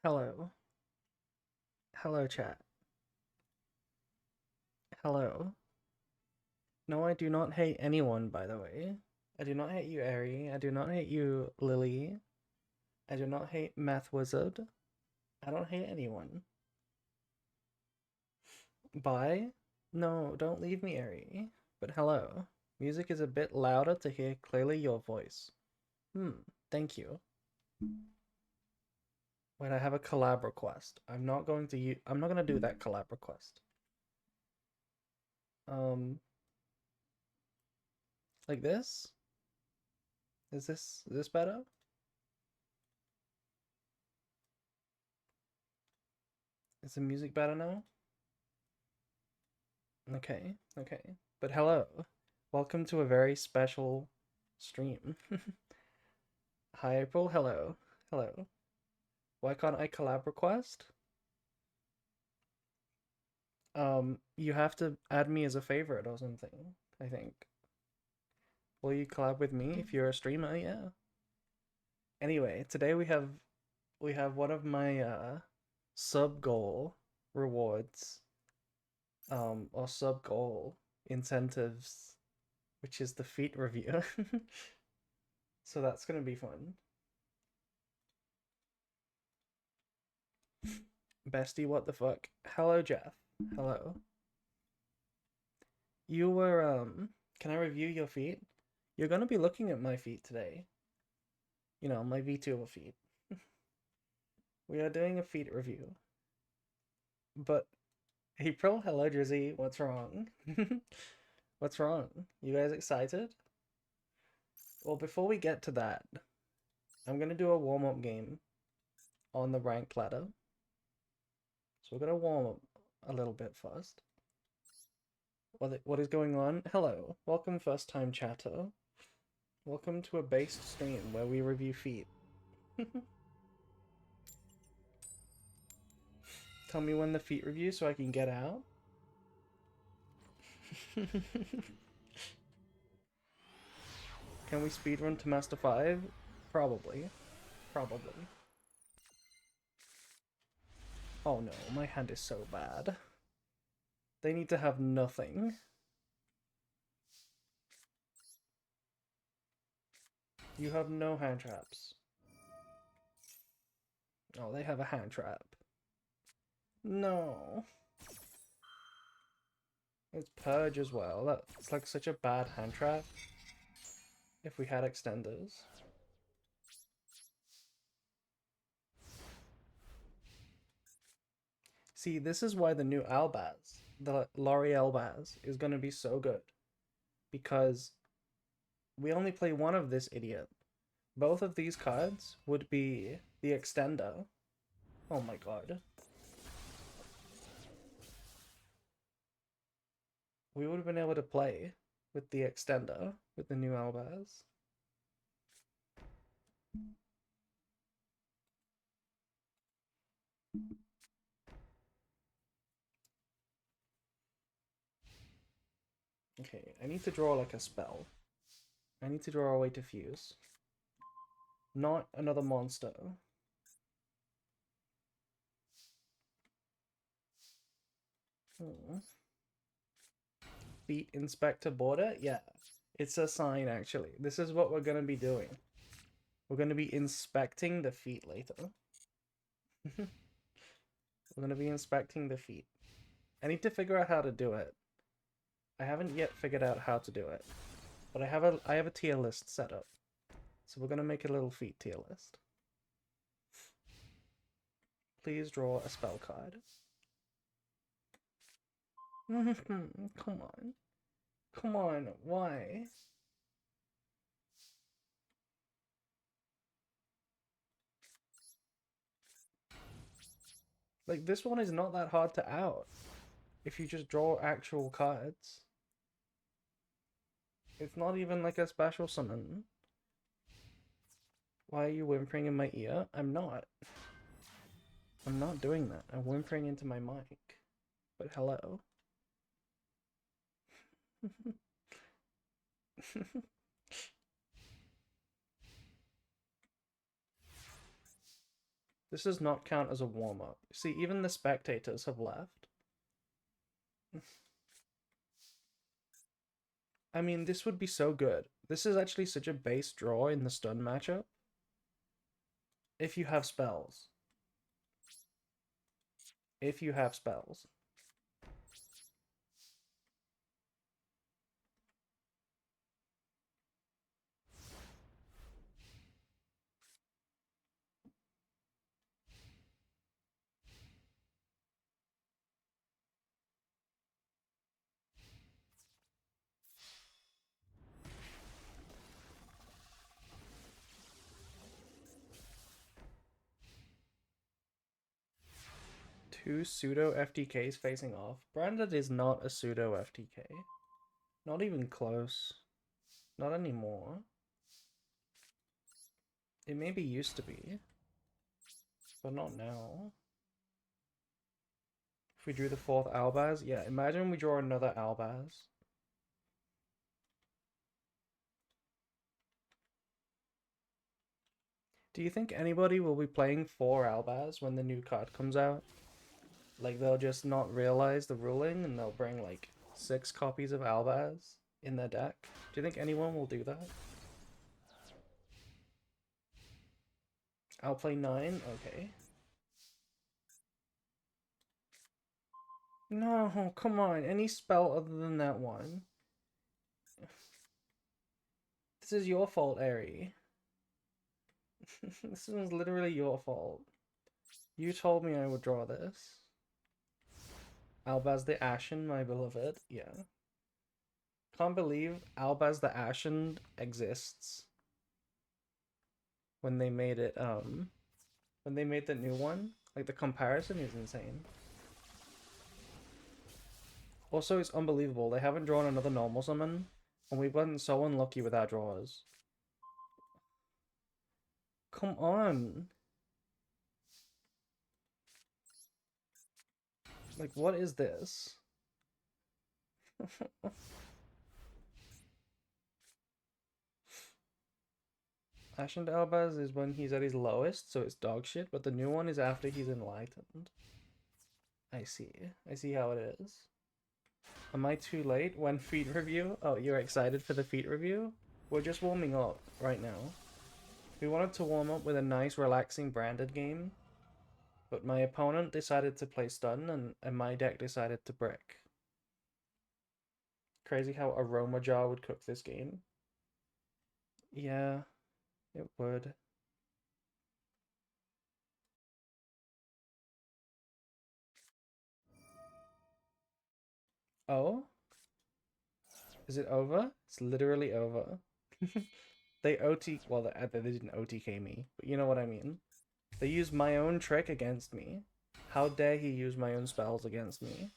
Hello. Hello, chat. Hello. No, I do not hate anyone, by the way. I do not hate you, Ari. I do not hate you, Lily. I do not hate Math Wizard. I don't hate anyone. Bye? No, don't leave me, Ari. But hello. Music is a bit louder to hear clearly your voice. Thank you. Wait, I have a collab request. I'm not gonna do that collab request. Um, like this? Is this better? Is the music better now? Okay, okay. But hello. Welcome to a very special stream. Hi, April. Hello. Hello. Why can't I collab request? You have to add me as a favorite or something, I think. Will you collab with me if you're a streamer? Yeah. Anyway, today we have one of my sub goal rewards or sub goal incentives, which is the feat review. So that's gonna be fun. Bestie, what the fuck? Hello, Jeff. Hello. You were, can I review your feet? You're gonna be looking at my feet today. You know, my vtuber feet. We are doing a feet review. But, April, hello, Drizzy. What's wrong? What's wrong? You guys excited? Well, before we get to that, I'm gonna do a warm-up game on the ranked ladder. So we're gonna warm up a little bit first. What is going on? Hello. Welcome, first time chatter. Welcome to a based stream where we review feet. Tell me when the feet review so I can get out. Can we speedrun to Master 5? Probably. Probably. Oh no, my hand is so bad. They need to have nothing. You have no hand traps. Oh, they have a hand trap. No. It's Purge as well. That's like such a bad hand trap. If we had extenders. See, this is why the new Albaz, the Laurie Albaz, is going to be so good. Because we only play one of this idiot. Both of these cards would be the extender. Oh my god. We would have been able to play with the extender, with the new Albaz. Okay, I need to draw like a spell. I need to draw a way to fuse. Not another monster. Hmm. Beat Inspector Border? Yeah, it's a sign actually. This is what we're going to be doing. We're going to be inspecting the feet later. We're going to be inspecting the feet. I need to figure out how to do it. I haven't yet figured out how to do it. But I have a tier list set up. So we're going to make a little feet tier list. Please draw a spell card. Come on. Come on, why? Like, this one is not that hard to out. If you just draw actual cards. It's not even like a special summon. Why are you whimpering in my ear? I'm not. I'm not doing that. I'm whimpering into my mic. But hello. This does not count as a warm-up. See, even the spectators have left. I mean, this would be so good. This is actually such a base draw in the stun matchup. If you have spells. If you have spells. Two pseudo FTKs facing off. Branded is not a pseudo FTK. Not even close. Not anymore. It maybe used to be, but not now. If we drew the fourth Albaz, yeah, imagine we draw another Albaz. Do you think anybody will be playing 4 Albaz when the new card comes out? Like, they'll just not realize the ruling and they'll bring like 6 copies of Albaz in their deck? Do you think anyone will do that? I'll play 9? Okay. No, come on. Any spell other than that one. This is your fault, Eri. This was literally your fault. You told me I would draw this. Albaz the Ashen, my beloved. Yeah. Can't believe Albaz the Ashen exists. When they made it, when they made the new one. Like, the comparison is insane. Also, it's unbelievable. They haven't drawn another normal summon, and we've gotten so unlucky with our draws. Come on. Like, what is this? Ashen Albaz is when he's at his lowest, so it's dog shit, but the new one is after he's enlightened. I see. I see how it is. Am I too late? When feat review? Oh, you're excited for the feat review? We're just warming up right now. We wanted to warm up with a nice, relaxing branded game, but my opponent decided to play stun, and my deck decided to brick. Crazy how Aroma Jar would cook this game. Yeah, it would. Oh? Is it over? It's literally over. They OT... Well, they didn't OTK me, but you know what I mean. They used my own trick against me. How dare he use my own spells against me?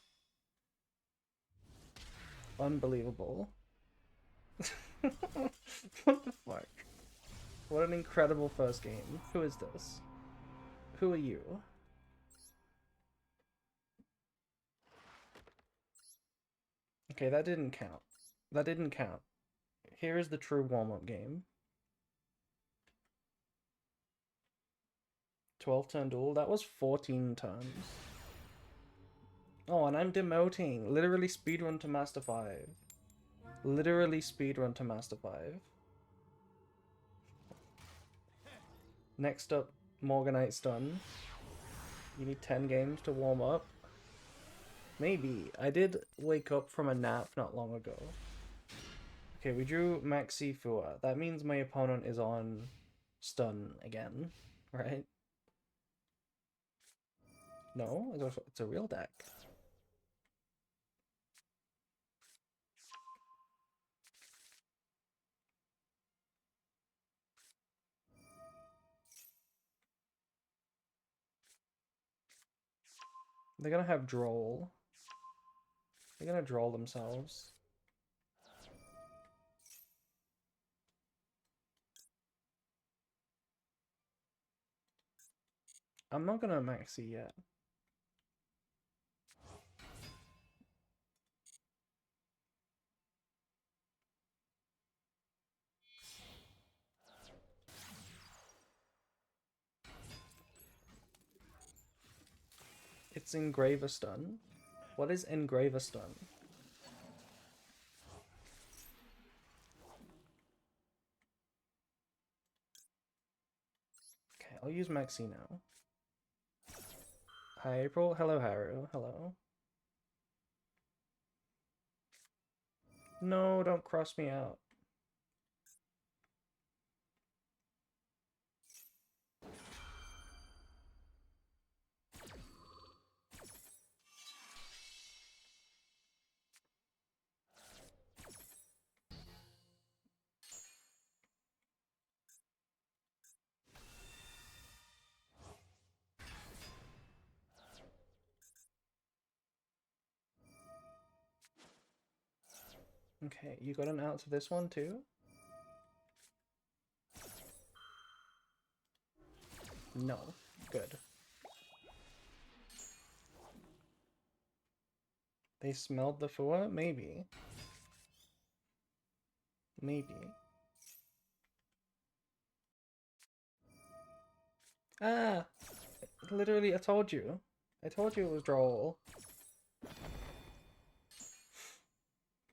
Unbelievable. What the fuck? What an incredible first game. Who is this? Who are you? Okay, that didn't count. That didn't count. Here is the true warm-up game. 12 turn duel? That was 14 turns. Oh, and I'm demoting. Literally speedrun to Master 5. Literally speedrun to Master 5. Next up, Morganite Stun. You need 10 games to warm up. Maybe. I did wake up from a nap not long ago. Okay, we drew Maxi Fua. That means my opponent is on stun again, right? No, it's a real deck. They're gonna have Droll. They're gonna Droll themselves. I'm not gonna Maxi yet. It's engraver stun. What is engraver stun? Okay, I'll use Maxi now. Hi April. Hello Haru. Hello. No, don't cross me out. Okay, you got an out to this one too? No. Good. They smelled the Fua? Maybe. Maybe. Ah! Literally, I told you. I told you it was droll.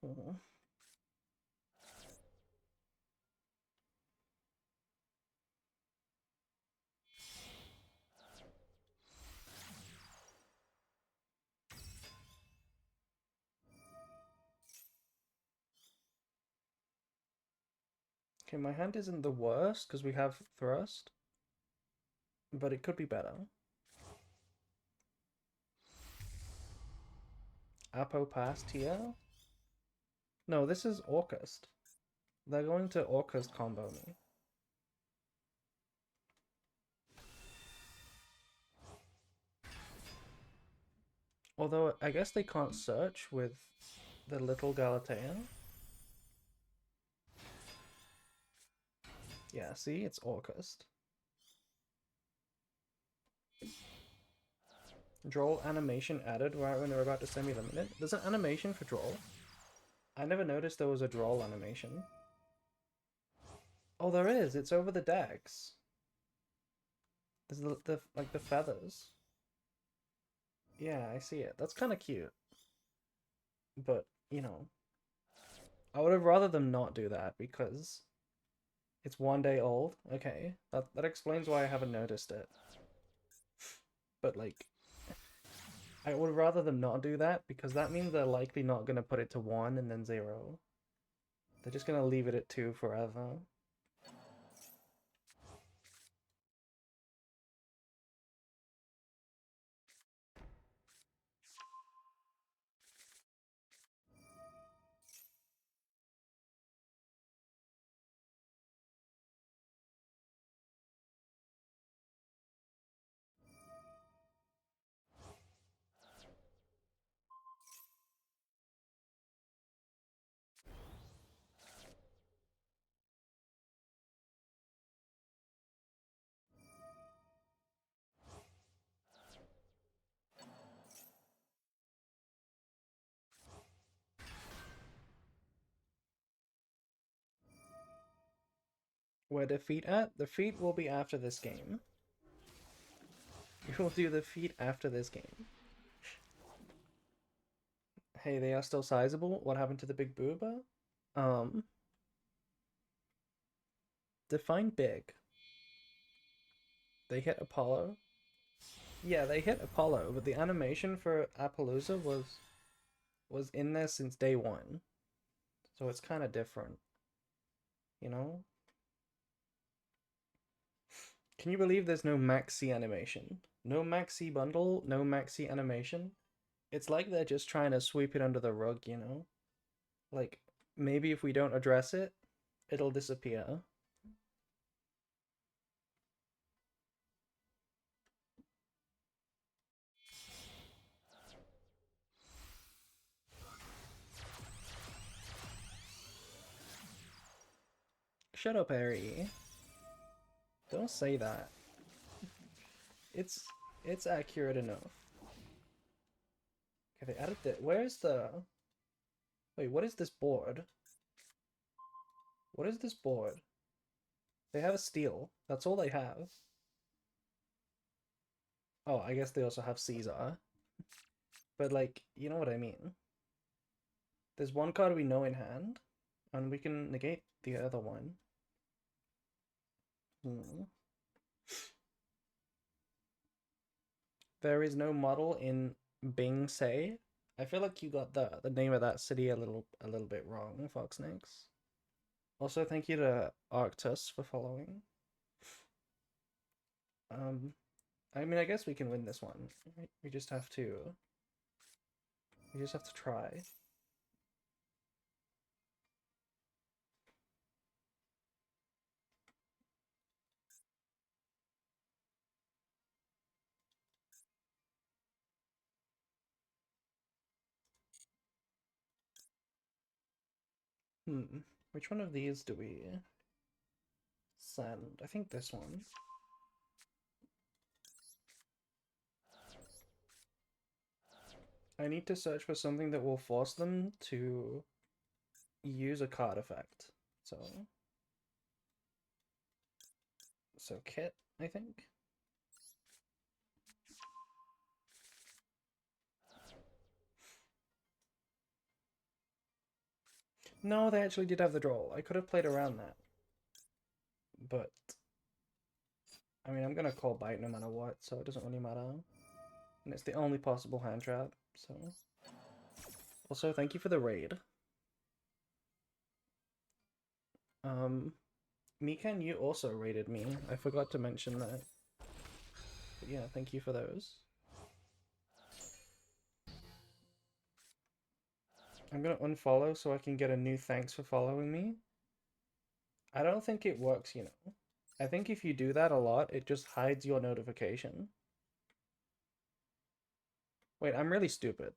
Oh. Okay, my hand isn't the worst because we have thrust, but it could be better. Apo past here? No, this is Orcust. They're going to Orcust combo me. Although, I guess they can't search with the little Galatea. Yeah, see? It's Orcust. Droll animation added right when they're about to semi-eliminate. There's an animation for Droll. I never noticed there was a Droll animation. Oh, there is. It's over the decks. There's like the feathers. Yeah, I see it. That's kind of cute. But, you know, I would have rather them not do that because it's 1 day old. Okay, that explains why I haven't noticed it. But like, I would rather them not do that because that means they're likely not gonna put it to 1 and then 0. They're just gonna leave it at 2 forever. Where the feet at? The feet will be after this game. We will do the feet after this game. Hey, they are still sizable. What happened to the big booba? Define big. They hit Apollo. Yeah, they hit Apollo, but the animation for Appaloosa was in there since day 1. So it's kind of different. You know? Can you believe there's no maxi animation? No maxi bundle, no maxi animation? It's like they're just trying to sweep it under the rug, you know? Like, maybe if we don't address it, it'll disappear. Shut up, Harry. Don't say that. It's accurate enough. Okay, they added the... Where's the... Wait, what is this board? What is this board? They have a steel. That's all they have. Oh, I guess they also have Caesar. But like, you know what I mean. There's one card we know in hand, and we can negate the other one. Hmm. There is no model in Bing Say. I feel like you got the name of that city a little bit wrong, Fox Snakes. Also, thank you to Arctus for following. I mean, I guess we can win this one. We just have to. We just have to try. Which one of these do we send? I think this one. I need to search for something that will force them to use a card effect. So Kit, I think. No, they actually did have the draw. I could have played around that. But, I mean, I'm gonna call bite no matter what, so it doesn't really matter. And it's the only possible hand trap, so. Also, thank you for the raid. Mikan, you also raided me. I forgot to mention that. But yeah, thank you for those. I'm gonna unfollow so I can get a new thanks for following me. I don't think it works, you know. I think if you do that a lot, it just hides your notification. Wait, I'm really stupid.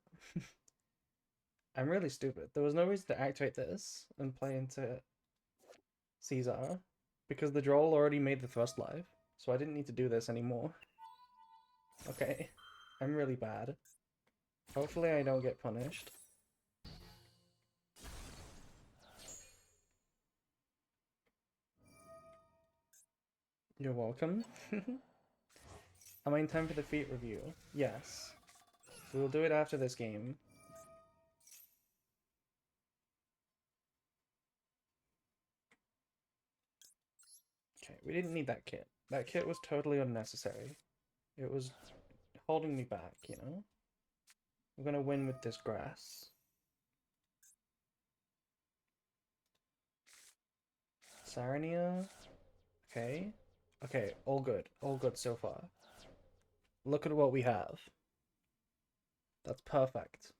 I'm really stupid. There was no reason to activate this and play into Caesar because the droll already made the thrust live, so I didn't need to do this anymore. Okay, I'm really bad. Hopefully I don't get punished. You're welcome. Am I in time for the feat review? Yes. We'll do it after this game. Okay, we didn't need that kit. That kit was totally unnecessary. It was holding me back, you know? We're gonna win with this grass. Sarnia. Okay. Okay, all good. All good so far. Look at what we have. That's perfect.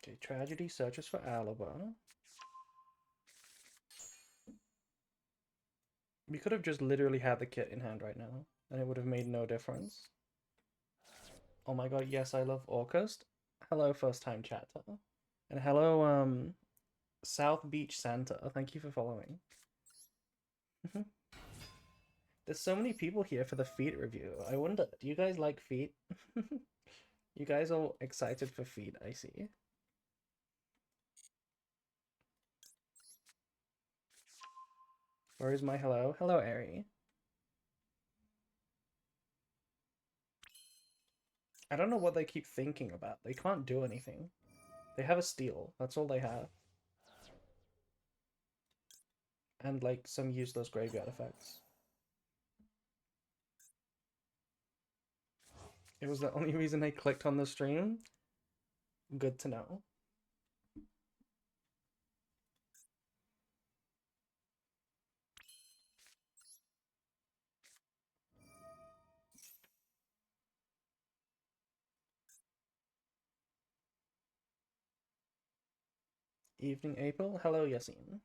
Okay, Tragedy searches for Alaba. We could have just literally had the kit in hand right now, and it would have made no difference. Oh my god, yes, I love Orcust. Hello, first time chatter. And hello, South Beach Santa. Thank you for following. There's so many people here for the feet review. I wonder, do you guys like feet? You guys all excited for feet, I see. Where is my hello? Hello, Ari. I don't know what they keep thinking about. They can't do anything. They have a steal. That's all they have. And like some useless graveyard effects. It was the only reason I clicked on the stream. Good to know. Evening April. Hello, Yasin.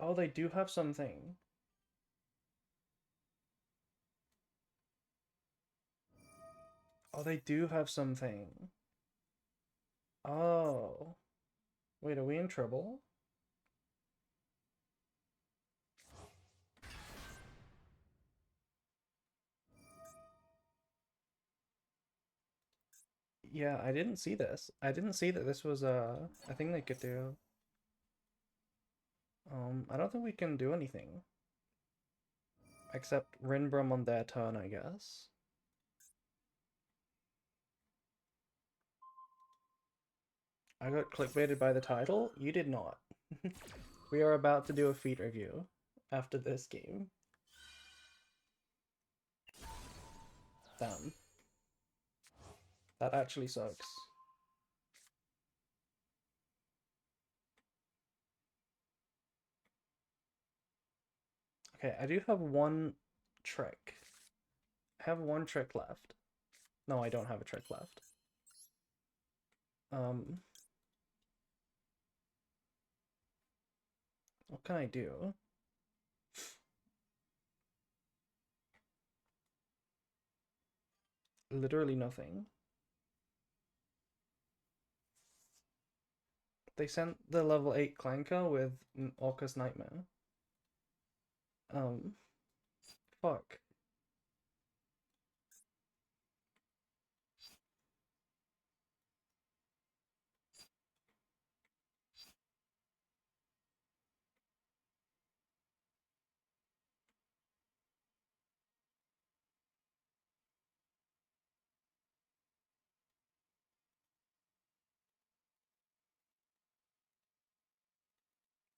Oh, they do have something. Oh, they do have something. Oh. Wait, are we in trouble? Yeah, I didn't see this. I didn't see that this was a thing they could do. I don't think we can do anything. Except Rinbrum on their turn, I guess. I got clickbaited by the title? You did not. We are about to do a feat review after this game. Damn. That actually sucks. Okay, I do have one trick. I have one trick left. No, I don't have a trick left. What can I do? Literally nothing. They sent the level 8 Clanker with Orca's Nightmare. Fuck.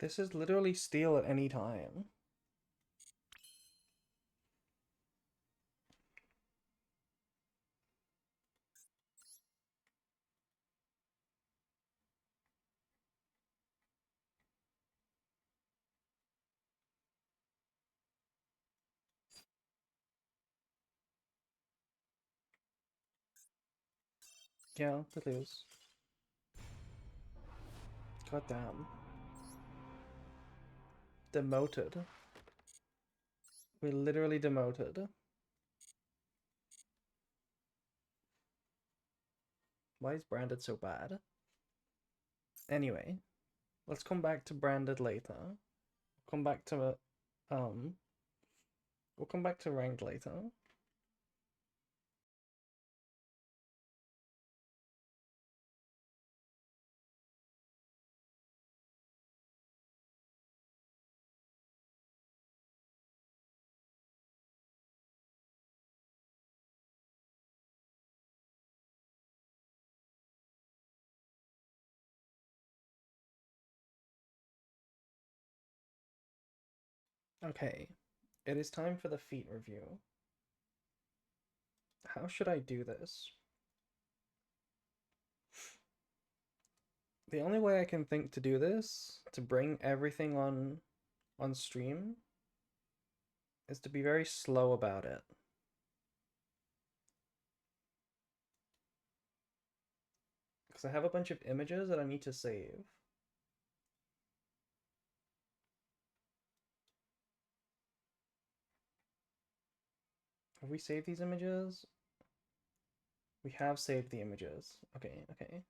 This is literally steal at any time. Yeah, it is. God damn. Demoted. We literally demoted. Why is branded so bad? Anyway, let's come back to branded later. Come back to um we'll come back to ranked later. Okay, it is time for the feat review. How should I do this? The only way I can think to do this, to bring everything on stream, is to be very slow about it. Because I have a bunch of images that I need to save. Have we saved these images? We have saved the images. Okay, okay.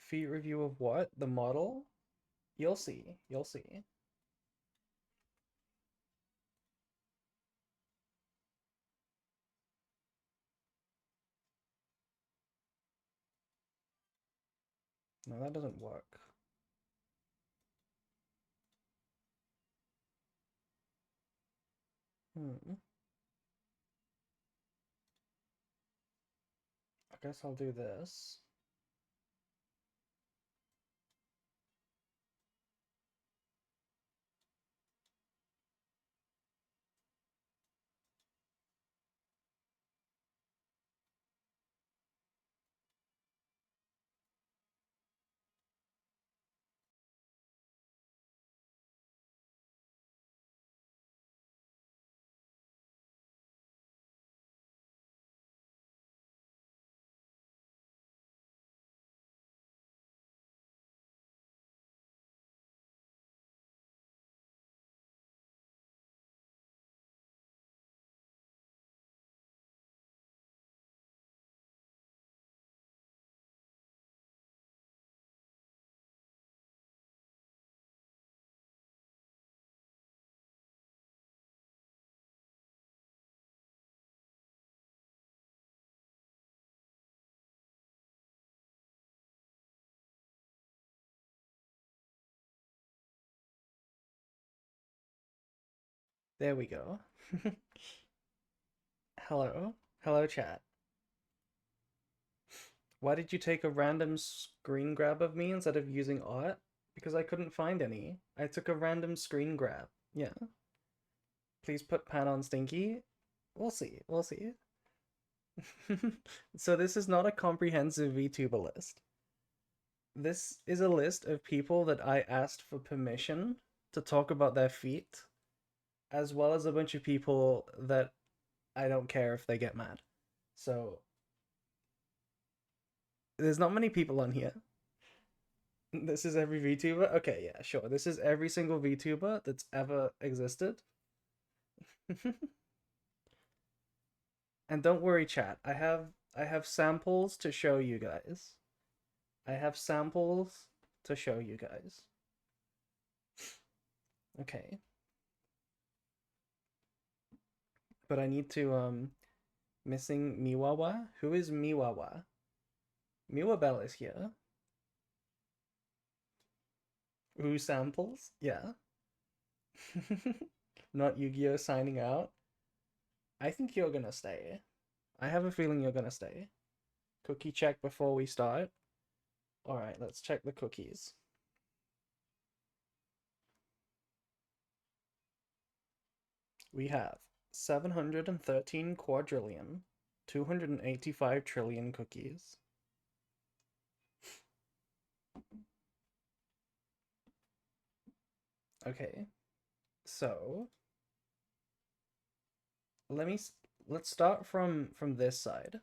Feat review of what? The model? You'll see. You'll see. No, that doesn't work. I guess I'll do this. There we go. Hello. Hello, chat. Why did you take a random screen grab of me instead of using art? Because I couldn't find any. I took a random screen grab. Yeah. Please put pan on Stinky. We'll see. We'll see. So this is not a comprehensive VTuber list. This is a list of people that I asked for permission to talk about their feet, as well as a bunch of people that I don't care if they get mad. So there's not many people on here. This is every VTuber? Okay, yeah, sure. This is every single VTuber that's ever existed. And don't worry, chat. I have samples to show you guys. I have samples to show you guys. Okay. But I need to missing Miwawa. Who is Miwawa? Miwabelle is here. Who samples? Yeah. Not Yu-Gi-Oh signing out. I think you're gonna stay. I have a feeling you're gonna stay. Cookie check before we start. Alright, let's check the cookies. We have 713 quadrillion, 285 trillion cookies. Okay, so let's start from this side.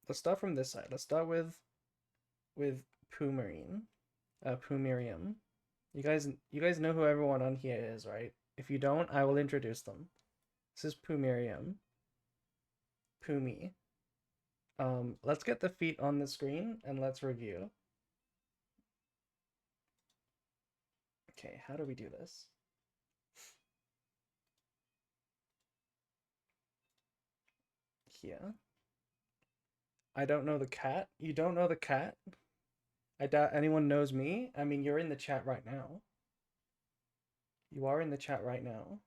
Let's start from this side. Let's start with Pumarium. Pumirium. You guys know who everyone on here is, right? If you don't, I will introduce them. This is Pumirium. Pumi. Let's get the feet on the screen and let's review. Okay, how do we do this? Here. I don't know the cat. You don't know the cat? I doubt anyone knows me. I mean, you're in the chat right now. You are in the chat right now.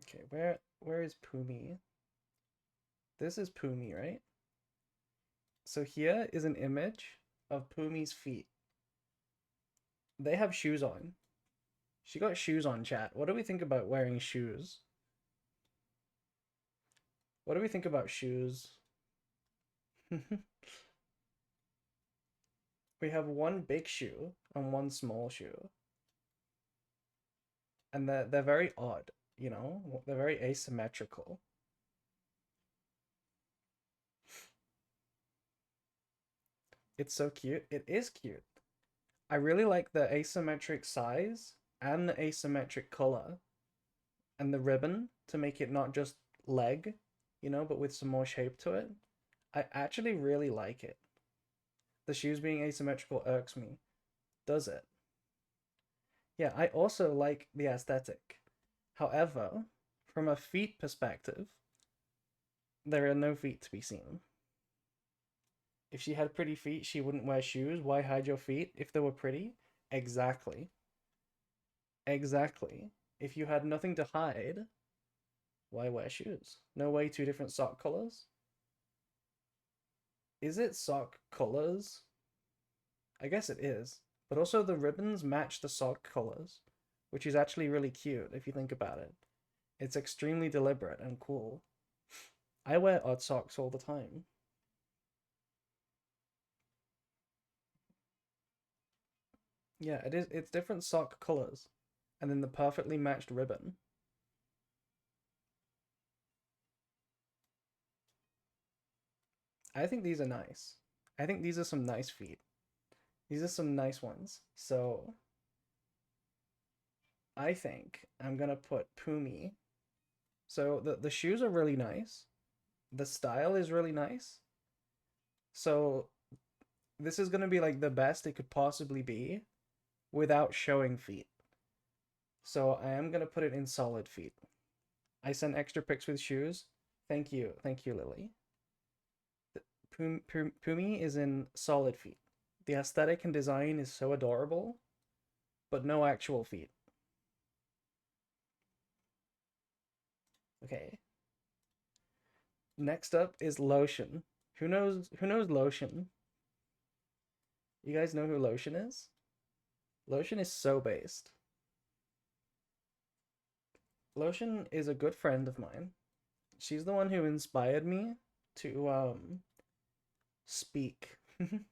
Okay, where is Pumi? This is Pumi, right? So here is an image of Pumi's feet. They have shoes on. She got shoes on, chat. What do we think about wearing shoes? What do we think about shoes? We have one big shoe and one small shoe. And they're very odd, you know? They're very asymmetrical. It's so cute. It is cute. I really like the asymmetric size and the asymmetric color and the ribbon to make it not just leg, you know, but with some more shape to it. I actually really like it. The shoes being asymmetrical irks me. Does it? Yeah, I also like the aesthetic. However, from a feet perspective, there are no feet to be seen. If she had pretty feet, she wouldn't wear shoes. Why hide your feet if they were pretty? Exactly. Exactly. If you had nothing to hide, why wear shoes? No way, two different sock colors? Is it sock colors? I guess it is. But also the ribbons match the sock colors, which is actually really cute if you think about it. It's extremely deliberate and cool. I wear odd socks all the time. Yeah, it is. It's different sock colors, and then the perfectly matched ribbon. I think these are nice. I think these are some nice feet. These are some nice ones. So I think I'm gonna put Pumi. So the shoes are really nice. The style is really nice. So this is gonna be like the best it could possibly be without showing feet. So I am gonna put it in solid feet. I sent extra pics with shoes. Thank you, Lily. Pumi is in solid feet. The aesthetic and design is so adorable, but no actual feet. Okay. Next up is lotion. Who knows lotion? You guys know who lotion is? Lotion is so based. Lotion is a good friend of mine. She's the one who inspired me to speak.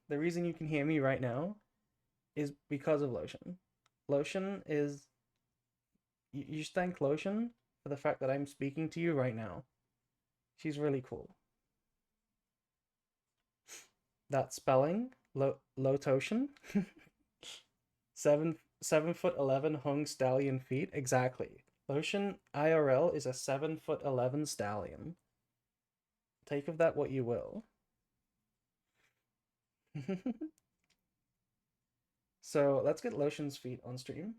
The reason you can hear me right now is because of Lotion. Lotion is you should thank Lotion for the fact that I'm speaking to you right now. She's really cool. That spelling, Lotoshan. 7'11" hung stallion feet. Exactly. Lotion IRL is a 7'11" stallion. Take of that what you will. So let's get Lotion's feet on stream.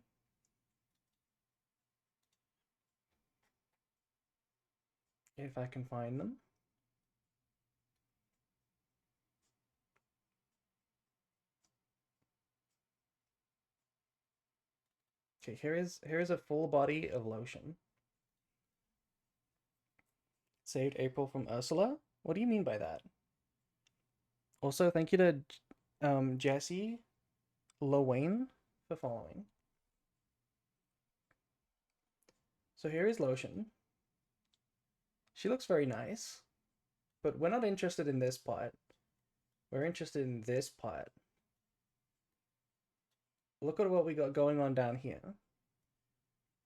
If I can find them. Okay, here is a full body of Lotion. Saved April from Ursula? What do you mean by that? Also, thank you to Jesse Lowain for following. So here is Lotion. She looks very nice, but we're not interested in this part. We're interested in this part. Look at what we got going on down here.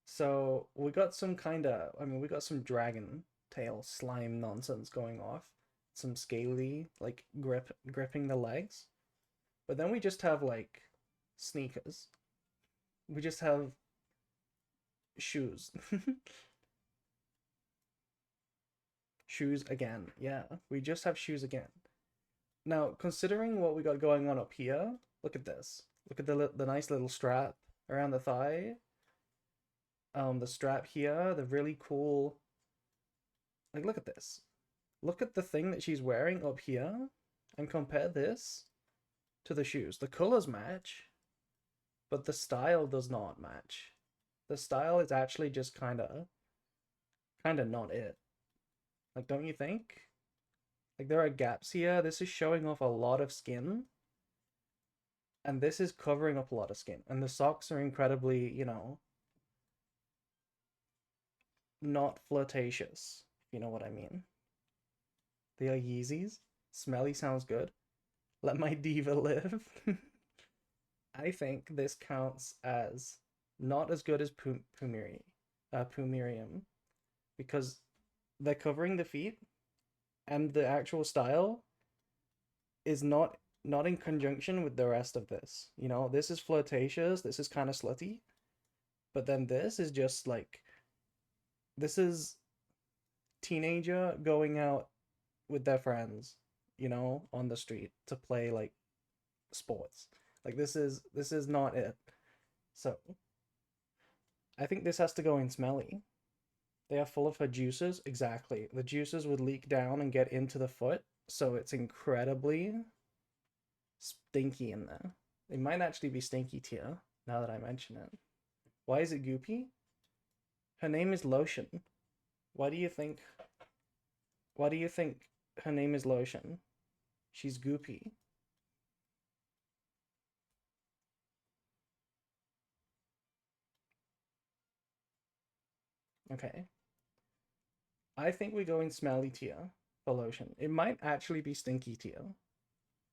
So we got some we got some dragon tail slime nonsense going off. Some scaly, like, gripping the legs. But then we just have, like, sneakers. We just have shoes. Shoes again. Yeah, we just have shoes again. Now, considering what we got going on up here, look at this. Look at the nice little strap around the thigh. The strap here, the really cool. Like, look at this. Look at the thing that she's wearing up here, and compare this to the shoes. The colors match, but the style does not match. The style is actually just kind of not it. Like, don't you think? Like, there are gaps here. This is showing off a lot of skin. And this is covering up a lot of skin. And the socks are incredibly, not flirtatious, if you know what I mean. They are Yeezys. Smelly sounds good. Let my diva live. I think this counts as not as good as Pumirium, because they're covering the feet, and the actual style is not in conjunction with the rest of this. This is flirtatious, this is kind of slutty, but then this is just like, this is teenager going out with their friends, on the street to play, like, sports. Like, this is not it. So I think this has to go in smelly. They are full of her juices. Exactly. The juices would leak down and get into the foot, so it's incredibly stinky in there. It might actually be stinky tier, now that I mention it. Why is it goopy? Her name is Lotion. Why do you think her name is Lotion? She's goopy. Okay. I think we go in smelly tier for Lotion. It might actually be stinky tier.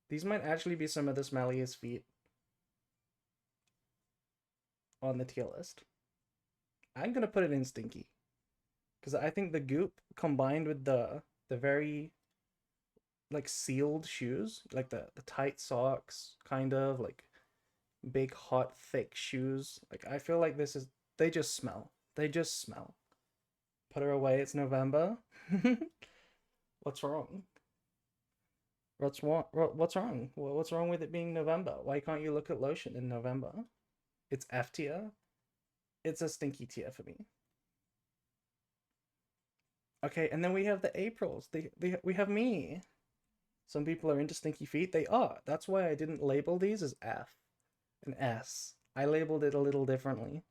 These might actually be some of the smelliest feet on the tier list. I'm gonna put it in stinky, because I think the goop combined with the very, like, sealed shoes, like the tight socks, kind of like big hot thick shoes. Like, I feel like they just smell. They just smell. Put her away. It's November. What's wrong? What's wrong? What's wrong? What's wrong with it being November? Why can't you look at Lotion in November? It's F tier. It's a stinky tier for me. Okay, and then we have the Aprils. We have me. Some people are into stinky feet. They are. That's why I didn't label these as F and S. I labeled it a little differently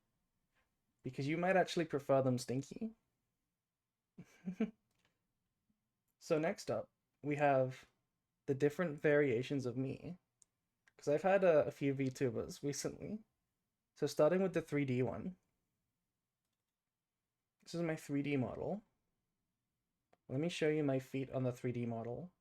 because you might actually prefer them stinky. So next up, we have the different variations of me because I've had a few VTubers recently. So starting with the 3D one. This is my 3D model. Let me show you my feet on the 3D model.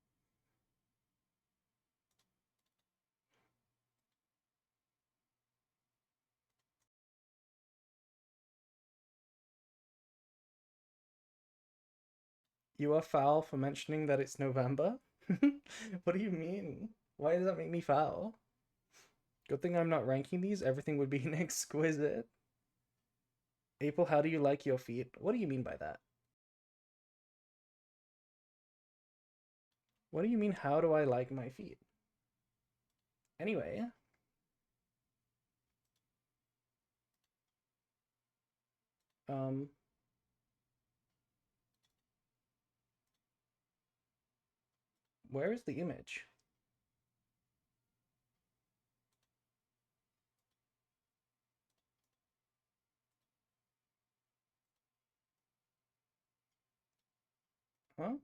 You are foul for mentioning that it's November? What do you mean? Why does that make me foul? Good thing I'm not ranking these. Everything would be exquisite. April, how do you like your feet? What do you mean by that? What do you mean, how do I like my feet? Anyway. Um. Where is the image? Huh?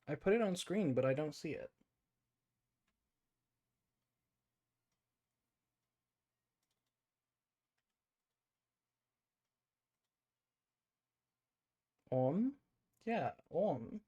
I put it on screen, but I don't see it. On? Yeah, on.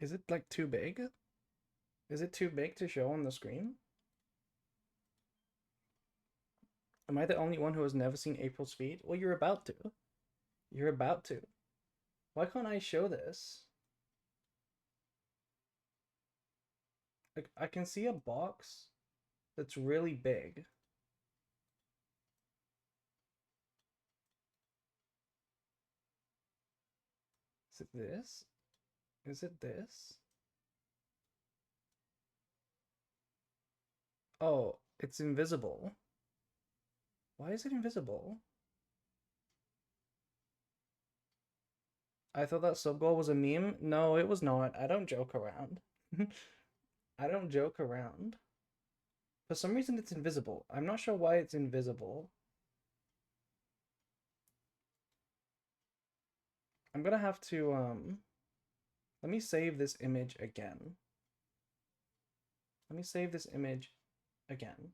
Is it like too big? Is it too big to show on the screen? Am I the only one who has never seen April's feet? Well, you're about to. You're about to. Why can't I show this? Like, I can see a box that's really big. Is it this? Is it this? Oh, it's invisible. Why is it invisible? I thought that sub goal was a meme. No, it was not. I don't joke around. I don't joke around. For some reason, it's invisible. I'm not sure why it's invisible. I'm gonna have to, let me save this image again. Let me save this image again.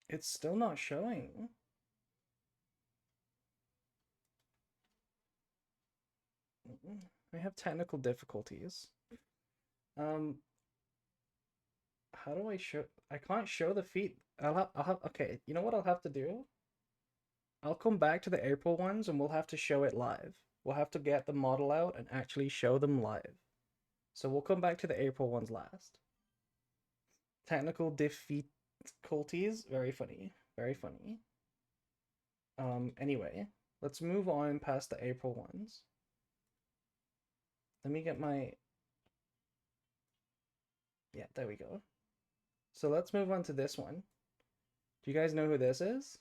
It's still not showing. I have technical difficulties. Um, how do I show? I can't show the feet. Okay, you know what I'll have to do? I'll come back to the April ones and we'll have to show it live. We'll have to get the model out and actually show them live. So we'll come back to the April ones last. Technical difficulties, very funny. Very funny. Anyway, let's move on past the April ones. Let me get my... Yeah, there we go. So let's move on to this one. Do you guys know who this is?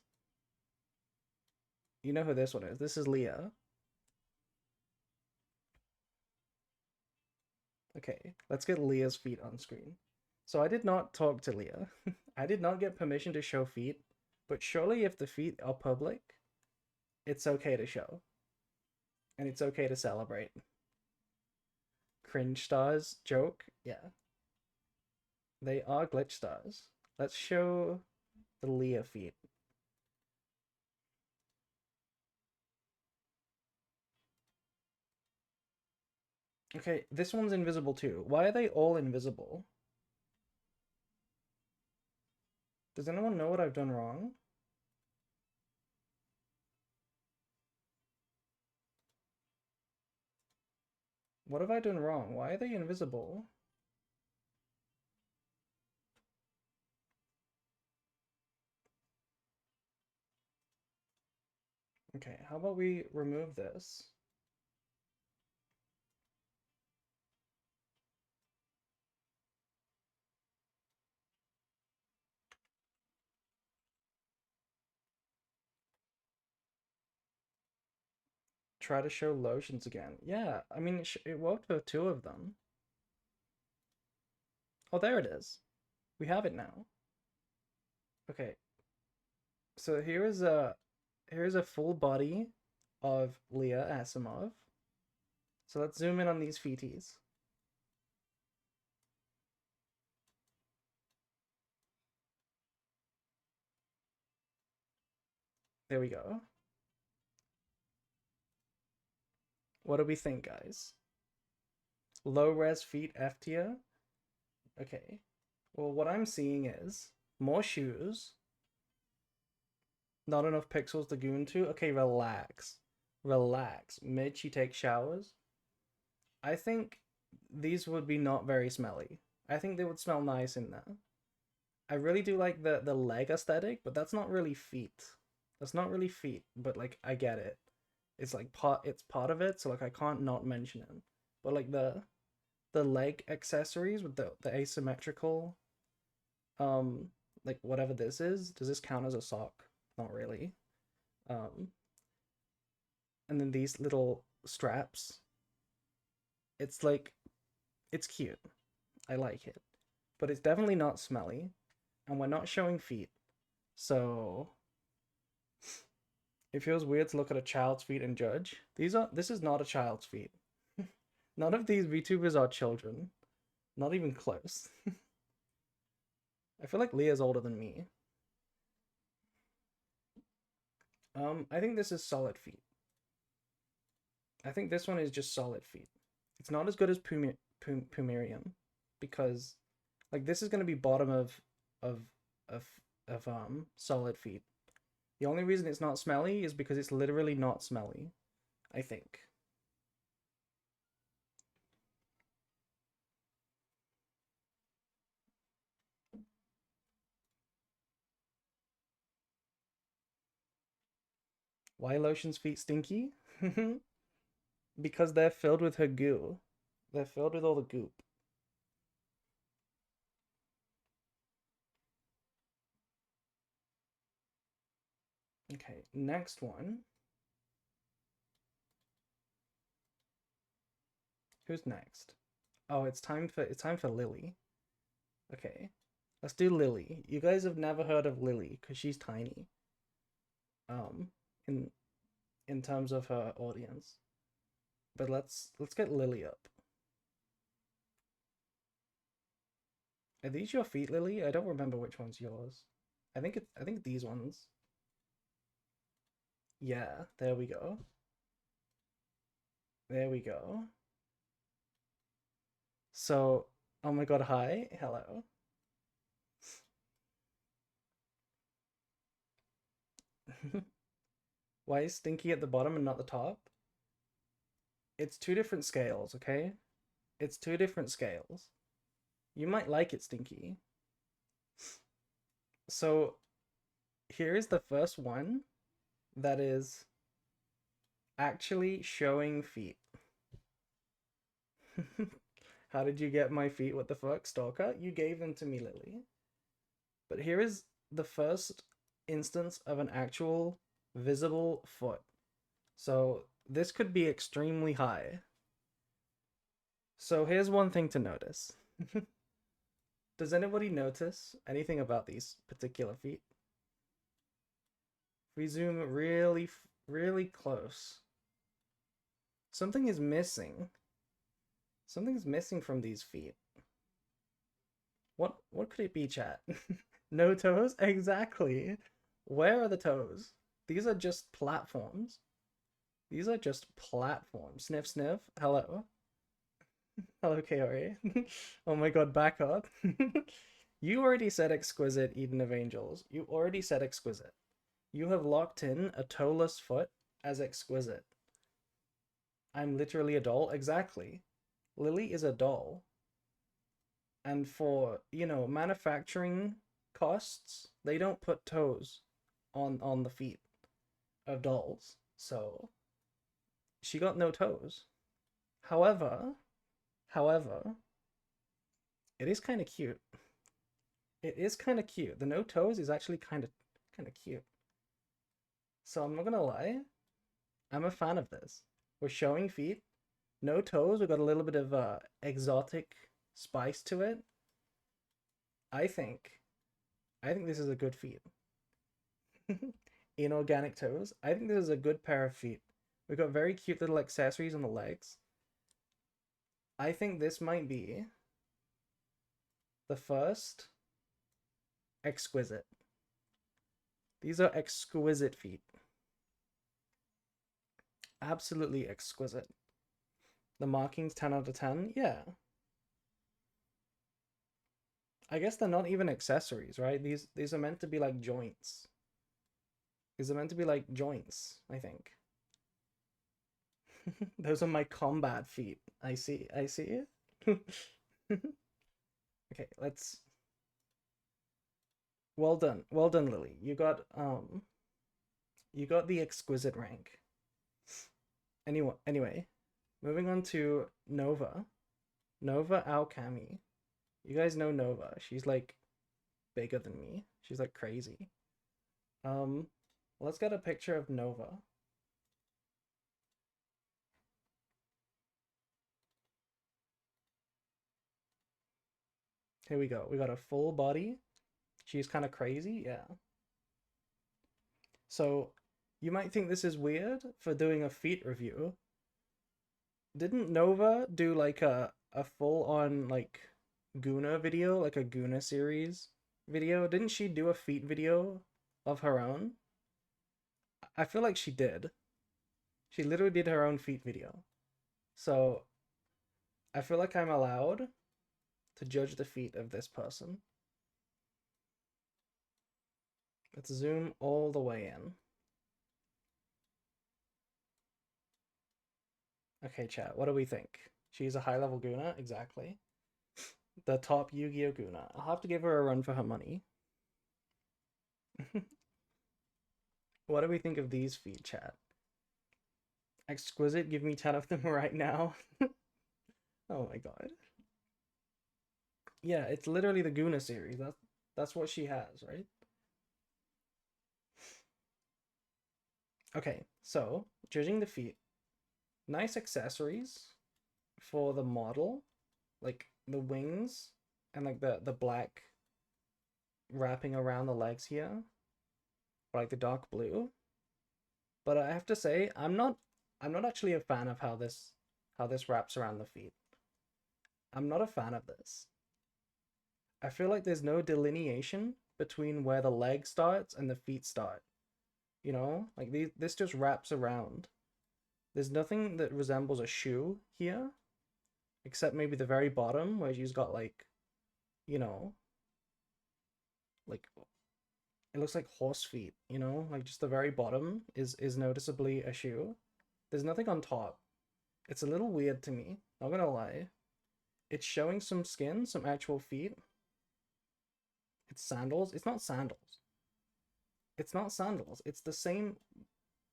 You know who this one is. This is Leah. Okay, let's get Leah's feet on screen. So I did not talk to Leah. I did not get permission to show feet, but surely if the feet are public, it's okay to show. And it's okay to celebrate. Cringe stars joke? Yeah. They are glitch stars. Let's show the Leah feet. Okay, this one's invisible too. Why are they all invisible? Does anyone know what I've done wrong? What have I done wrong? Why are they invisible? Okay, how about we remove this? Try to show lotions again. Yeah, I mean, it worked for two of them. Oh, there it is. We have it now. Okay, so here's a full body of Leah Asimov. So let's zoom in on these feeties. There we go. What do we think, guys? Low res feet F tier? Okay. Well, what I'm seeing is more shoes, not enough pixels to go into. Okay, relax. Relax. Mid she takes showers. I think these would be not very smelly. I think they would smell nice in there. I really do like the leg aesthetic, but that's not really feet. That's not really feet, but like I get it. It's like part of it, so like I can't not mention it. But like the leg accessories with the asymmetrical like whatever this is, does this count as a sock? Not really. Um and then these little straps. It's like it's cute. I like it. But it's definitely not smelly, and we're not showing feet. So it feels weird to look at a child's feet and judge. This is not a child's feet. None of these VTubers are children. Not even close. I feel like Leah's older than me. I think this is solid feet. I think this one is just solid feet. It's not as good as Pumerium because like this is gonna be bottom of of solid feet. The only reason it's not smelly is because it's literally not smelly, I think. Why lotion's feet stinky? Because they're filled with her goo. They're filled with all the goop. Okay, next one. Who's next? Oh, it's time for Lily. Okay. Let's do Lily. You guys have never heard of Lily because she's tiny. Um, in in terms of her audience. But let's get Lily up. Are these your feet, Lily? I don't remember which one's yours. I think these ones. Yeah, there we go. There we go. So, oh my god, hi. Hello. Why is Stinky at the bottom and not the top? It's two different scales, okay? It's two different scales. You might like it, Stinky. So, here's the first one that is actually showing feet. How did you get my feet? What the fuck, stalker? You gave them to me, Lily. But here is the first instance of an actual visible foot. So this could be extremely high. So here's one thing to notice. Does anybody notice anything about these particular feet? If we zoom really, really close, something is missing. Something's missing from these feet. What could it be, chat? No toes? Exactly. Where are the toes? These are just platforms. These are just platforms. Sniff, sniff. Hello. Hello, Kaori. Oh my god, back up. You already said exquisite, Eden of Angels. You already said exquisite. You have locked in a toeless foot as exquisite. I'm literally a doll? Exactly. Lily is a doll. And for, manufacturing costs, they don't put toes on the feet of dolls. So she got no toes. However, however, it is kind of cute. It is kind of cute. The no toes is actually kind of cute. So I'm not gonna lie, I'm a fan of this. We're showing feet, no toes. We got a little bit of exotic spice to it. I think, I think this is a good feet. Inorganic toes. I think this is a good pair of feet. We've got very cute little accessories on the legs. I think this might be the first exquisite. These are exquisite feet. Absolutely exquisite. The markings 10 out of 10. Yeah. I guess they're not even accessories, right? These are meant to be like joints. These are meant to be like joints, I think. Those are my combat feet. I see. I see. Okay, let's. Well done. Well done, Lily. You got the exquisite rank. Anyway, moving on to Nova. Nova Alchemy. You guys know Nova. She's like bigger than me. She's like crazy. Um, let's get a picture of Nova. Here we go. We got a full body. She's kind of crazy. Yeah. So you might think this is weird for doing a feet review. Didn't Nova do like a full on like Guna video, like a Guna series video? Didn't she do a feet video of her own? I feel like she did. She literally did her own feet video. So I feel like I'm allowed to judge the feet of this person. Let's zoom all the way in. Okay, chat, what do we think? She's a high level Guna, exactly. The top Yu-Gi-Oh Guna. I'll have to give her a run for her money. What do we think of these feet, chat? Exquisite, give me 10 of them right now. Oh my god. Yeah, it's literally the Guna series. That's what she has, right? Okay, so judging the feet, nice accessories for the model, like the wings and like the black wrapping around the legs here, like the dark blue. But I have to say, I'm not actually a fan of how this wraps around the feet. I'm not a fan of this. I feel like there's no delineation between where the leg starts and the feet start. Like this just wraps around. There's nothing that resembles a shoe here, except maybe the very bottom where she's got like, you know, like it looks like horse feet, like just the very bottom is noticeably a shoe. There's nothing on top. It's a little weird to me, not gonna lie. It's showing some skin, some actual feet. It's sandals. It's not sandals. It's not sandals. It's the same,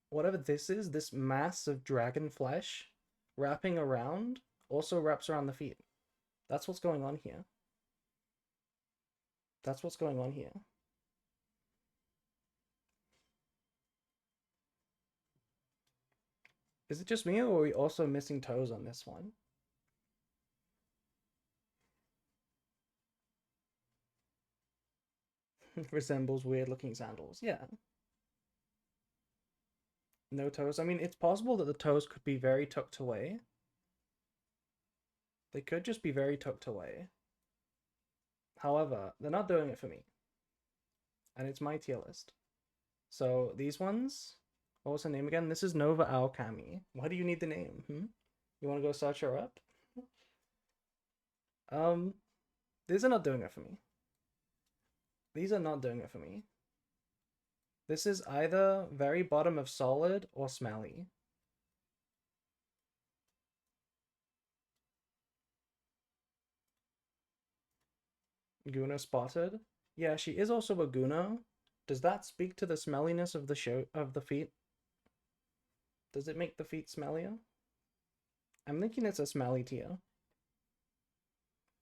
whatever this is, this mass of dragon flesh wrapping around also wraps around the feet. That's what's going on here. That's what's going on here. Is it just me, or are we also missing toes on this one? Resembles weird looking sandals. Yeah. No toes. I mean, it's possible that the toes could be very tucked away. They could just be very tucked away. However, they're not doing it for me. And it's my tier list. So these ones, what was her name again? This is Nova Alchemy. Why do you need the name? You want to go search her up? These are not doing it for me. These are not doing it for me. This is either very bottom of solid or smelly. Guna spotted. Yeah, she is also a Guna. Does that speak to the smelliness of the show of the feet? Does it make the feet smellier? I'm thinking it's a smelly tier.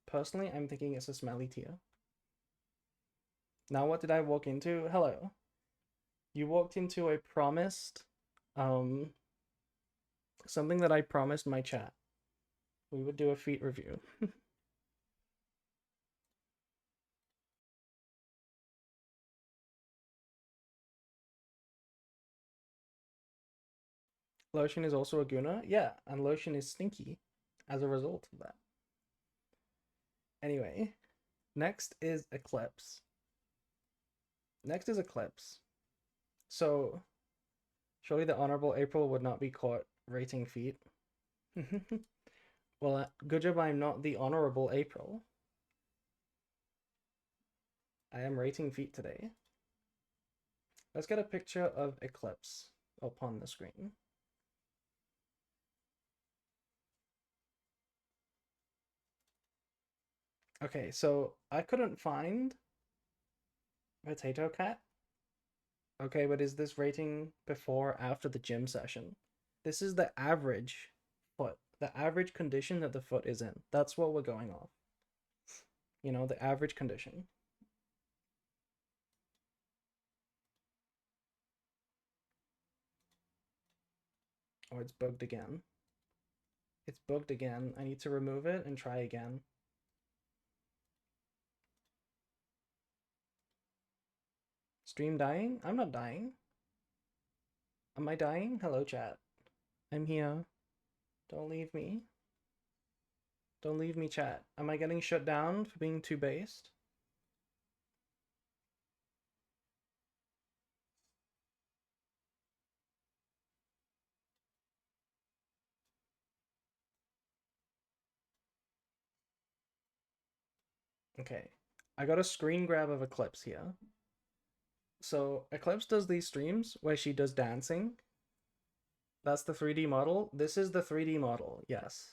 Personally, I'm thinking it's a smelly tier. Now, what did I walk into? Hello. You walked into a promised, something that I promised my chat. We would do a feet review. Lotion is also a Guna. Yeah, and Lotion is stinky as a result of that. Anyway, next is Eclipse. Next is Eclipse. So, surely the Honorable April would not be caught rating feet. Well, good job I'm not the Honorable April. I am rating feet today. Let's get a picture of Eclipse upon the screen. Okay, so I couldn't find Potato Cat. Okay, but is this rating before or after the gym session? This is the average foot, the average condition that the foot is in. That's what we're going off. You know, the average condition. Oh, it's bugged again. It's bugged again. I need to remove it and try again. Stream dying? I'm not dying. Am I dying? Hello, chat. I'm here. Don't leave me. Don't leave me, chat. Am I getting shut down for being too based? Okay. I got a screen grab of Eclipse here. So Eclipse does these streams where she does dancing. That's the 3D model. This is the 3D model, yes.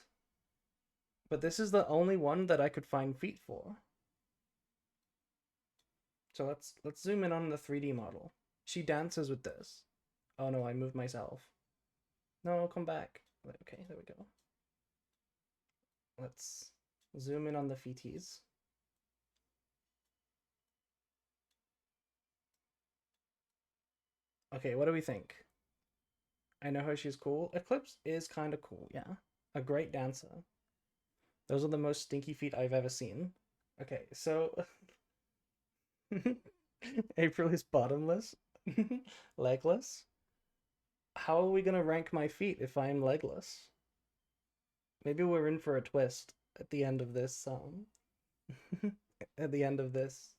But this is the only one that I could find feet for. So let's zoom in on the 3D model. She dances with this. Oh no, I moved myself. No, come back. Okay, there we go. Let's zoom in on the feeties. Okay, what do we think? I know how she's cool. Eclipse is kind of cool, yeah. A great dancer. Those are the most stinky feet I've ever seen. Okay, so April is bottomless, legless. How are we gonna rank my feet if I'm legless? Maybe we're in for a twist at the end of this at the end of this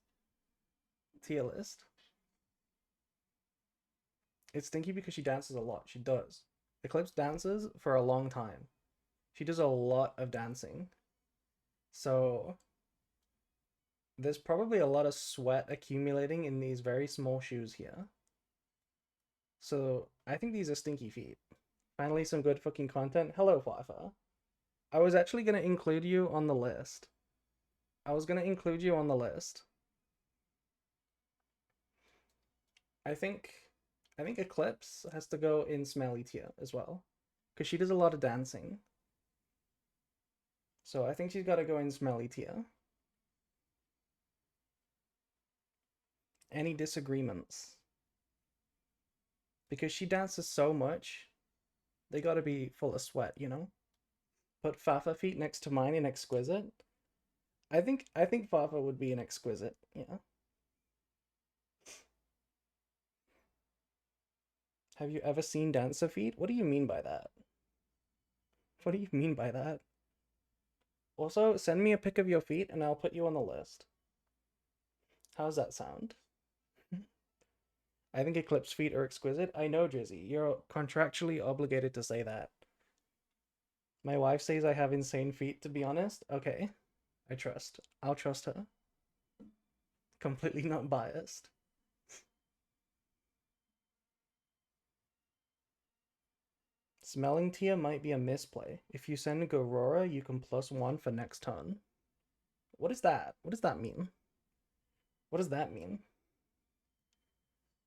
tier list. It's stinky because she dances a lot. She does. Eclipse dances for a long time. She does a lot of dancing. So there's probably a lot of sweat accumulating in these very small shoes here. So I think these are stinky feet. Finally, some good fucking content. Hello, Fafa. I was actually going to include you on the list. I think Eclipse has to go in smelly tier as well, because she does a lot of dancing. So I think she's got to go in smelly tier. Any disagreements? Because she dances so much, they got to be full of sweat, you know? Put Fafa feet next to mine in exquisite. I think Fafa would be an exquisite, yeah. Have you ever seen dancer feet? What do you mean by that? What do you mean by that? Also, send me a pic of your feet and I'll put you on the list. How's that sound? I think Eclipse feet are exquisite. I know, Drizzy. You're contractually obligated to say that. My wife says I have insane feet, to be honest. Okay. I trust. I'll trust her. Completely not biased. Smelling tier might be a misplay. If you send Gorora, you can +1 for next turn. What is that? What does that mean? What does that mean?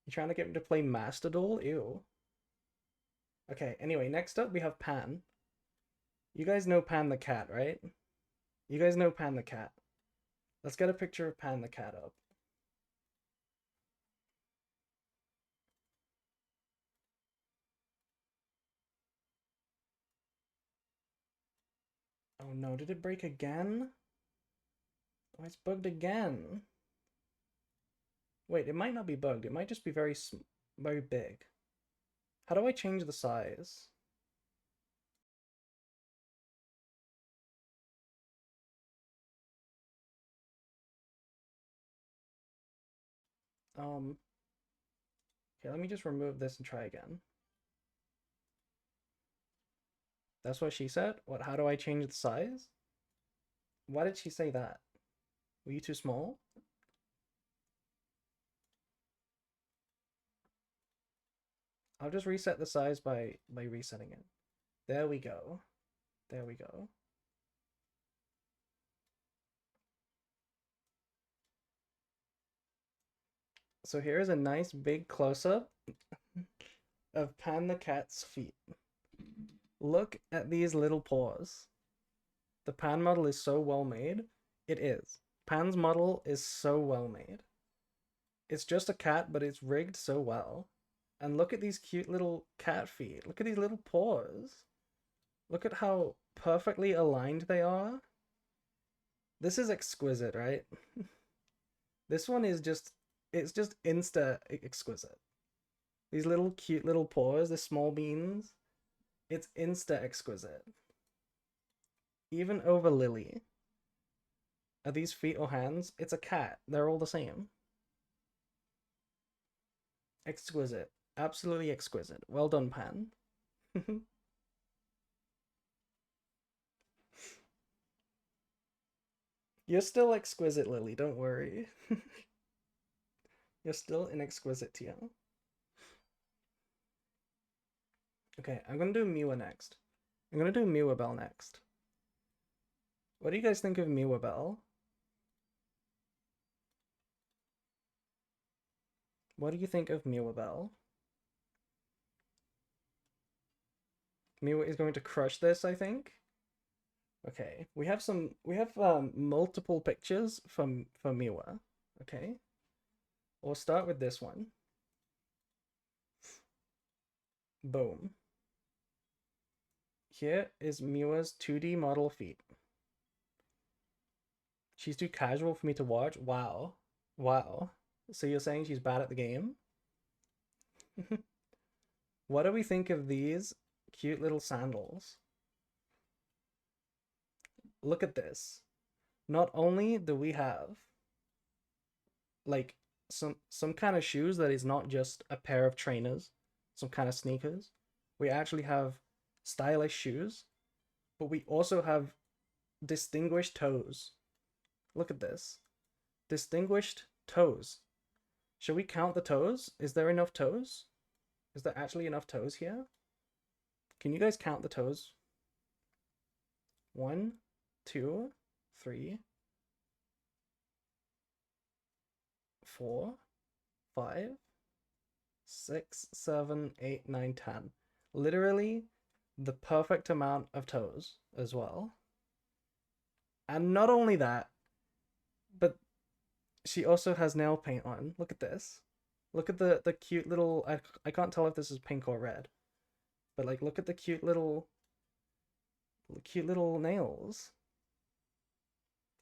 You trying to get me to play Master Duel? Ew. Okay, anyway, next up we have Pan. You guys know Pan the cat, right? You guys know Pan the cat. Let's get a picture of Pan the cat up. Oh no, did it break again? Oh, it's bugged again. Wait, it might not be bugged. It might just be very big. How do I change the size? Okay, let me just remove this and try again. That's what she said? What, how do I change the size? Why did she say that? Were you too small? I'll just reset the size by resetting it. There we go. There we go. So here's a nice big close-up of Pan the cat's feet. Look at these little paws. The Pan model is so well made. It is. Pan's model is so well made. It's just a cat, but it's rigged so well. And look at these cute little cat feet. Look at these little paws. Look at how perfectly aligned they are. This is exquisite, right? This one is just, it's just insta exquisite. These little cute little paws, the small beans, it's insta exquisite. Even over Lily. Are these feet or hands? It's a cat. They're all the same. Exquisite. Absolutely exquisite. Well done, Pan. You're still exquisite, Lily. Don't worry. You're still an exquisite tier. Okay, I'm gonna do Miwa next. I'm gonna do Miwa Bell next. What do you guys think of Miwa Bell? What do you think of Miwa Bell? Miwa is going to crush this, I think. Okay, we have multiple pictures from Miwa. Okay, we'll start with this one. Boom. Here is Miwa's 2D model feet. She's too casual for me to watch. Wow. Wow. So you're saying she's bad at the game? What do we think of these cute little sandals? Look at this. Not only do we have like some kind of shoes that is not just a pair of trainers, some kind of sneakers. We actually have stylish shoes, but we also have distinguished toes. Look at this. Distinguished toes. Should we count the toes? Is there enough toes? Is there actually enough toes here? Can you guys count the toes? 1, 2, 3, 4, 5, 6, 7, 8, 9, 10. Literally the perfect amount of toes as well. And not only that, but she also has nail paint on. Look at this. Look at the cute little, I can't tell if this is pink or red, but like look at the cute little nails.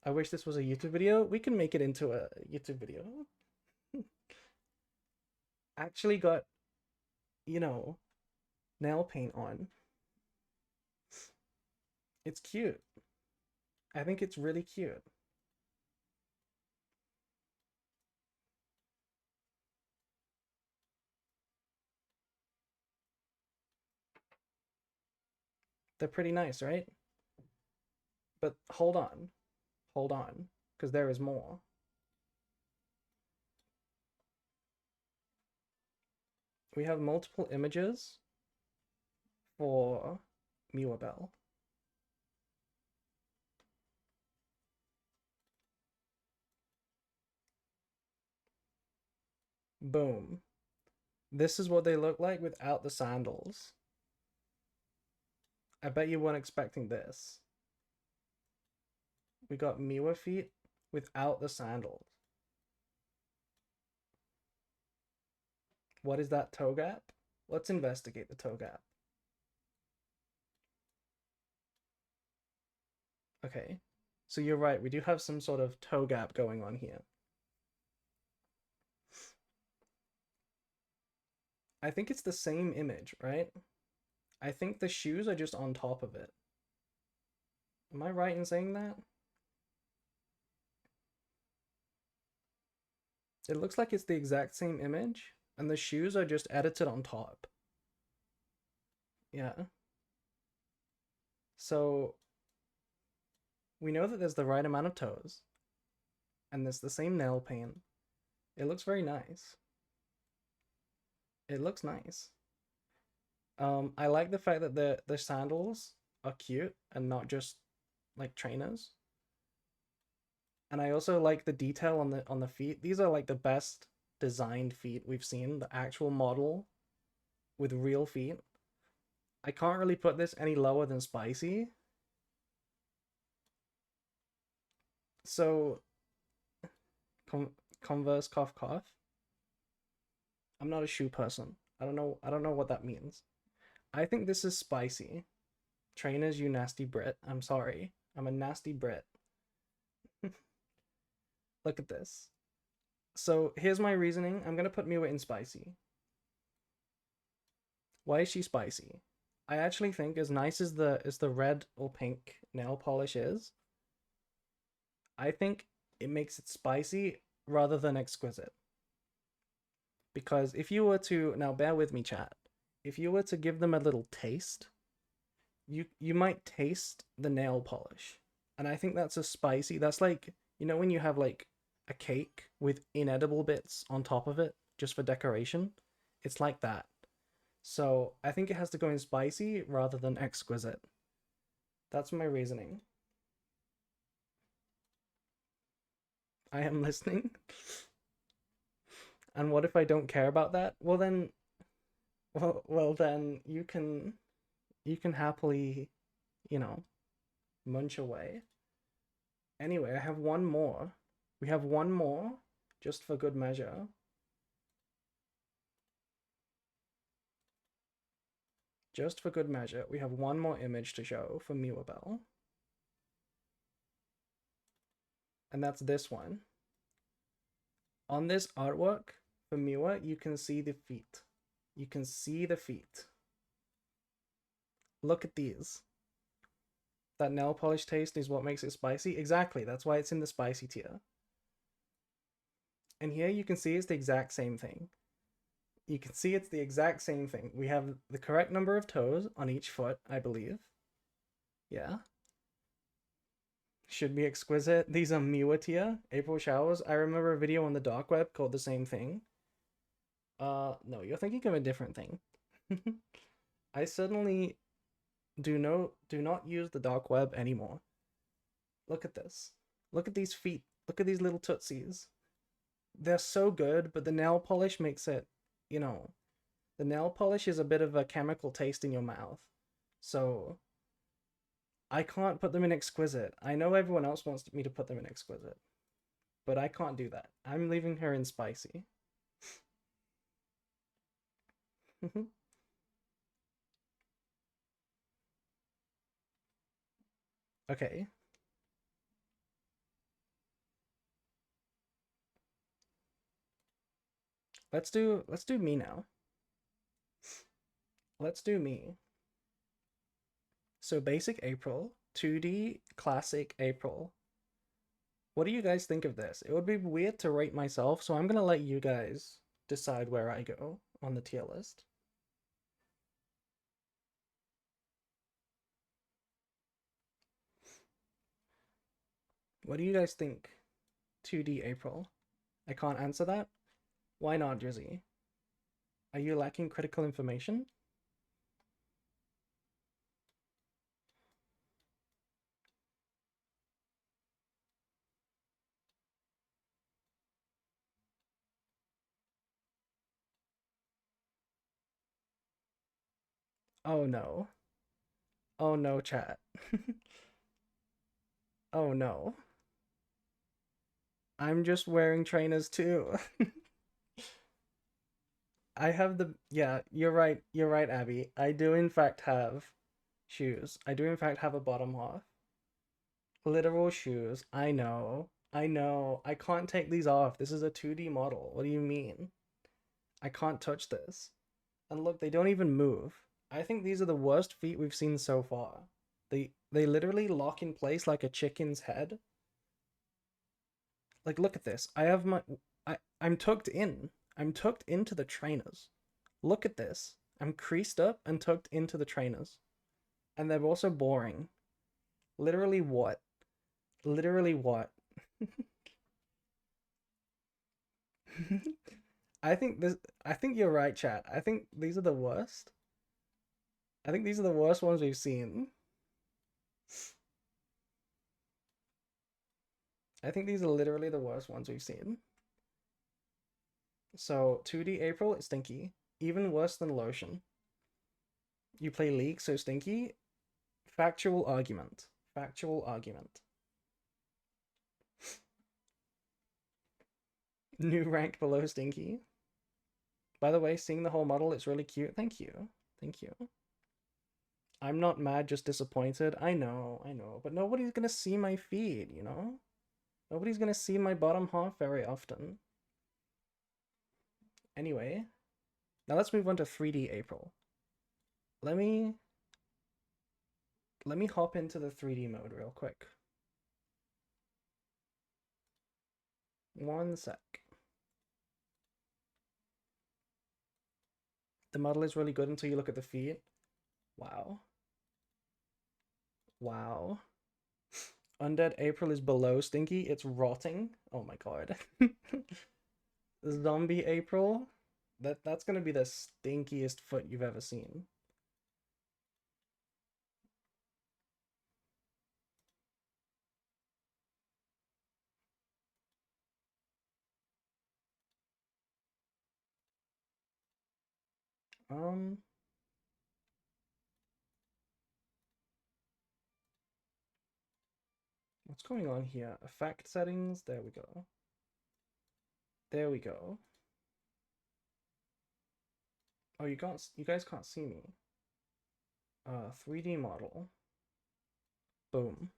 I wish this was a YouTube video. We can make it into a YouTube video. Actually got, you know, nail paint on. It's cute. I think it's really cute. They're pretty nice, right? But hold on. Hold on, because there is more. We have multiple images for Mirabelle. Boom. This is what they look like without the sandals. I bet you weren't expecting this. We got Miwa feet without the sandals. What is that toe gap? Let's investigate the toe gap. Okay, so you're right, we do have some sort of toe gap going on here. I think it's the same image, right? I think the shoes are just on top of it. Am I right in saying that? It looks like it's the exact same image, and the shoes are just edited on top. Yeah. So we know that there's the right amount of toes, and there's the same nail paint. It looks very nice. It looks nice. I like the fact that the sandals are cute and not just like trainers. And I also like the detail on the feet. These are like the best designed feet we've seen, the actual model with real feet. I can't really put this any lower than spicy. So Converse cough cough. I'm not a shoe person. I don't know what that means. I think this is spicy. Trainers, you nasty Brit. I'm sorry. I'm a nasty Brit. Look at this. So here's my reasoning. I'm gonna put Miwa in spicy. Why is she spicy? I actually think as nice as the red or pink nail polish is, I think it makes it spicy rather than exquisite. Because if you were to, now bear with me, chat, if you were to give them a little taste, you might taste the nail polish. And I think that's a spicy, that's like, you know when you have like a cake with inedible bits on top of it just for decoration? It's like that. So I think it has to go in spicy rather than exquisite. That's my reasoning. I am listening. And what if I don't care about that? Well then you can happily, you know, munch away. Anyway, I have one more. We have one more, just for good measure. Just for good measure, we have one more image to show for Miwabel. And that's this one. On this artwork for Miwa, you can see the feet. You can see the feet. Look at these. That nail polish taste is what makes it spicy. Exactly, that's why it's in the spicy tier. And here you can see it's the exact same thing. You can see it's the exact same thing. We have the correct number of toes on each foot, I believe. Yeah. Should be exquisite. These are Miwa tier. April showers. I remember a video on the dark web called the same thing. No, you're thinking of a different thing. I suddenly do not use the dark web anymore. Look at this. Look at these feet. Look at these little tootsies. They're so good, but the nail polish makes it, you know, the nail polish is a bit of a chemical taste in your mouth. So I can't put them in exquisite. I know everyone else wants me to put them in exquisite, but I can't do that. I'm leaving her in spicy. Okay. Let's do me now. Let's do me. So basic April, 2D classic April. What do you guys think of this? It would be weird to rate myself, so I'm gonna let you guys decide where I go on the tier list. What do you guys think? 2D April. I can't answer that. Why not, Drizzy? Are you lacking critical information? Oh no. Oh no, chat. Oh no. I'm just wearing trainers too. I have the yeah, you're right. You're right, Abby. I do in fact have shoes. I do in fact have a bottom half. Literal shoes. I know. I know. I can't take these off. This is a 2D model. What do you mean? I can't touch this. And look, they don't even move. I think these are the worst feet we've seen so far. They literally lock in place like a chicken's head. Like look at this. I'm tucked in. I'm tucked into the trainers. Look at this. I'm creased up and tucked into the trainers. And they're also boring. Literally what? Literally what? I think you're right, chat. I think these are the worst. I think these are the worst ones we've seen. I think these are literally the worst ones we've seen. So 2D April is stinky. Even worse than lotion. You play League, so stinky. Factual argument. Factual argument. New rank below stinky. By the way, seeing the whole model, it's really cute. Thank you. Thank you. I'm not mad, just disappointed. I know. But nobody's gonna see my feed, you know? Nobody's gonna see my bottom half very often. Anyway, now let's move on to 3D April. Let me hop into the 3D mode real quick. One sec. The model is really good until you look at the feet. Wow. Wow. Undead April is below stinky. It's rotting. Oh my god. Zombie April. That's gonna be the stinkiest foot you've ever seen. Um, what's going on here? Effect settings. There we go. There we go. Oh, you guys can't see me. 3D model. Boom.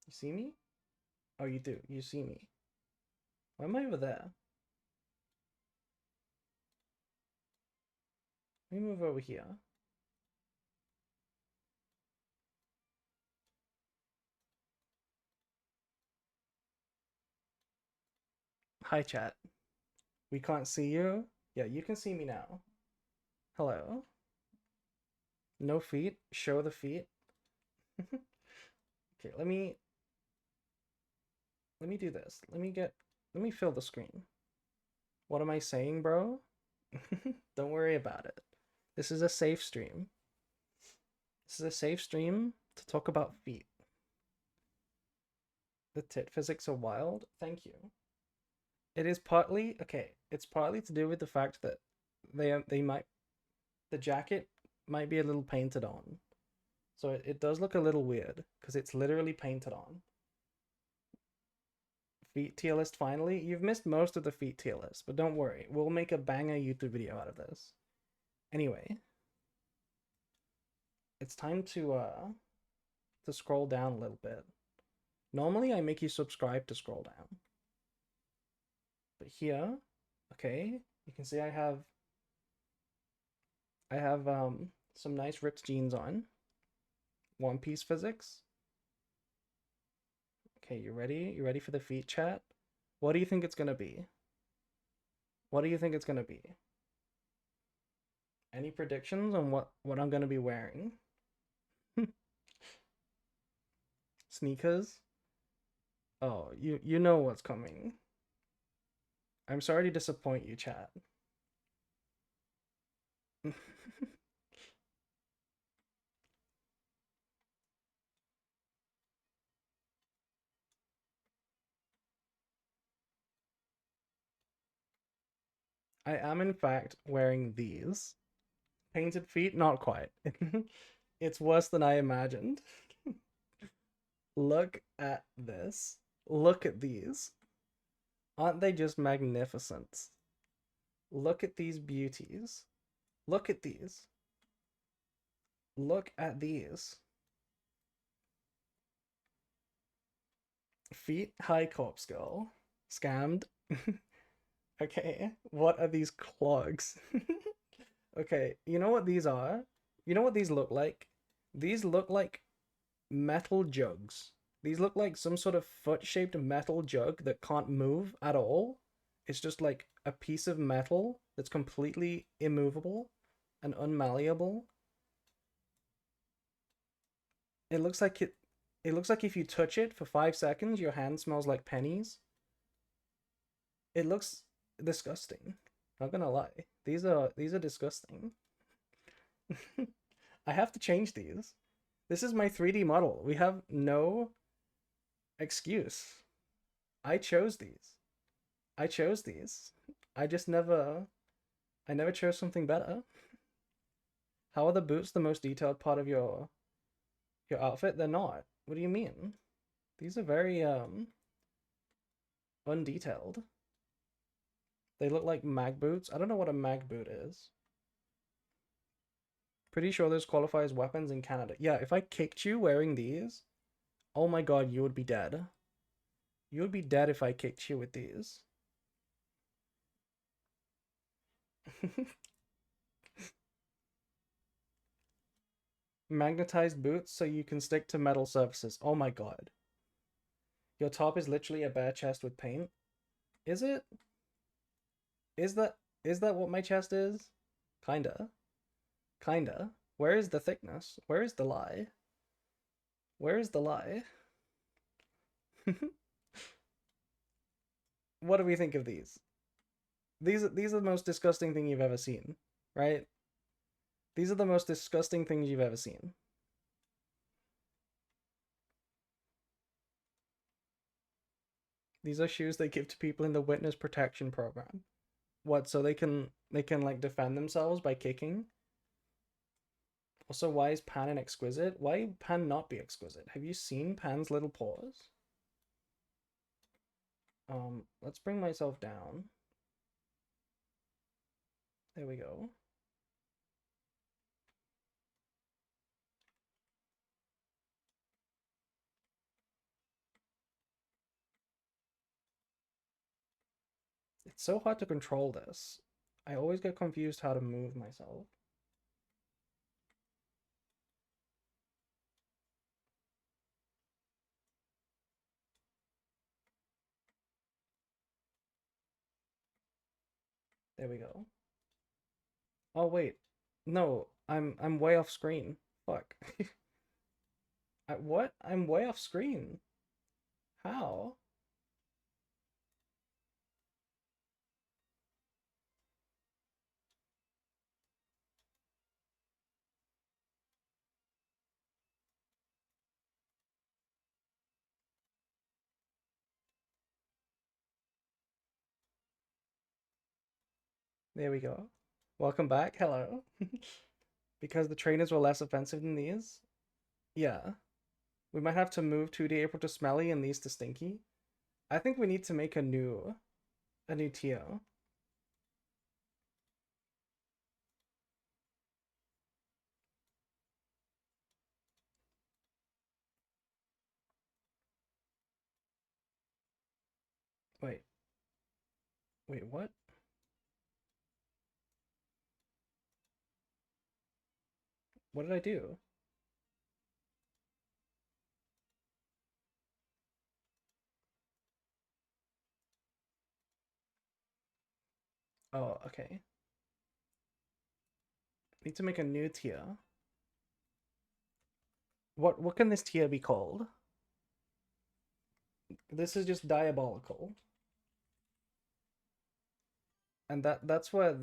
You see me? Oh, you do. You see me. Why am I over there? Let me move over here. Hi, chat. We can't see you? Yeah, you can see me now. Hello? No feet? Show the feet? Okay, let me do this. Let me fill the screen. What am I saying, bro? Don't worry about it. This is a safe stream. This is a safe stream to talk about feet. The tit physics are wild. Thank you. It is partly okay. It's partly to do with the fact that they might the jacket might be a little painted on, so it does look a little weird because it's literally painted on. Feet tier list finally. You've missed most of the feet tier list, but don't worry, we'll make a banger YouTube video out of this. Anyway, it's time to scroll down a little bit. Normally I make you subscribe to scroll down. But here, okay, you can see I have some nice ripped jeans on. One Piece physics. Okay, you ready? You ready for the feet chat? What do you think it's gonna be? What do you think it's gonna be? Any predictions on what I'm gonna be wearing? Sneakers? Oh, you know what's coming. I'm sorry to disappoint you, chat. I am in fact wearing these. Painted feet? Not quite. It's worse than I imagined. Look at this. Look at these. Aren't they just magnificent? Look at these beauties. Look at these. Look at these. Feet high corpse girl. Scammed. Okay, what are these clogs? Okay, you know what these are? You know what these look like? These look like metal jugs. These look like some sort of foot-shaped metal jug that can't move at all. It's just like a piece of metal that's completely immovable and unmalleable. It looks like it looks like if you touch it for 5 seconds, your hand smells like pennies. It looks disgusting. Not gonna lie. These are disgusting. I have to change these. This is my 3D model. We have no excuse. I chose these. I chose these. I just never I never chose something better. How are the boots the most detailed part of your outfit? They're not. What do you mean? These are very undetailed. They look like mag boots. I don't know what a mag boot is. Pretty sure those qualify as weapons in Canada. Yeah, if I kicked you wearing these, oh my god, you would be dead. You would be dead if I kicked you with these. Magnetized boots so you can stick to metal surfaces. Oh my god. Your top is literally a bare chest with paint. Is it? Is that what my chest is? Kinda. Kinda. Where is the thickness? Where is the lie? Where is the lie? What do we think of these? These are the most disgusting thing you've ever seen, right? These are the most disgusting things you've ever seen. These are shoes they give to people in the witness protection program. What, so they can like defend themselves by kicking? Also, why is Pan an exquisite? Why Pan not be exquisite? Have you seen Pan's little paws? Let's bring myself down. There we go. It's so hard to control this. I always get confused how to move myself. There we go. Oh wait. No, I'm way off screen. Fuck. What? I'm way off screen. How? There we go. Welcome back. Hello. Because the trainers were less offensive than these? Yeah. We might have to move 2D April to smelly and these to stinky. I think we need to make a new tier. Wait. Wait, what? What did I do? Oh, okay. Need to make a new tier. What can this tier be called? This is just diabolical. And that's where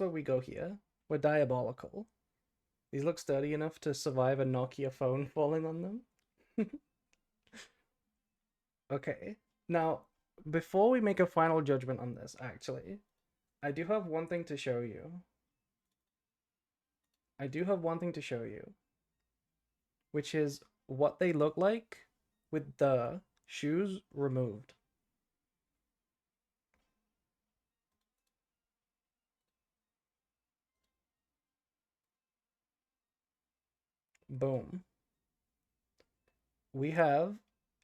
we go here. We're diabolical. These look sturdy enough to survive a Nokia phone falling on them. Okay. Now, before we make a final judgment on this, actually, I do have one thing to show you. I do have one thing to show you, which is what they look like with the shoes removed. Boom. We have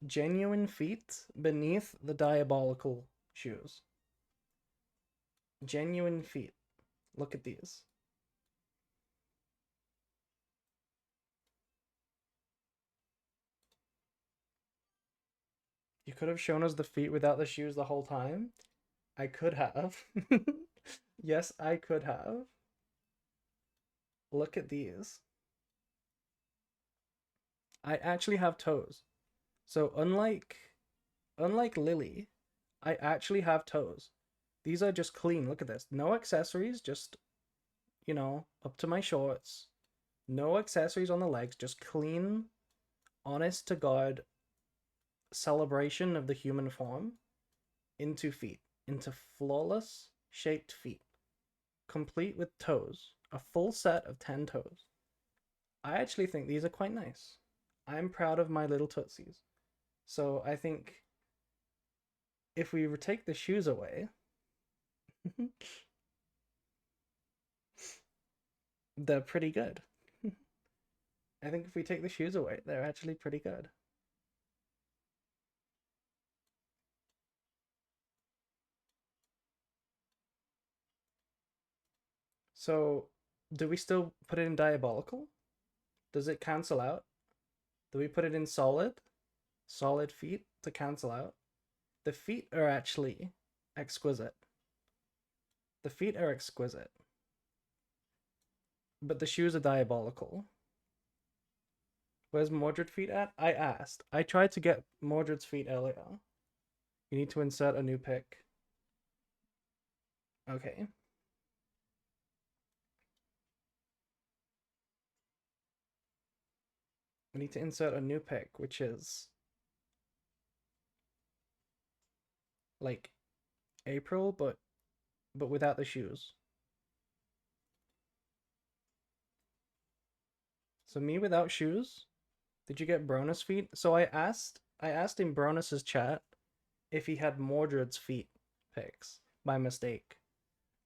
genuine feet beneath the diabolical shoes. Genuine feet. Look at these. You could have shown us the feet without the shoes the whole time. I could have. Yes, I could have. Look at these. I actually have toes. So unlike Lily, I actually have toes. These are just clean. Look at this. No accessories, just up to my shorts. No accessories on the legs, just clean, honest to God celebration of the human form into feet, into flawless shaped feet, complete with toes, a full set of 10 toes. I actually think these are quite nice. I'm proud of my little tootsies. So I think if we take the shoes away, they're pretty good. I think if we take the shoes away, they're actually pretty good. So, do we still put it in diabolical? Does it cancel out? Do we put it in solid? Solid feet to cancel out? The feet are actually exquisite. The feet are exquisite. But the shoes are diabolical. Where's Mordred feet at? I asked. I tried to get Mordred's feet earlier. You need to insert a new pic. Okay. We need to insert a new pic, which is like April, but without the shoes. So me without shoes? Did you get Bronus feet? So I asked in Bronus's chat if he had Mordred's feet pics by mistake.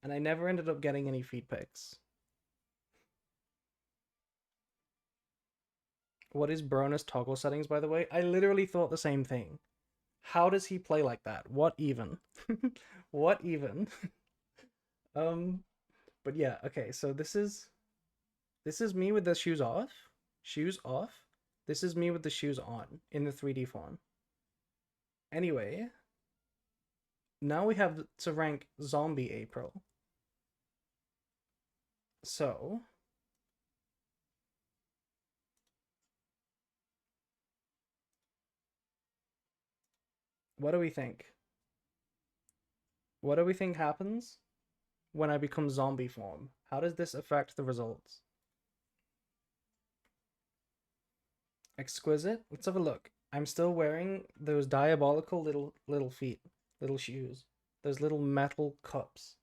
And I never ended up getting any feet pics. What is Bronus toggle settings, by the way? I literally thought the same thing. How does he play like that? What even? What even? um, but yeah, okay, so this is me with the shoes off. Shoes off. This is me with the shoes on in the 3D form. Anyway, now we have to rank Zombie April. So, what do we think? What do we think happens when I become zombie form? How does this affect the results? Exquisite. Let's have a look. I'm still wearing those diabolical little feet, little shoes, those little metal cups.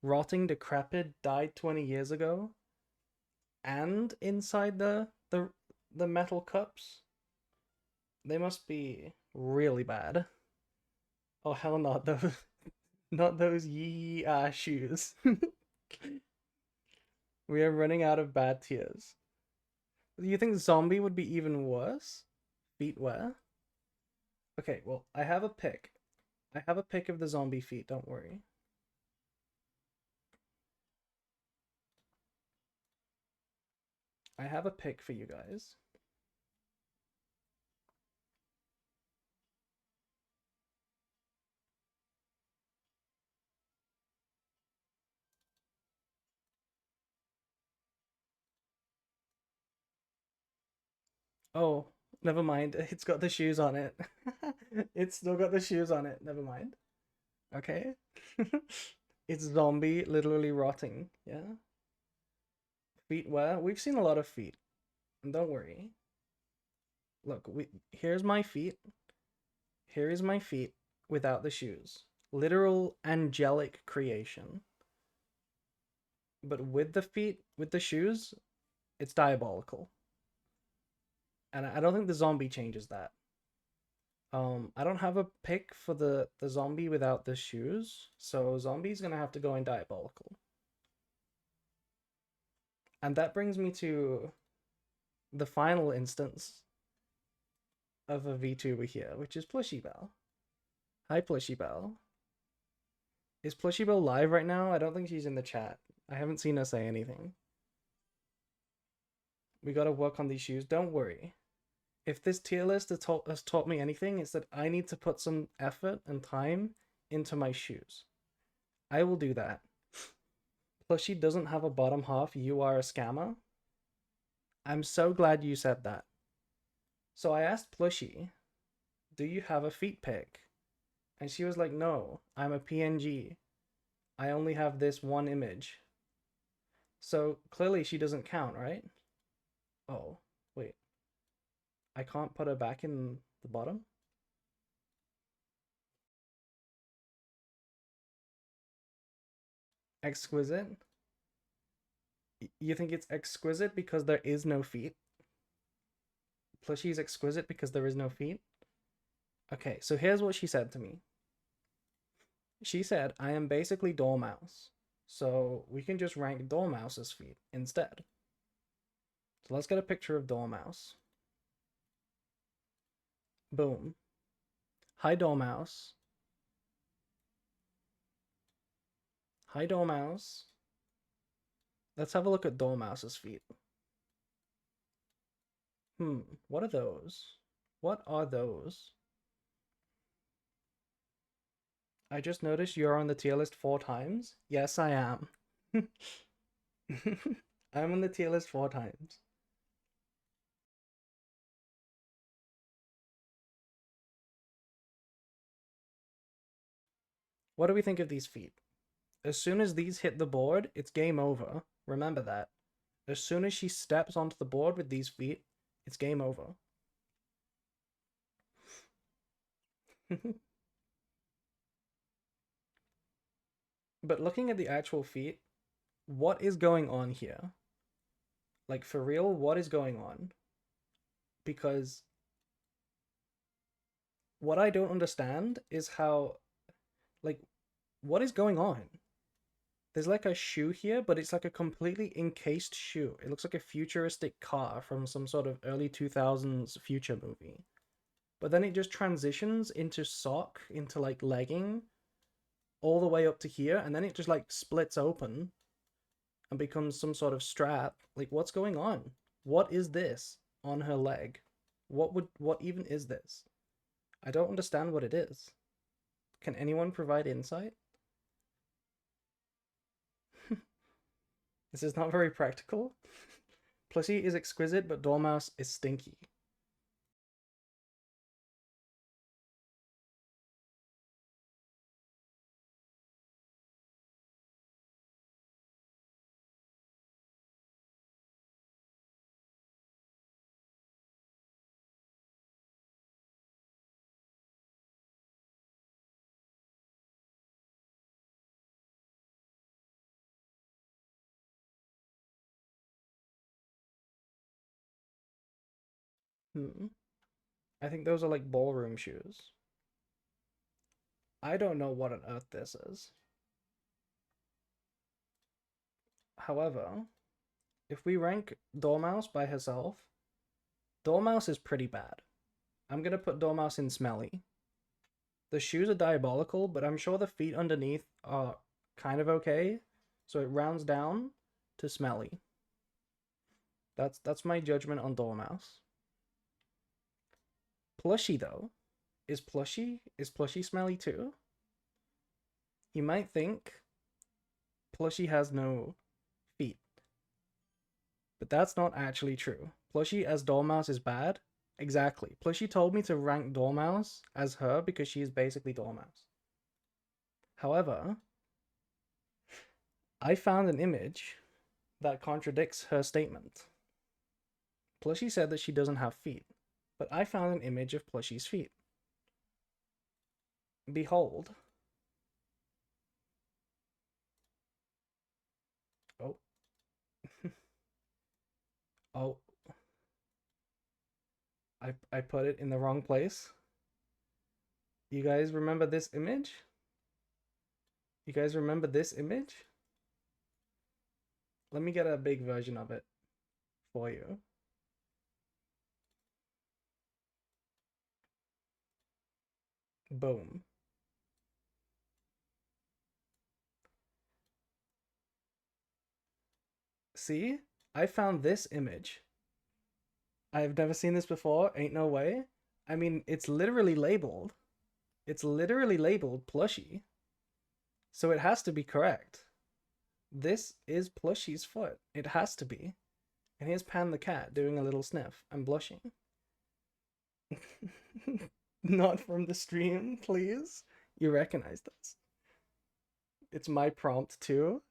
Rotting, decrepit, died 20 years ago. And inside the metal cups, they must be really bad. Oh hell, not those, not those yee ass shoes. We are running out of bad tears. Do you think zombie would be even worse? Feet wear? Okay, well, I have a pic. I have a pic of the zombie feet, don't worry. I have a pic for you guys. Oh, Never mind. It's got the shoes on it. It's still got the shoes on it. Never mind. Okay. It's zombie literally rotting. Yeah. Feet where? We've seen a lot of feet. And don't worry. Look, here's my feet. Here is my feet without the shoes. Literal angelic creation. But with the feet, with the shoes, it's diabolical. And I don't think the zombie changes that. I don't have a pick for the zombie without the shoes, so zombie's gonna have to go in diabolical. And that brings me to the final instance of a VTuber here, which is Plushy Bell. Hi, Plushy Bell. Is Plushy Bell live right now? I don't think she's in the chat. I haven't seen her say anything. We gotta work on these shoes. Don't worry. If this tier list has taught me anything, it's that I need to put some effort and time into my shoes. I will do that. Plushy doesn't have a bottom half. You are a scammer. I'm so glad you said that. So I asked Plushy, do you have a feet pic? And she was like, no, I'm a PNG. I only have this one image. So clearly she doesn't count, right? Oh, wait. I can't put her back in the bottom? Exquisite? You think it's exquisite because there is no feet? Plushy is exquisite because there is no feet? Okay, so here's what she said to me. She said, I am basically Dormouse, so we can just rank Dormouse's feet instead. So let's get a picture of Dormouse. Boom. Hi, Dormouse. Hi, Dormouse. Let's have a look at Dormouse's feet. What are those? What are those? I just noticed you're on the tier list 4 times. Yes, I am. I'm on the tier list 4 times. What do we think of these feet? As soon as these hit the board, it's game over. Remember that. As soon as she steps onto the board with these feet, it's game over. But looking at the actual feet, what is going on here? Like, for real, what is going on? Because what I don't understand is how, like, what is going on? There's like a shoe here, but it's like a completely encased shoe. It looks like a futuristic car from some sort of early 2000s future movie. But then it just transitions into sock, into like legging, all the way up to here, and then it just like splits open and becomes some sort of strap. Like, what's going on? What is this on her leg? What even is this? I don't understand what it is. Can anyone provide insight? This is not very practical. Plushy is exquisite, but Dormouse is stinky. I think those are like ballroom shoes. I don't know what on earth this is. However, if we rank Dormouse by herself, Dormouse is pretty bad. I'm gonna put Dormouse in smelly. The shoes are diabolical, but I'm sure the feet underneath are kind of okay. So it rounds down to smelly. That's my judgment on Dormouse. Plushy though, is Plushy smelly too? You might think Plushy has no feet, but that's not actually true. Plushy as Dormouse is bad, Exactly. Plushie told me to rank Dormouse as her because she is basically Dormouse. However, I found an image that contradicts her statement. Plushie said that she doesn't have feet, but I found an image of Plushie's feet. Behold. Oh. Oh. I put it in the wrong place. You guys remember this image? You guys remember this image? Let me get a big version of it for you. Boom. See? I found this image. I've never seen this before. Ain't no way. I mean, it's literally labeled. It's literally labeled plushie. So it has to be correct. This is Plushie's foot. It has to be. And here's Pan the cat doing a little sniff. I'm blushing. Not from the stream, please. You recognize this. It's my prompt too.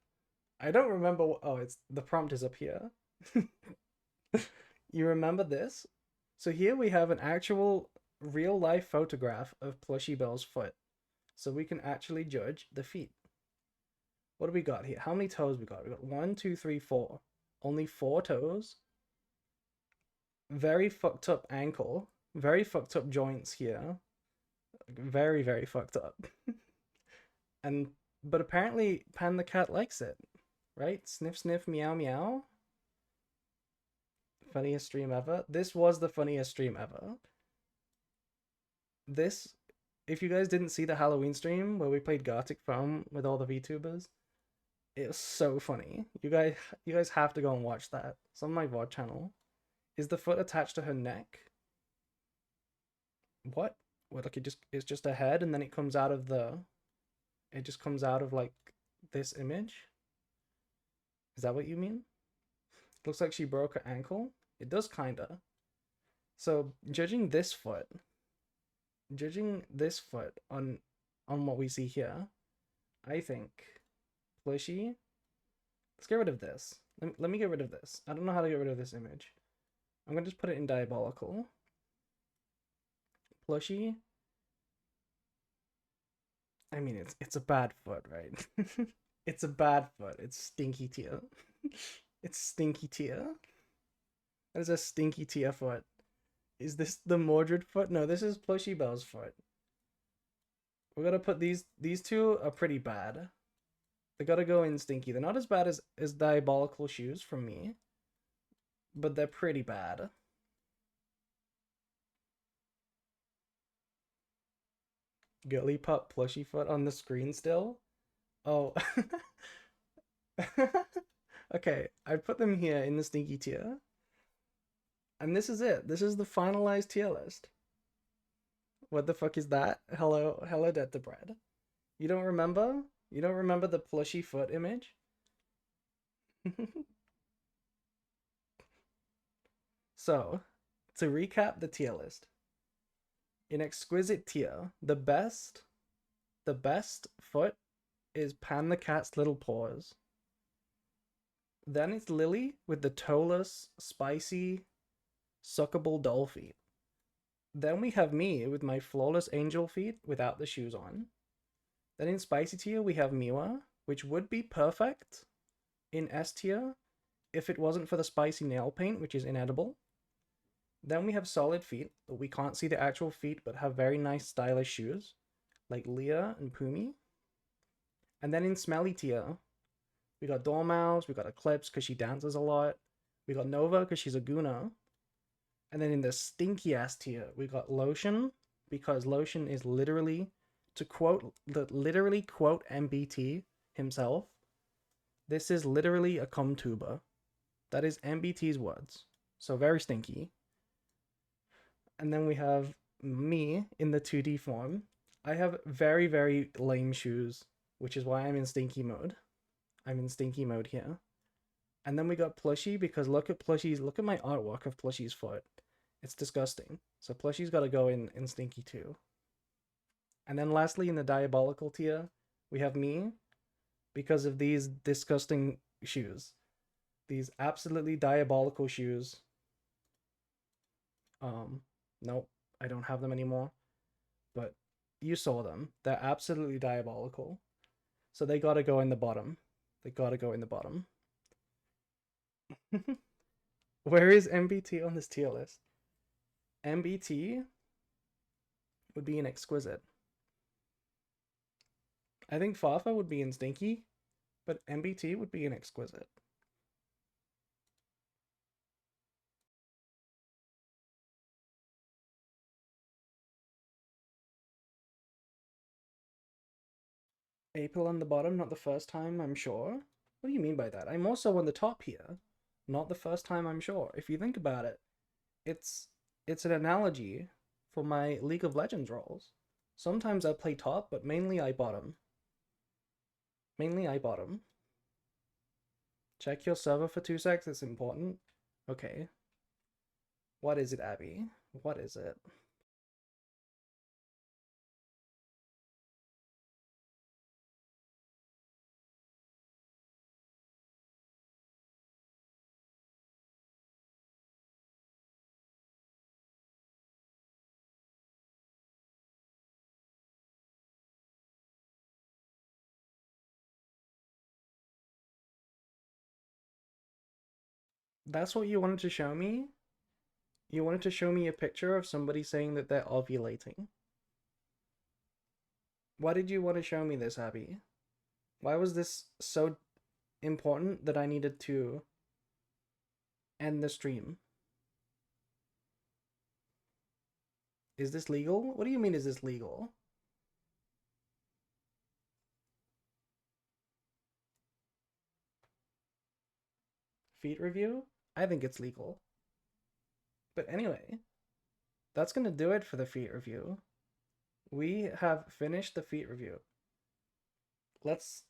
I don't remember. Oh, it's the prompt is up here. You remember this? So here we have an actual real life photograph of Plushie Belle's foot. So we can actually judge the feet. What do we got here? How many toes we got? We got 1, 2, 3, 4. Only 4 toes. Very fucked up ankle. Very fucked up joints here. Very, very fucked up. But apparently Pan the cat likes it. Right? Sniff, sniff, meow, meow. Funniest stream ever. This was the funniest stream ever. This, if you guys didn't see the Halloween stream where we played Gartic Foam with all the VTubers, it was so funny. You guys have to go and watch that. It's on my VOD channel. Is the foot attached to her neck? What? What, like it's just a head and then it comes out of it just comes out of like this image? Is that what you mean? Looks like she broke her ankle. It does kinda. So judging this foot on what we see here, I think Plushie. Let's get rid of this. Let me get rid of this. I don't know how to get rid of this image. I'm gonna just put it in diabolical. Plushie. I mean, it's a bad foot, right? It's a bad foot. It's stinky tier. It's stinky tier. That is a stinky tier foot. Is this the Mordred foot? No, this is Plushie Belle's foot. We're gonna put these two are pretty bad. They gotta go in stinky. They're not as bad as diabolical shoes from me, but they're pretty bad. Girly Pup Plushie foot on the screen still? Oh. Okay, I put them here in the stinky tier. And this is it. This is the finalized tier list. What the fuck is that? Hello, Dead to Bread. You don't remember? You don't remember the Plushie foot image? So, to recap the tier list. In exquisite tier, the best foot is Pan the cat's little paws. Then it's Lily with the toeless, spicy, suckable doll feet. Then we have me with my flawless angel feet without the shoes on. Then in spicy tier we have Miwa, which would be perfect in S tier if it wasn't for the spicy nail paint, which is inedible. Then we have solid feet, but we can't see the actual feet but have very nice stylish shoes, like Leah and Pumi. And then in smelly tier, we got Dormouse, we got Eclipse because she dances a lot, we got Nova because she's a Guna. And then in the stinky ass tier, we got Lotion, because Lotion is literally, literally quote MBT himself, this is literally a cum tuber. That is MBT's words. So very stinky. And then we have me in the 2D form. I have very, very lame shoes, which is why I'm in stinky mode. I'm in stinky mode here. And then we got Plushie, because look at my artwork of Plushie's foot. It's disgusting. So plushie's got to go in stinky too. And then lastly, in the diabolical tier, we have me because of these disgusting shoes. These absolutely diabolical shoes. Nope, I don't have them anymore. But you saw them. They're absolutely diabolical. So they gotta go in the bottom. They gotta go in the bottom. Where is MBT on this tier list? MBT would be an exquisite. I think Fafa would be in stinky, but MBT would be an exquisite. April on the bottom, not the first time, I'm sure. What do you mean by that? I'm also on the top here. Not the first time, I'm sure. If you think about it, it's an analogy for my League of Legends roles. Sometimes I play top, but mainly I bottom. Mainly I bottom. Check your server for 2 secs, it's important. Okay. What is it, Abby? What is it? That's what you wanted to show me? You wanted to show me a picture of somebody saying that they're ovulating. Why did you want to show me this, Abby? Why was this so important that I needed to end the stream? Is this legal? What do you mean, is this legal? Feet review? I think it's legal. But anyway, that's gonna do it for the feet review. We have finished the feet review. Let's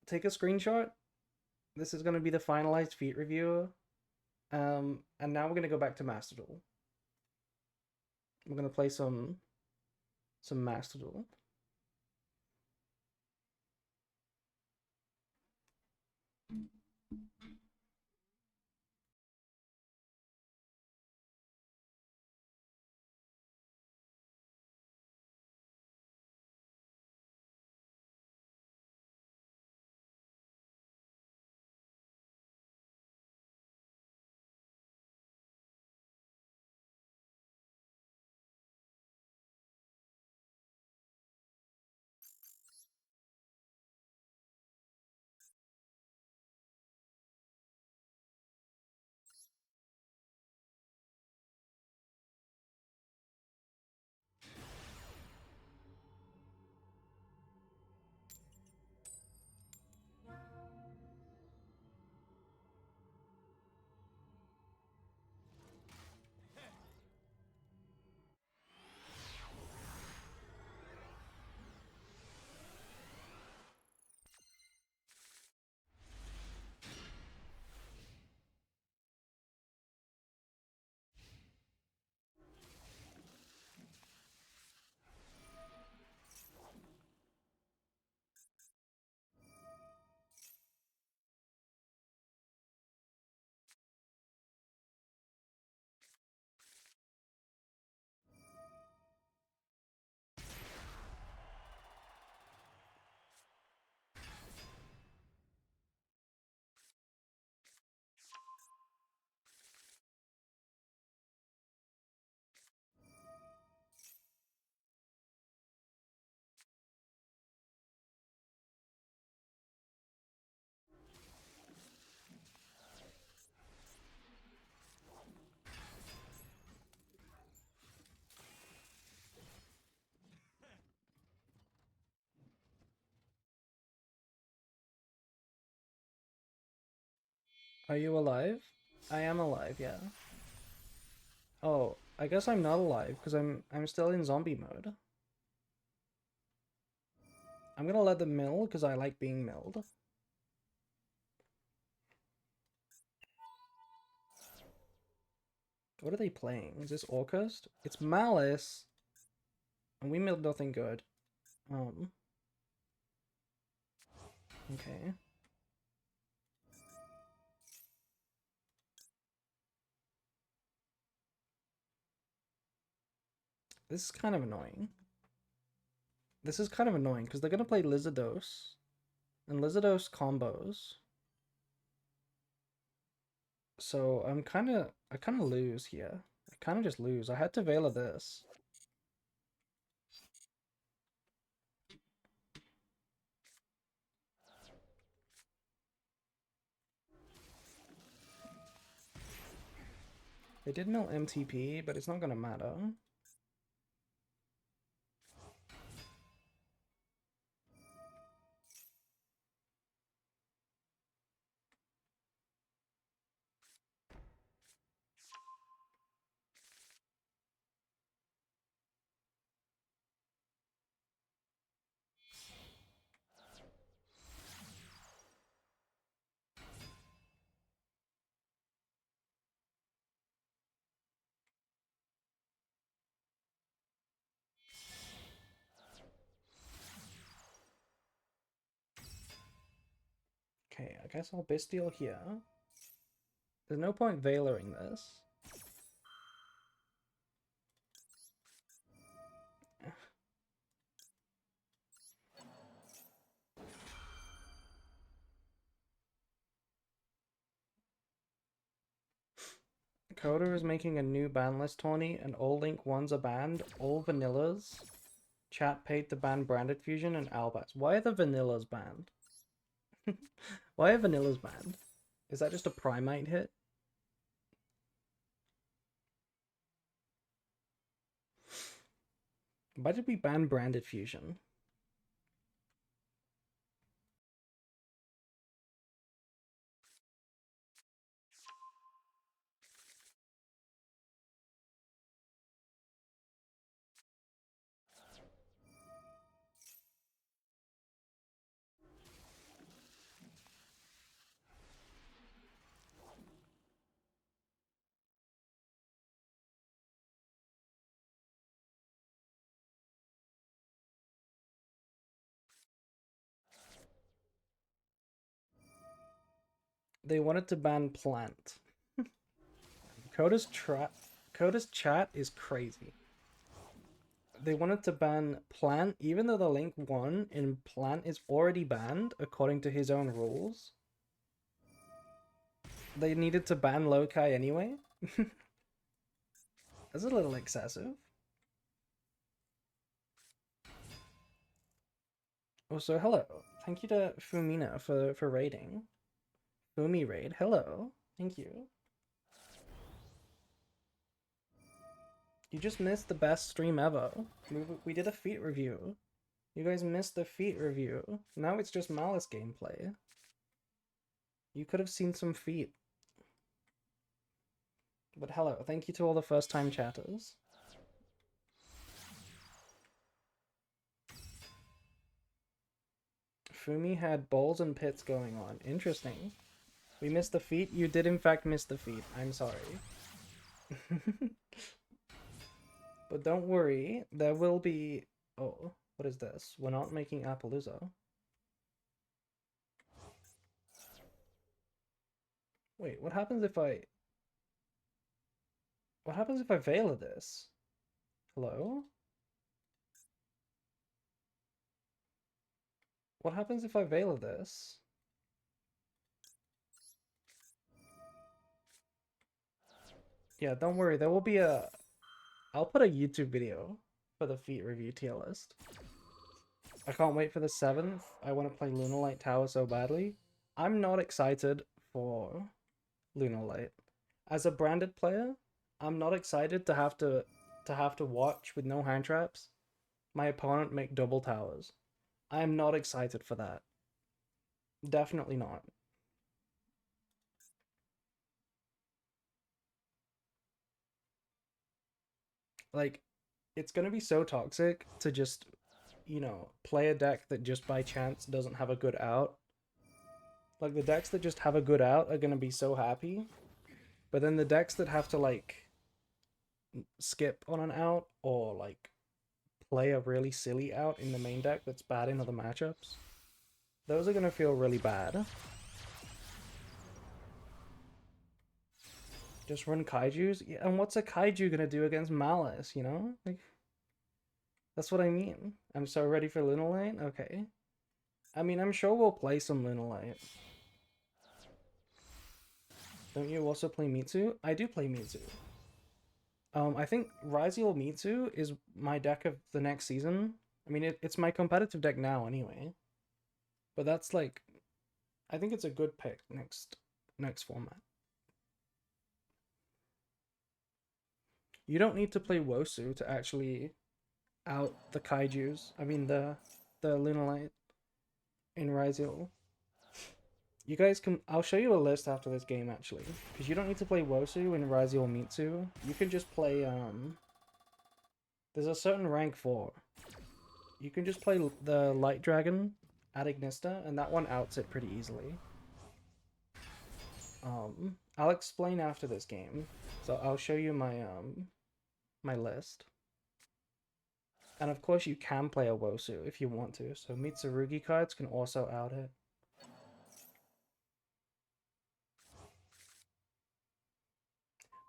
take a screenshot. This is gonna be the finalized feet review. And now we're gonna go back to Master Duel. We're gonna play some Master Duel. Are you alive? I am alive, yeah. Oh, I guess I'm not alive because I'm still in zombie mode. I'm gonna let them mill because I like being milled. What are they playing? Is this Orcust? It's Malice. And we milled nothing good. Okay. This is kind of annoying. This is kind of annoying because they're gonna play Lizardos. And Lizardos combos. So I kind of lose here. I kind of just lose. I had to Veil of this. They did mill MTP, but it's not gonna matter. Okay, I guess I'll Bestial here. There's no point Veiling this. Coder is making a new ban list, Tawny, and all Link 1s are banned. All vanillas. Chat paid to ban Branded Fusion and Albats. Why are the vanillas banned? Why are vanillas banned? Is that just a Primate hit? Why did we ban Branded Fusion? They wanted to ban Plant. Coda's chat is crazy. They wanted to ban Plant, even though the Link 1 in Plant is already banned according to his own rules. They needed to ban Lokai anyway. That's a little excessive. Also, hello. Thank you to Fumina for raiding. Fumi raid. Hello. Thank you. You just missed the best stream ever. We did a feat review. You guys missed the feat review. Now it's just Malice gameplay. You could have seen some feat. But hello, thank you to all the first-time chatters. Fumi had balls and pits going on. Interesting. We missed the feat? You did in fact miss the feat. I'm sorry. But don't worry, there will be... Oh, what is this? We're not making Appaloosa. Wait, what happens if I... What happens if I Veil this? Hello? What happens if I Veil this? Yeah, don't worry, there will be a... I'll put a YouTube video for the feat review tier list. I can't wait for the 7th. I want to play Lunalight Tower so badly. I'm not excited for Lunalight. As a branded player, I'm not excited to have to watch with no hand traps my opponent make double towers. I am not excited for that. Definitely not. Like, it's gonna be so toxic to just, you know, play a deck that just by chance doesn't have a good out. Like, the decks that just have a good out are gonna be so happy. But then the decks that have to, like, skip on an out or like play a really silly out in the main deck that's bad in other matchups, those are gonna feel really bad. Just run kaijus? Yeah, and what's a kaiju gonna do against Malice, you know? Like, that's what I mean. I'm so ready for Lunalight? Okay. I mean, I'm sure we'll play some Lunalight. Don't you also play Mitsu? I do play Mitsu. I think Raziel Mitsu is my deck of the next season. I mean, it's my competitive deck now anyway. But that's like, I think it's a good pick next format. You don't need to play Wosu to actually out the kaijus. I mean the Lunalight in Raziel. You guys can. I'll show you a list after this game actually, because you don't need to play Wosu in Raziel Mitsu. You can just play There's a certain rank 4. You can just play the Light Dragon at Ignista, and that one outs it pretty easily. I'll explain after this game. So I'll show you my list. And of course you can play a Wosu if you want to. So Mitsurugi cards can also out it.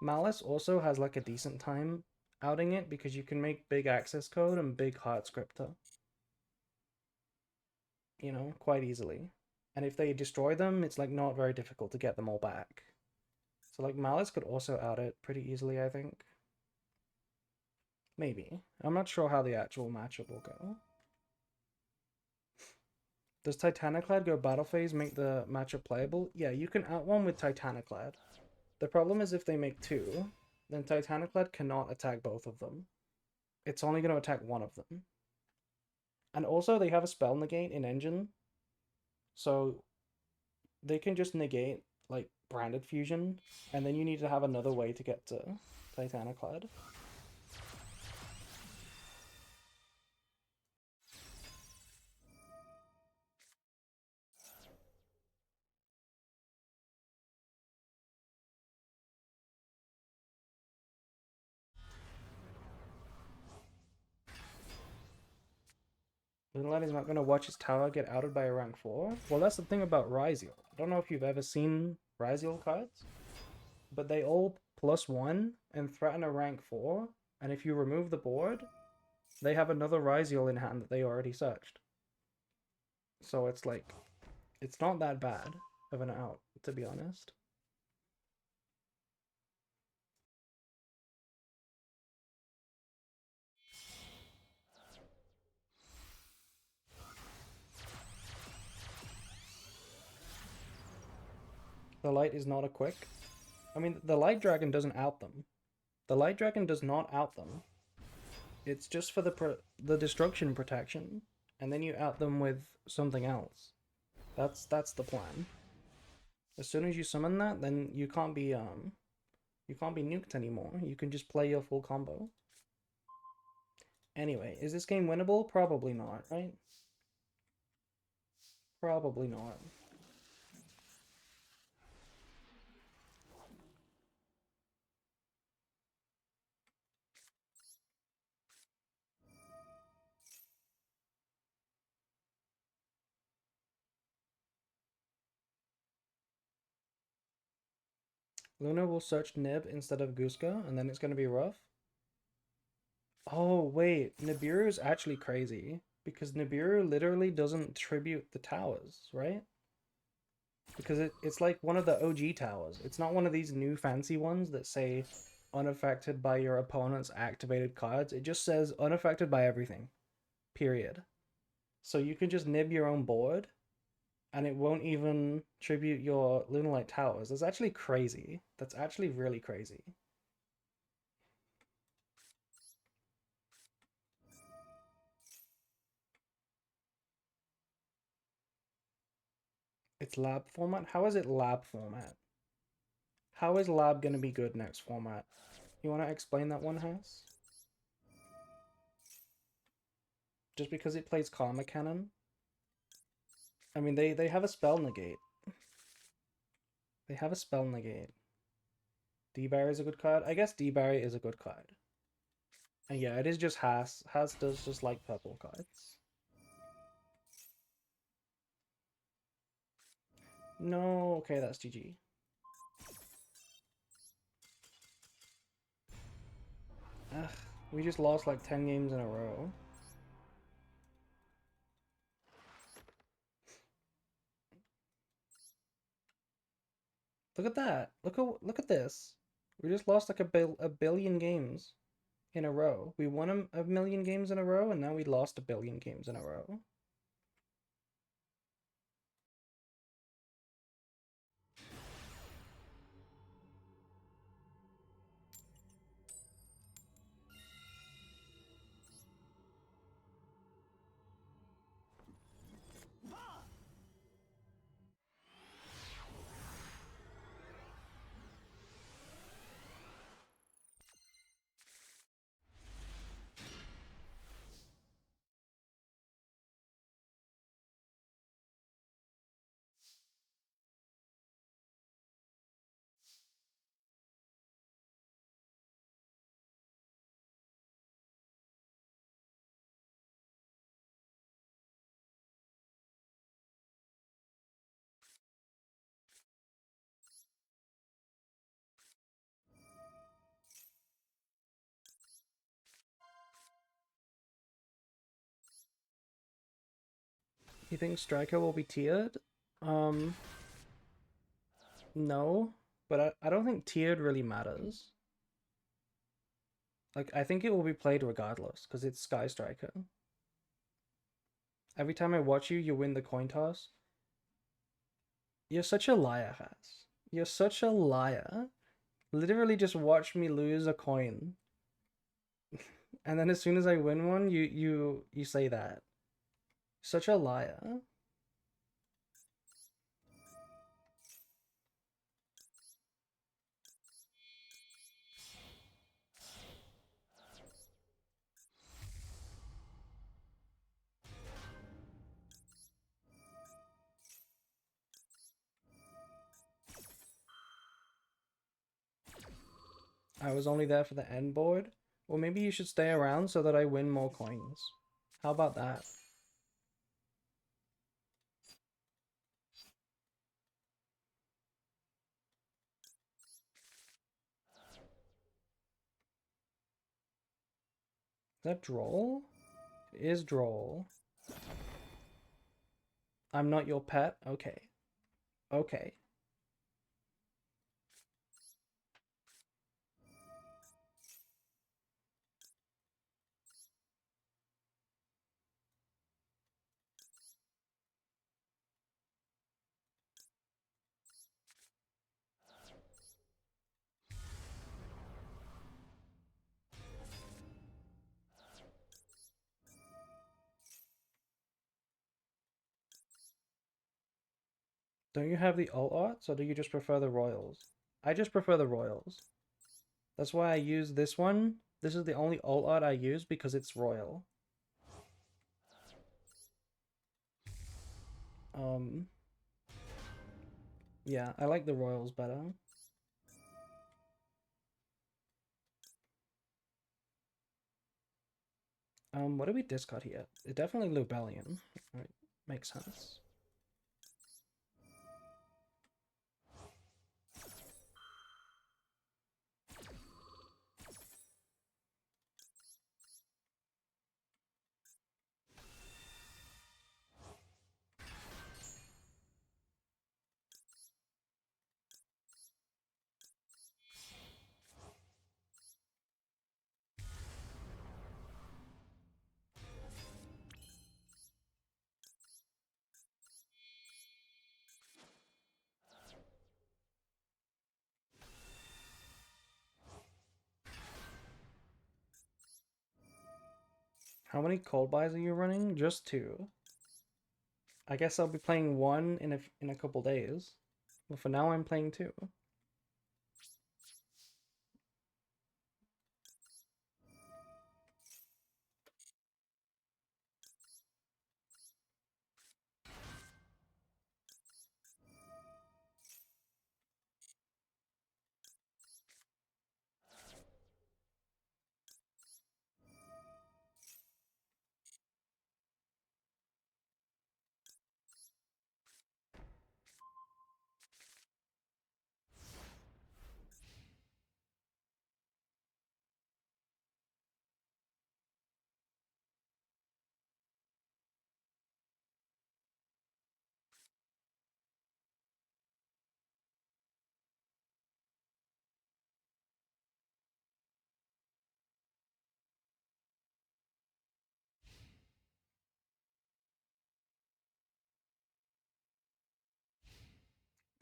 Malice also has like a decent time outing it because you can make big access code and big heart scripter. You know, quite easily. And if they destroy them, it's like not very difficult to get them all back. So like Malice could also out it pretty easily, I think. Maybe. I'm not sure how the actual matchup will go. Does Titaniclad go battle phase make the matchup playable? Yeah, you can out one with Titaniclad. The problem is if they make 2, then Titaniclad cannot attack both of them. It's only going to attack one of them. And also they have a spell negate in Engine. So they can just negate like Branded Fusion, and then you need to have another way to get to Titaniclad. Lunalight is not going to watch his tower get outed by a rank 4? Well, that's the thing about Raziel. I don't know if you've ever seen Raziel cards, but they all +1 and threaten a rank 4, and if you remove the board, they have another Raziel in hand that they already searched. So it's like, it's not that bad of an out, to be honest. The light is not a quick. I mean, the light dragon doesn't out them. The light dragon does not out them. It's just for the destruction protection, and then you out them with something else. That's the plan. As soon as you summon that, then you can't be nuked anymore. You can just play your full combo. Anyway, is this game winnable? Probably not, right? Probably not. Luna will search Nib instead of Guska, and then it's going to be rough. Oh, wait. Nibiru is actually crazy, because Nibiru literally doesn't tribute the towers, right? Because it's like one of the OG towers. It's not one of these new fancy ones that say unaffected by your opponent's activated cards. It just says unaffected by everything. Period. So you can just nib your own board, and it won't even tribute your Lunalight towers. That's actually crazy. That's actually really crazy. It's lab format? How is it lab format? How is lab gonna be good next format? You wanna explain that one, House? Just because it plays Karma Cannon? I mean, they have a spell negate. They have a spell negate. D-Barry is a good card. I guess D-Barry is a good card. And yeah, it is just Haas. Haas does just like purple cards. No, okay, that's GG. Ugh, we just lost like 10 games in a row. Look at that. Look at this. We just lost like a billion games in a row. We won a million games in a row, and now we lost a billion games in a row. You think Striker will be tiered? Um, no, but I don't think tiered really matters. Like, I think it will be played regardless, because it's Sky Striker. Every time I watch you, you win the coin toss. You're such a liar, Has. You're such a liar. Literally just watch me lose a coin. And then as soon as I win one, you say that. Such a liar. I was only there for the end board. Well, maybe you should stay around so that I win more coins. How about that? Is that droll? It is droll. I'm not your pet? Okay. Okay. Don't you have the alt arts, or do you just prefer the royals? I just prefer the royals. That's why I use this one. This is the only alt art I use because it's royal. Um, yeah, I like the royals better. What do we discard here? It definitely Lubellion. Right, makes sense. How many cold buys are you running? Just two. I guess I'll be playing one in a couple days. But for now, I'm playing two.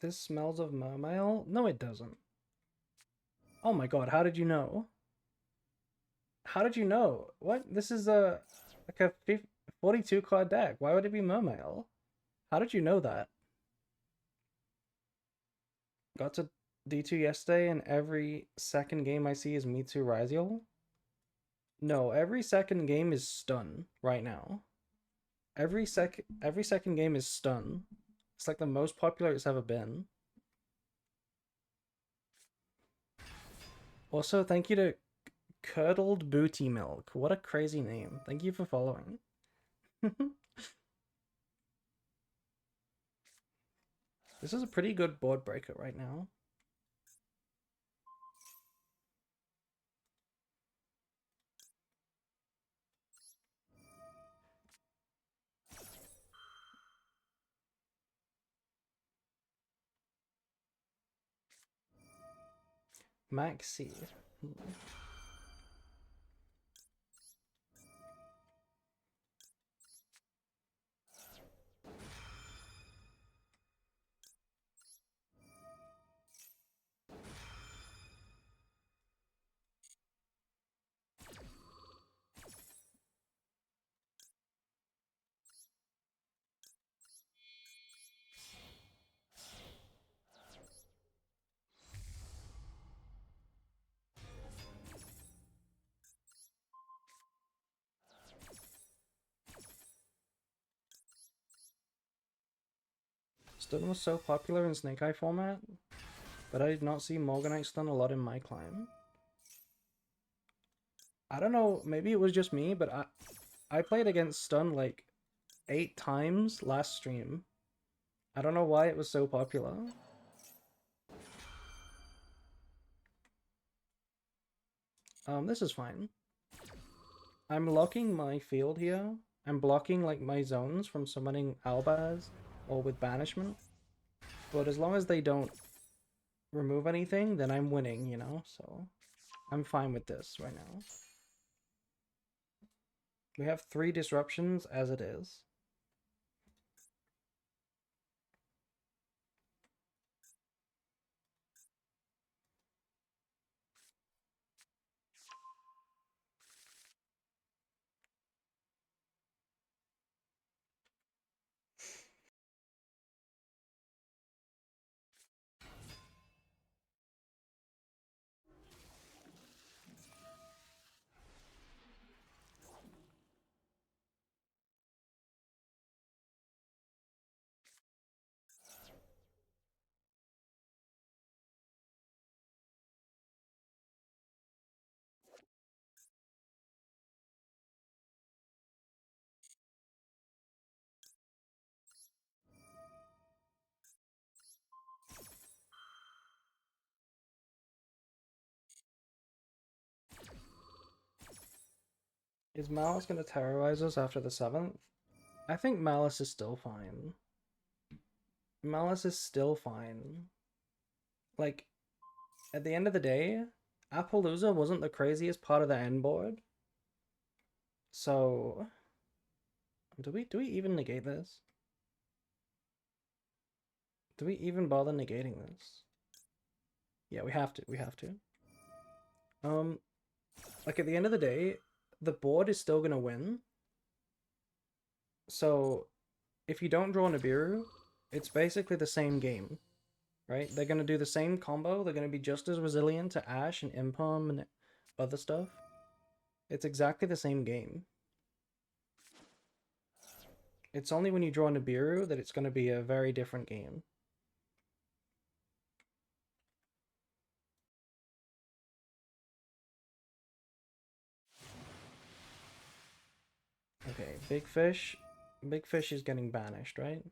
This smells of mermail? No, it doesn't. Oh my god, how did you know? How did you know? What? This is a 42 card deck. Why would it be mermail? How did you know that? Got to D2 yesterday and every second game I see is Mitsu Raziel? No, every second game is stun right now. Every second game is stun. It's like the most popular it's ever been. Also, thank you to Curdled Booty Milk. What a crazy name. Thank you for following. This is a pretty good board breaker right now. Maxi. Stun was so popular in Snake Eye format, but I did not see Morganite stun a lot in my climb. I don't know, maybe it was just me, but I played against stun like 8 times last stream. I don't know why it was so popular. This is fine. I'm locking my field here. I'm blocking like my zones from summoning Albaz or with banishment. But as long as they don't remove anything, then I'm winning, you know? So I'm fine with this right now. We have 3 disruptions as it is. Is Malice going to terrorize us after the 7th? I think Malice is still fine. Malice is still fine. Like, at the end of the day, Appaloosa wasn't the craziest part of the end board. So, do we even negate this? Do we even bother negating this? Yeah, we have to. Like at the end of the day, the board is still gonna win. So, if you don't draw Nibiru, it's basically the same game, right? They're gonna do the same combo. They're gonna be just as resilient to Ash and Impalm and other stuff. It's exactly the same game. It's only when you draw Nibiru that it's gonna be a very different game. Okay, Big Fish. Big Fish is getting banished, right?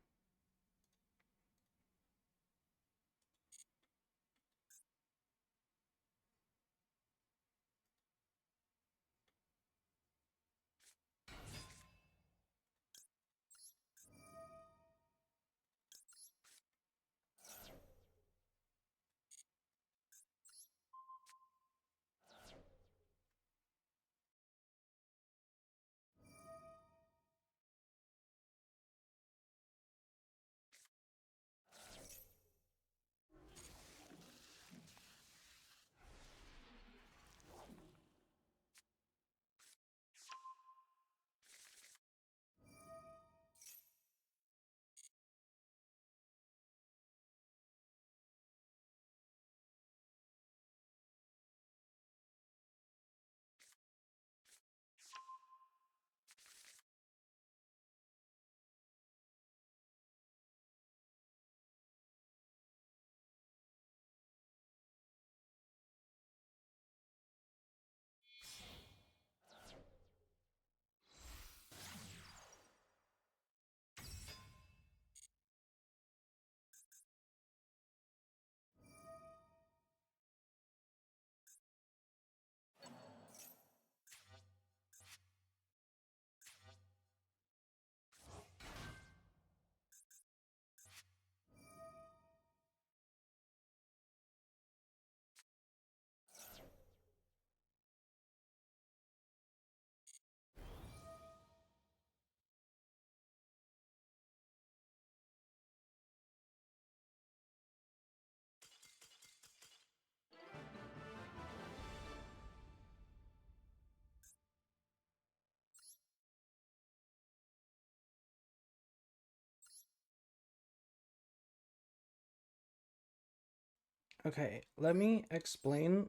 Okay, let me explain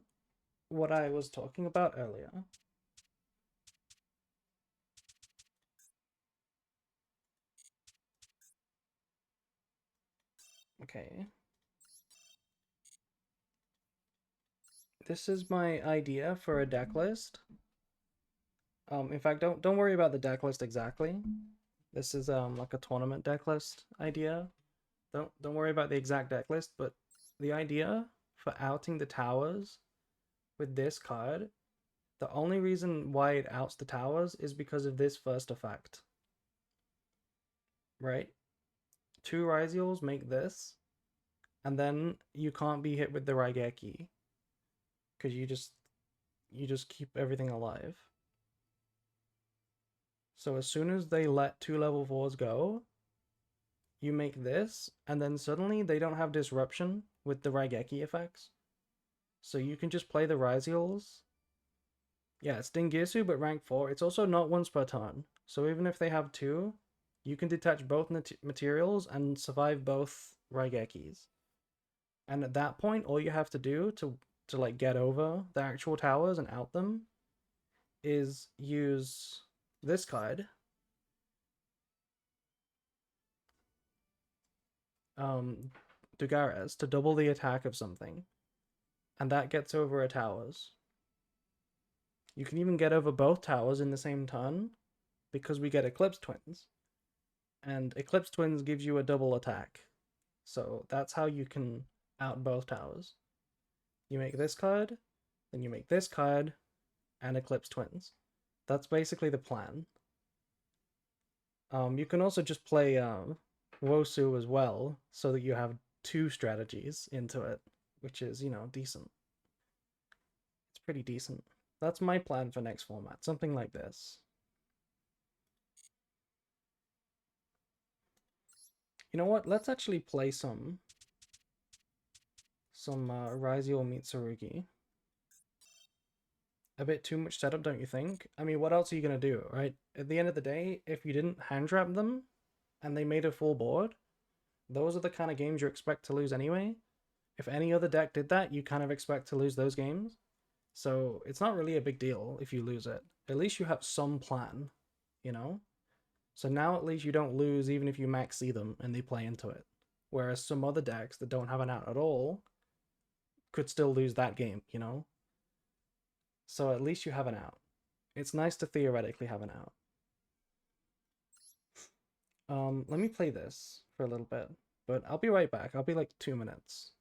what I was talking about earlier. Okay. This is my idea for a deck list. In fact, don't worry about the deck list exactly. This is like a tournament deck list idea. Don't worry about the exact deck list, but the idea for outing the towers with this card, the only reason why it outs the towers is because of this first effect. Right? Two Ryziels make this, and then you can't be hit with the Raigeki. Because you just keep everything alive. So as soon as they let two level 4s go, you make this, and then suddenly they don't have disruption with the Raigeki effects. So you can just play the Ryziels. Yeah, it's Dingirsu, but rank 4. It's also not once per turn. So even if they have two, you can detach both materials and survive both Raigekis. And at that point, all you have to do to like get over the actual towers and out them is use this card. Dugares to double the attack of something, and that gets over a towers. You can even get over both towers in the same turn because we get Eclipse Twins, and Eclipse Twins gives you a double attack. So that's how you can out both towers. You make this card, then you make this card, and Eclipse Twins. That's basically the plan. You can also just play Wosu as well, so that you have two strategies into it, which is, decent. It's pretty decent. That's my plan for next format, something like this. You know what? Let's actually play some Raziel Mitsurugi. A bit too much setup, don't you think? I mean, what else are you gonna do, right? At the end of the day, if you didn't hand trap them and they made a full board, those are the kind of games you expect to lose anyway. If any other deck did that, you kind of expect to lose those games. So it's not really a big deal if you lose it. At least you have some plan, you know? So now at least you don't lose even if you max see them and they play into it. Whereas some other decks that don't have an out at all could still lose that game, you know? So at least you have an out. It's nice to theoretically have an out. Let me play this for a little bit, but I'll be right back. I'll be like 2 minutes.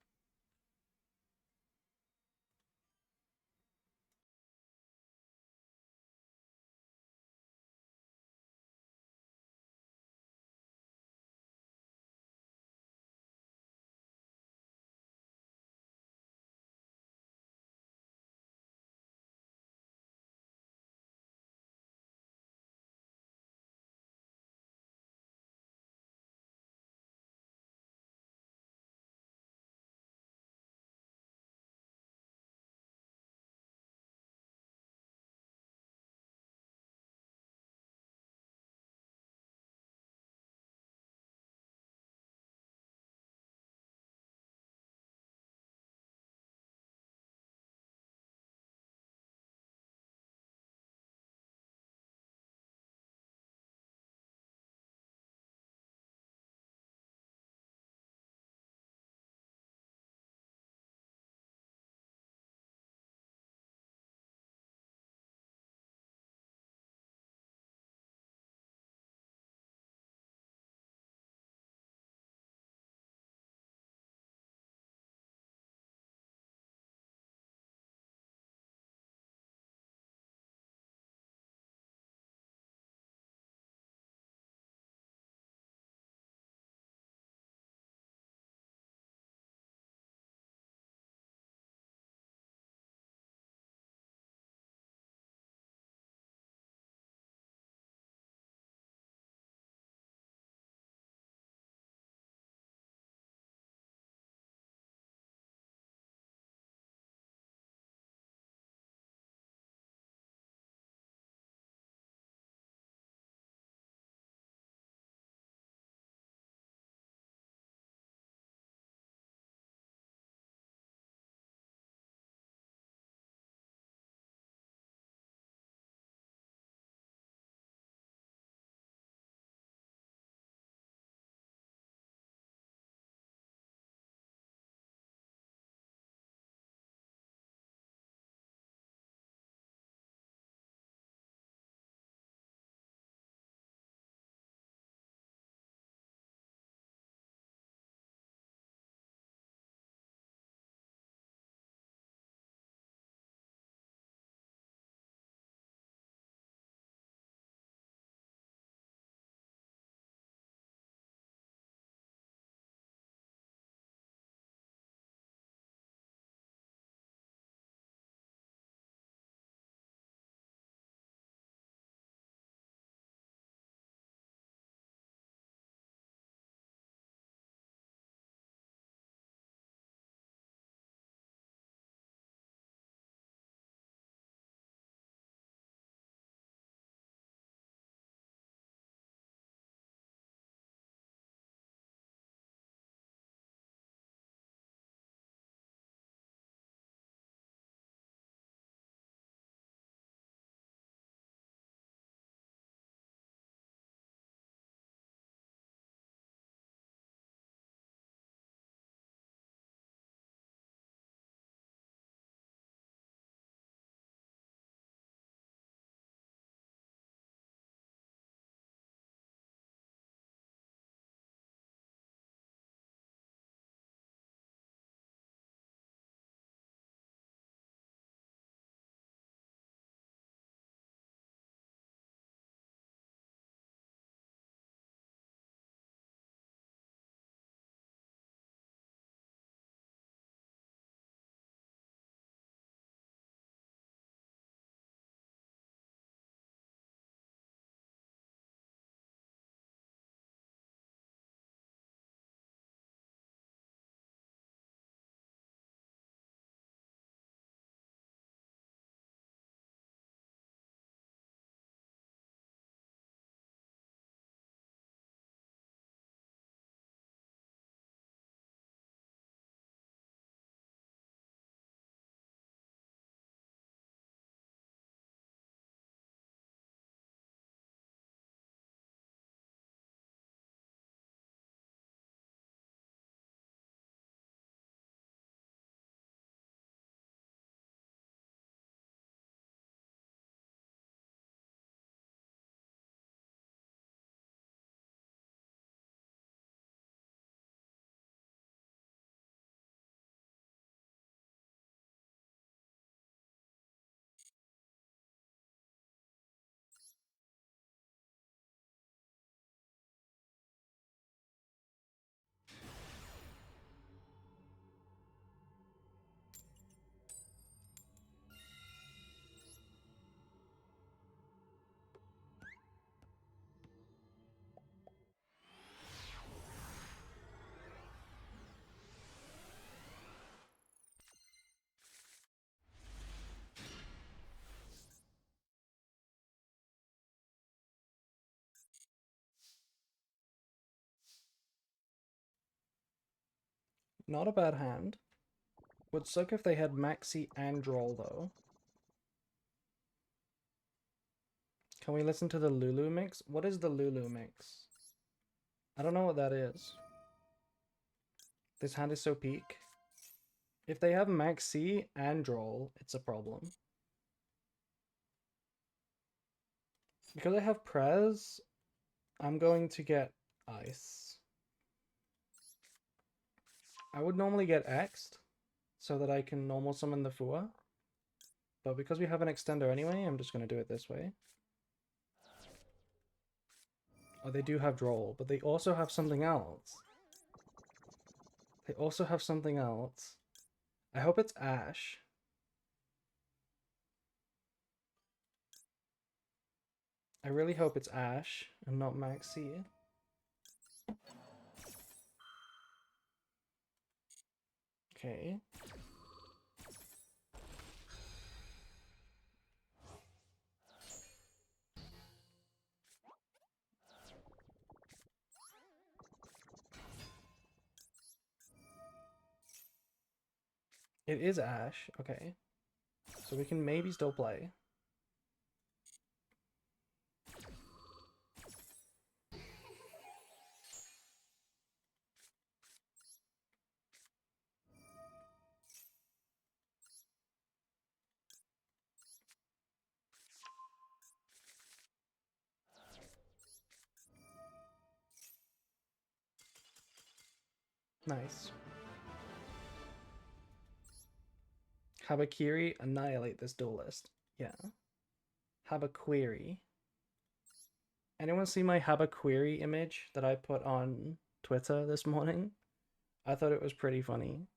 Not a bad hand. Would suck if they had Maxi and Droll, though. Can we listen to the Lulu mix? What is the Lulu mix? I don't know what that is. This hand is so peak. If they have Maxi and Droll, it's a problem. Because I have Prez, I'm going to get Ice. I would normally get X'd so that I can normal summon the Fua. But because we have an extender anyway, I'm just going to do it this way. Oh, they do have Droll, but they also have something else. They also have something else. I hope it's Ash. I really hope it's Ash and not Maxi. Okay. It is Ash. Okay. So we can maybe still play. Nice. Habakiri, annihilate this duelist. Yeah. Habaquery. Anyone see my Habaquery image that I put on Twitter this morning? I thought it was pretty funny.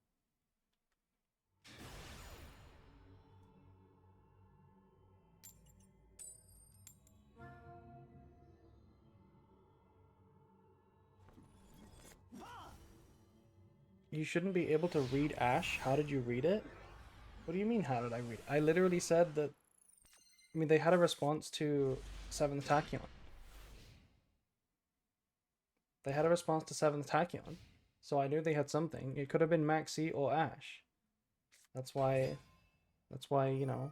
You shouldn't be able to read Ash. How did you read it? What do you mean, how did I read it? I literally said that... I mean, they had a response to 7th Tachyon. They had a response to 7th Tachyon. So I knew they had something. It could have been Maxi or Ash. That's why, you know.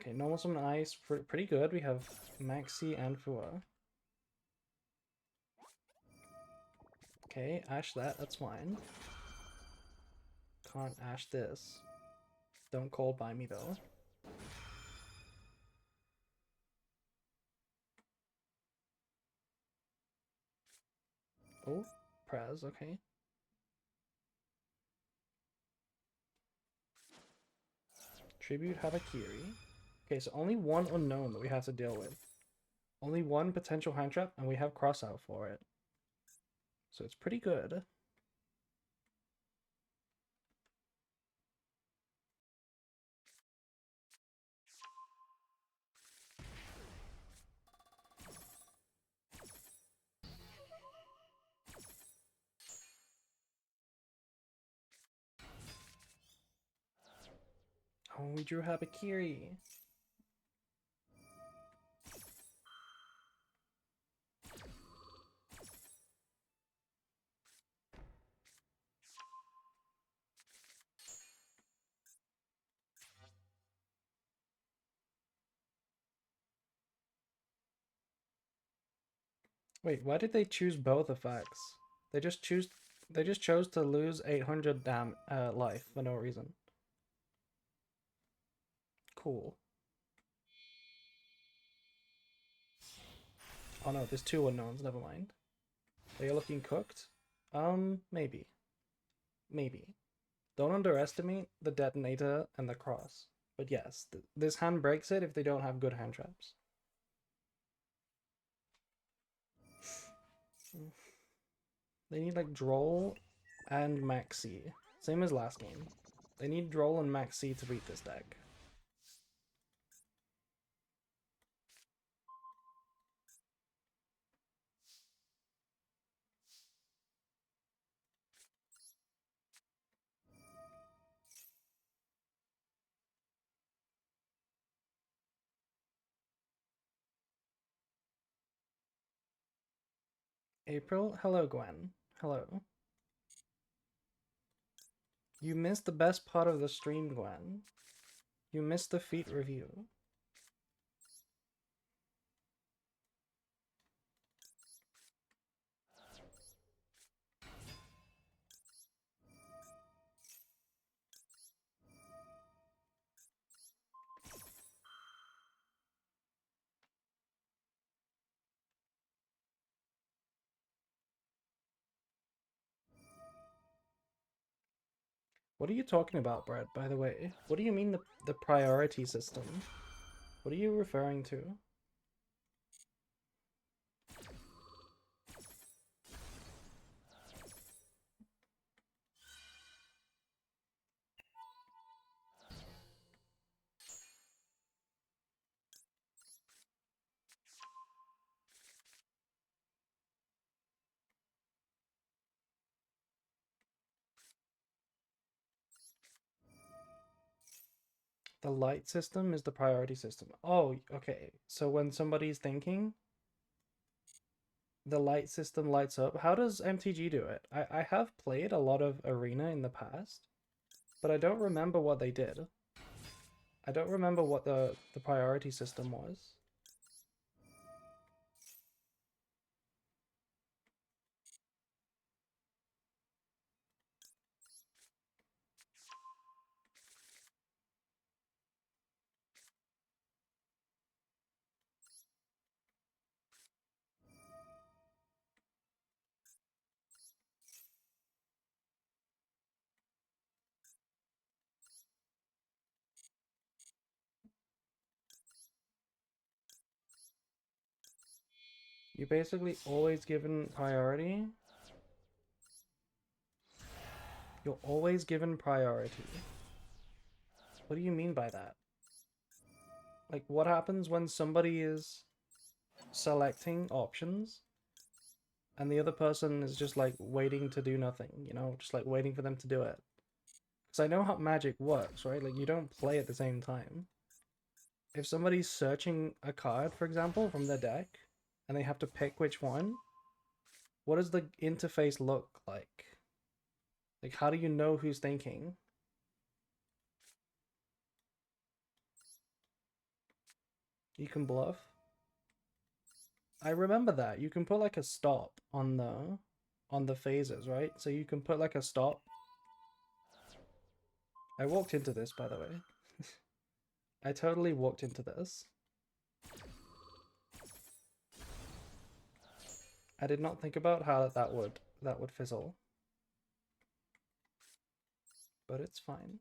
Okay, normal summon Ice, pretty good. We have Maxi and Fua. Okay, Ash that's fine. Can't Ash this. Don't cold by me though. Oh, Prez, okay. Tribute Habakiri. Okay, so only one unknown that we have to deal with. Only one potential hand trap, and we have cross out for it. So it's pretty good. Oh, we drew Habakiri. Wait, why did they choose both effects? They just chose to lose 800 life for no reason. Cool. Oh no, there's two unknowns, never mind. They are looking cooked? Maybe. Maybe. Don't underestimate the detonator and the cross. But yes, this hand breaks it if they don't have good hand traps. They need like Droll and Maxi. Same as last game. They need Droll and Maxi to beat this deck. April, hello Gwen. Hello. You missed the best part of the stream, Gwen. You missed the feat review. What are you talking about, Brad, by the way? What do you mean the priority system? What are you referring to? The light system is the priority system. Oh, okay. So when somebody's thinking, the light system lights up. How does MTG do it? I have played a lot of Arena in the past, but I don't remember what they did. I don't remember what the priority system was. You're basically always given priority. You're always given priority. What do you mean by that? Like, what happens when somebody is selecting options and the other person is just like waiting to do nothing, you know, just like waiting for them to do it? Because I know how magic works, right? Like, you don't play at the same time. If somebody's searching a card, for example, from their deck, and they have to pick which one, what does the interface look like? Like, how do you know who's thinking? You can bluff. I remember that. You can put like a stop on the phases, right? So you can put like a stop. I walked into this, by the way. I totally walked into this. I did not think about how that would fizzle. But it's fine.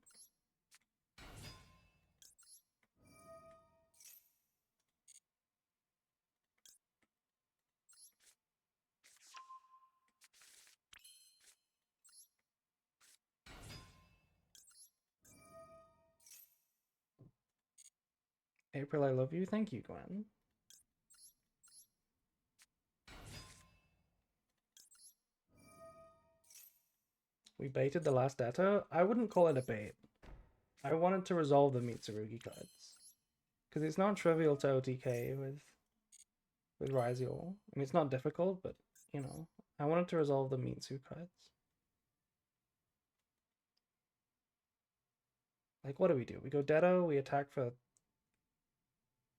April, I love you. Thank you, Gwen. We baited the last Dato. I wouldn't call it a bait. I wanted to resolve the Mitsurugi cards. Because it's not trivial to OTK with Ryziel. I mean, it's not difficult, but, you know, I wanted to resolve the Mitsu cards. Like, what do? We go Detto, we attack for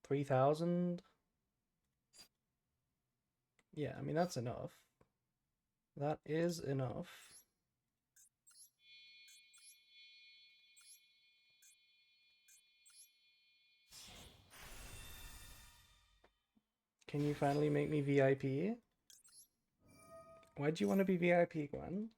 3,000. Yeah, I mean, that's enough. That is enough. Can you finally make me VIP? Why'd you want to be VIP, Gwen?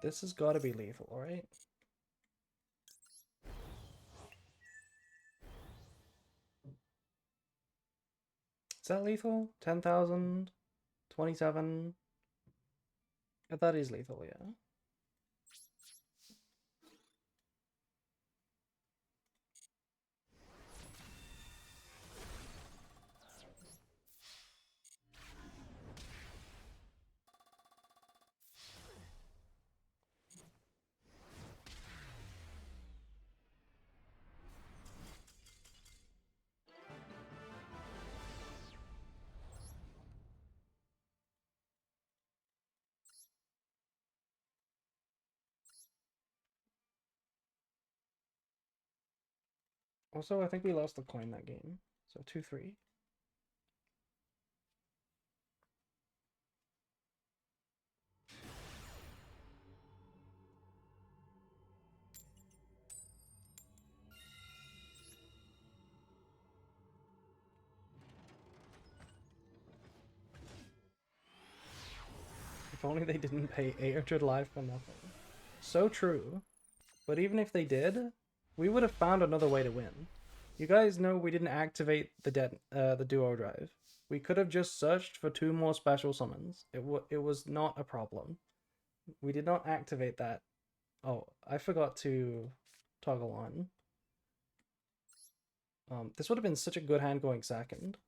This has got to be lethal, right? Is that lethal? 10,000? 27? I thought he's lethal, yeah. Also, I think we lost the coin that game. So 2-3. If only they didn't pay 800 live for nothing. So true. But even if they did, we would have found another way to win. You guys know we didn't activate the duo drive. We could have just searched for 2 more special summons. It was not a problem. We did not activate that. Oh, I forgot to toggle on. This would have been such a good hand going second.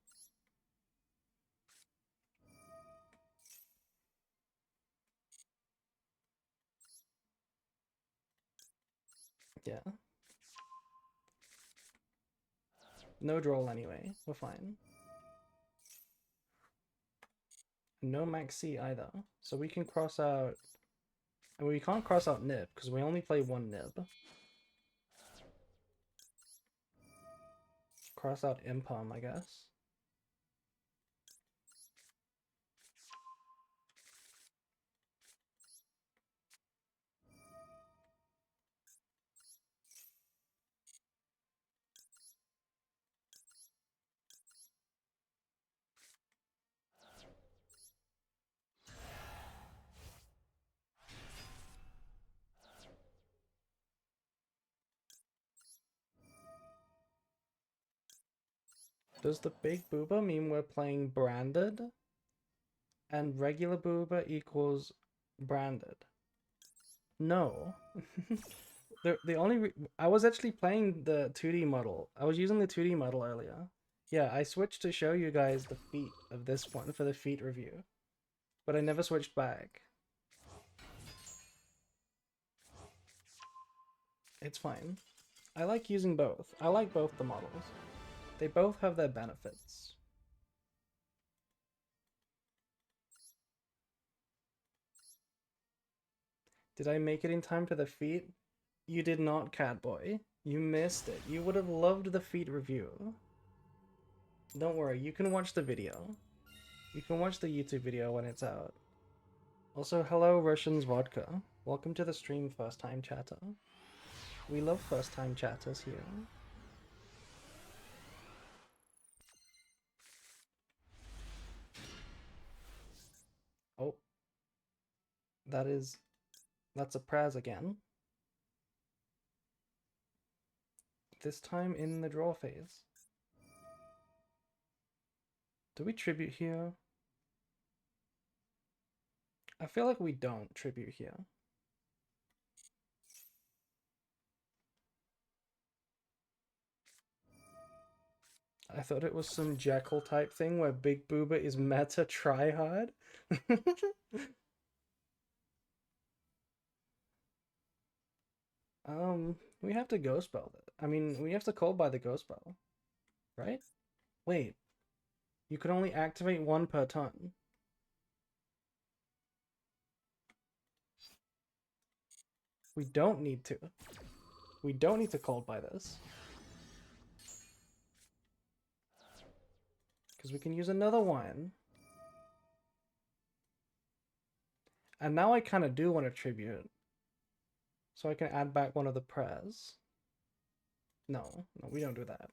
Yeah. No draw anyway. We're fine. No max C either. So we can cross out... We can't cross out Nib, because we only play 1 Nib. Cross out Impalm, I guess. Does the big booba mean we're playing branded? And regular booba equals branded? No. the only I was actually playing the 2D model. I was using the 2D model earlier. Yeah, I switched to show you guys the feet of this one for the feet review. But I never switched back. It's fine. I like using both. I like both the models. They both have their benefits. Did I make it in time to the feet? You did not, Catboy. You missed it. You would have loved the feet review. Don't worry, you can watch the video. You can watch the YouTube video when it's out. Also, hello Russian's Vodka. Welcome to the stream, first time chatter. We love first time chatters here. Oh. That's a Praz again. This time in the draw phase. Do we tribute here? I feel like we don't tribute here. I thought it was some Jekyll type thing where Big Booba is meta tryhard. We have to ghost spell it. I mean, we have to call by the ghost spell, right? Wait, you can only activate 1 per turn. We don't need to. We don't need to call by this. Because we can use another one. And now I kind of do want to tribute. So I can add back one of the prayers. No, we don't do that.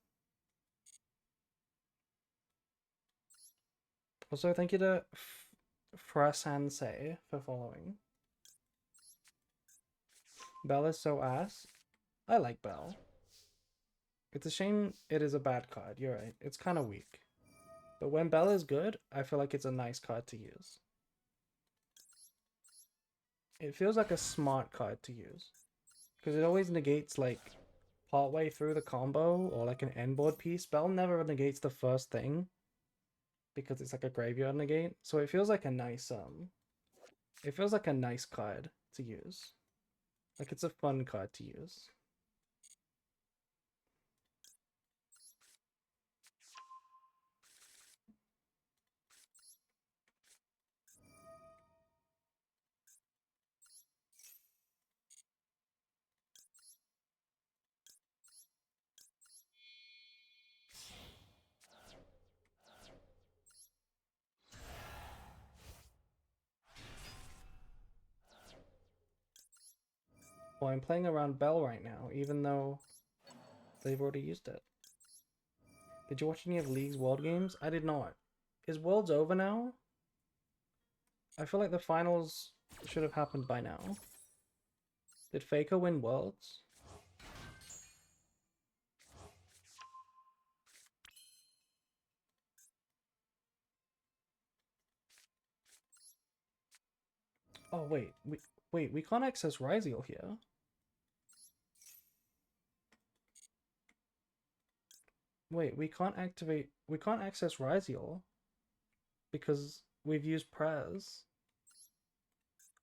Also, thank you to Frasansei for following. Belle is so ass. I like Belle. It's a shame it is a bad card. You're right. It's kind of weak. But when Belle is good, I feel like it's a nice card to use. It feels like a smart card to use. Because it always negates, like, partway through the combo or like an end board piece. Belle never negates the first thing because it's like a graveyard negate. So it feels like a nice, it feels like a nice card to use. Like, it's a fun card to use. Well, I'm playing around Belle right now, even though they've already used it. Did you watch any of League's World Games? I did not. Is Worlds over now? I feel like the finals should have happened by now. Did Faker win Worlds? Oh wait, we can't access Ryziel here. Wait, we can't access Ryziel because we've used Prez.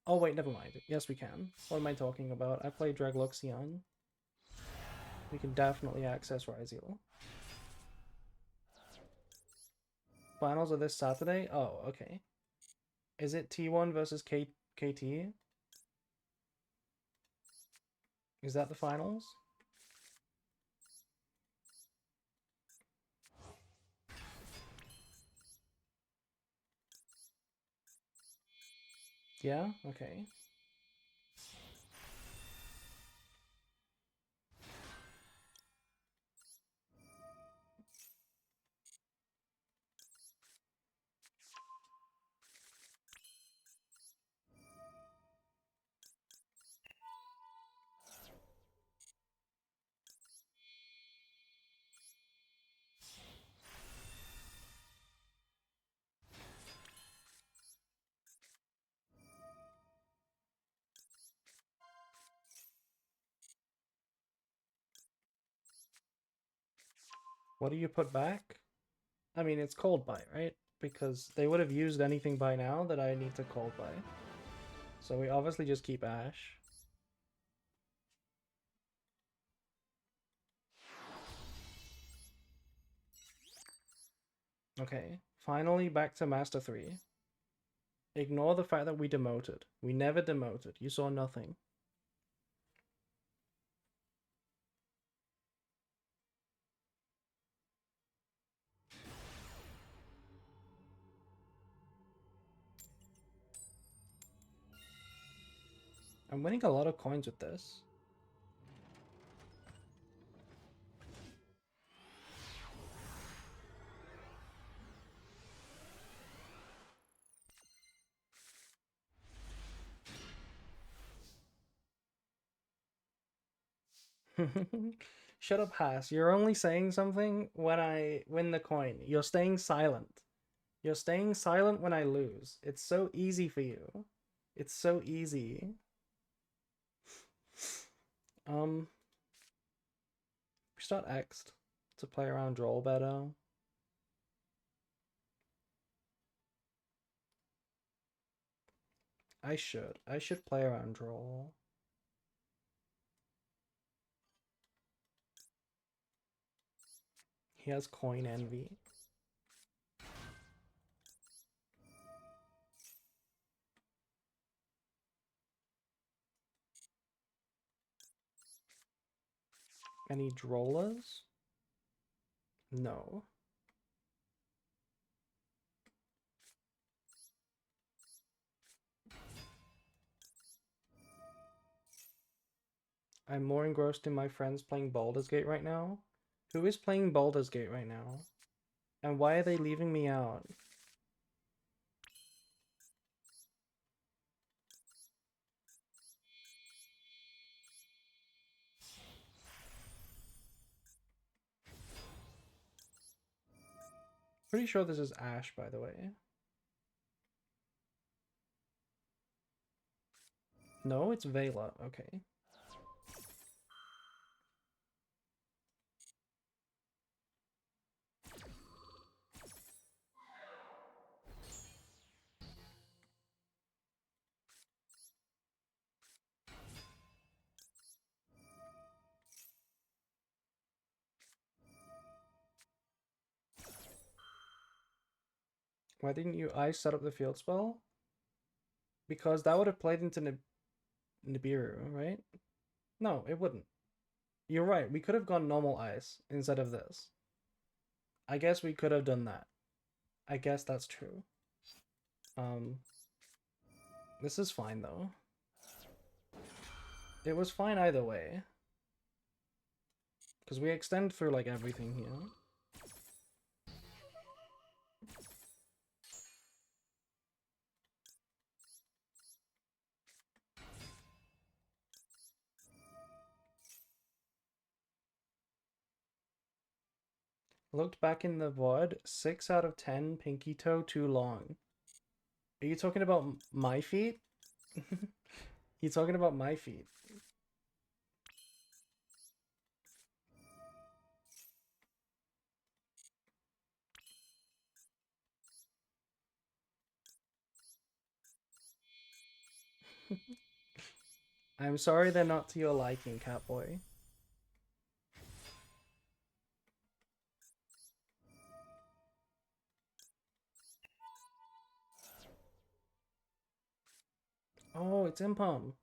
Oh wait, never mind. Yes, we can. What am I talking about? I play Dragluxion. We can definitely access Ryziel. Finals are this Saturday? Oh, okay. Is it T1 versus KT? Is that the finals? Yeah? Okay. What do you put back? I mean, it's cold buy, right? Because they would have used anything by now that I need to cold buy. So we obviously just keep Ash. Okay, finally back to Master 3. Ignore the fact that we demoted. We never demoted. You saw nothing. I'm winning a lot of coins with this. Shut up, Haas. You're only saying something when I win the coin. You're staying silent. You're staying silent when I lose. It's so easy for you. It's so easy. We start X'd to play around Droll better. I should play around Droll. He has coin envy. Any Drollas? No. I'm more engrossed in my friends playing Baldur's Gate right now. Who is playing Baldur's Gate right now? And why are they leaving me out? Pretty sure this is Ash, by the way. No, it's Vela. Okay. Why didn't you ice set up the field spell? Because that would have played into Nibiru, right? No, it wouldn't. You're right. We could have gone normal ice instead of this. I guess we could have done that. I guess that's true. This is fine though. It was fine either way. Because we extend through like everything here. Looked back in the VOD, 6 out of 10 pinky toe too long. Are you talking about my feet? You talking about my feet? I'm sorry they're not to your liking, Catboy. Oh, it's Impom.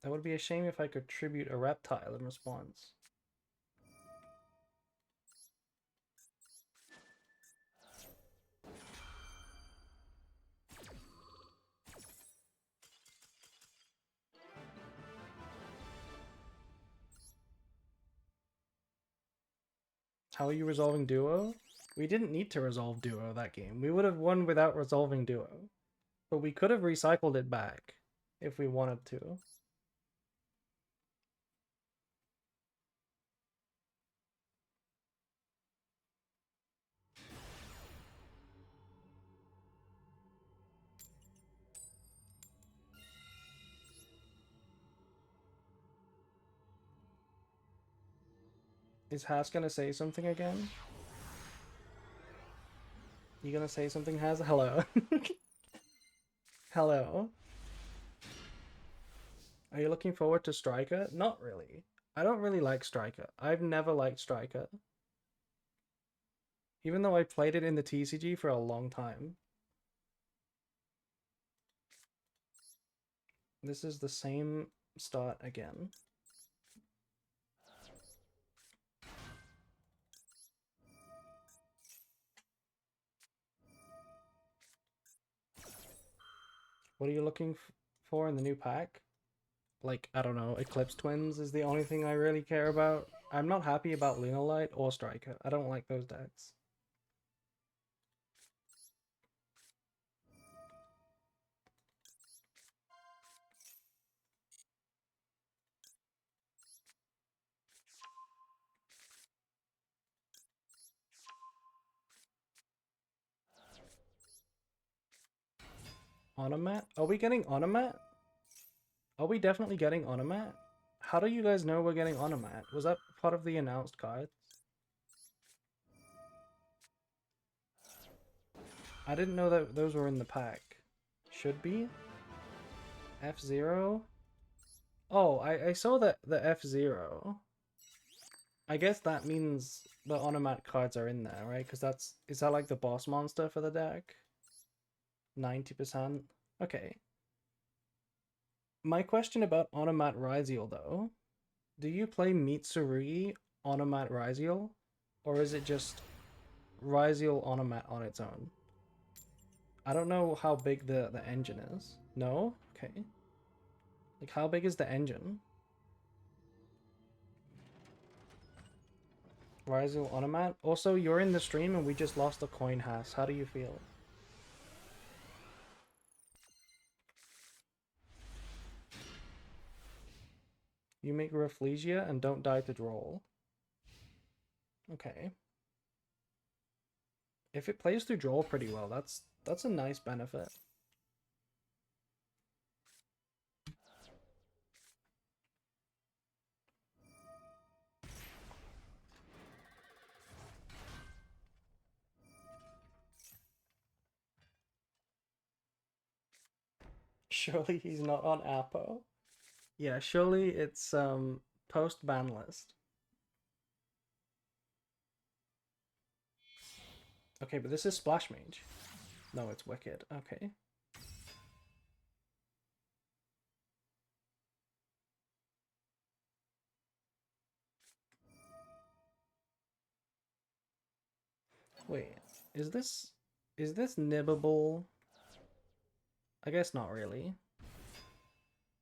That would be a shame if I could tribute a reptile in response. How are you resolving duo? We didn't need to resolve duo that game. We would have won without resolving duo. But we could have recycled it back if we wanted to. Is Has gonna say something again? You gonna say something, Has? Hello. Hello. Are you looking forward to Striker? Not really. I don't really like Striker. I've never liked Striker. Even though I played it in the TCG for a long time. This is the same start again. What are you looking for in the new pack? Like, I don't know, Eclipse Twins is the only thing I really care about. I'm not happy about Lunalight or Striker. I don't like those decks. Onomat? Are we getting Onomat? Are we definitely getting Onomat? How do you guys know we're getting Onomat? Was that part of the announced cards? I didn't know that those were in the pack. Should be? F-Zero? Oh, I saw that the F-Zero. I guess that means the Onomat cards are in there, right? Because is that like the boss monster for the deck? 90%? Okay. My question about Onomat Ryziel, though. Do you play Mitsurugi Onomat Ryziel? Or is it just Ryziel Onomat on its own? I don't know how big the engine is. No? Okay. Like, how big is the engine? Ryziel Onomat? Also, you're in the stream and we just lost a coin Has. How do you feel? You make Rafflesia and don't die to droll. Okay. If it plays through draw pretty well, that's a nice benefit. Surely he's not on Apo. Yeah, surely it's post ban list. Okay, but this is Splash Mage. No, it's Wicked. Okay. Wait, is this nibbable? I guess not really.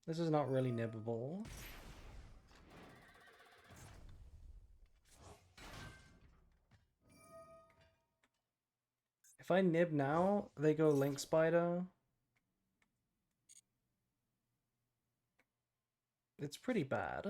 This is not really nibbable. If I nib now, they go Link Spider. It's pretty bad.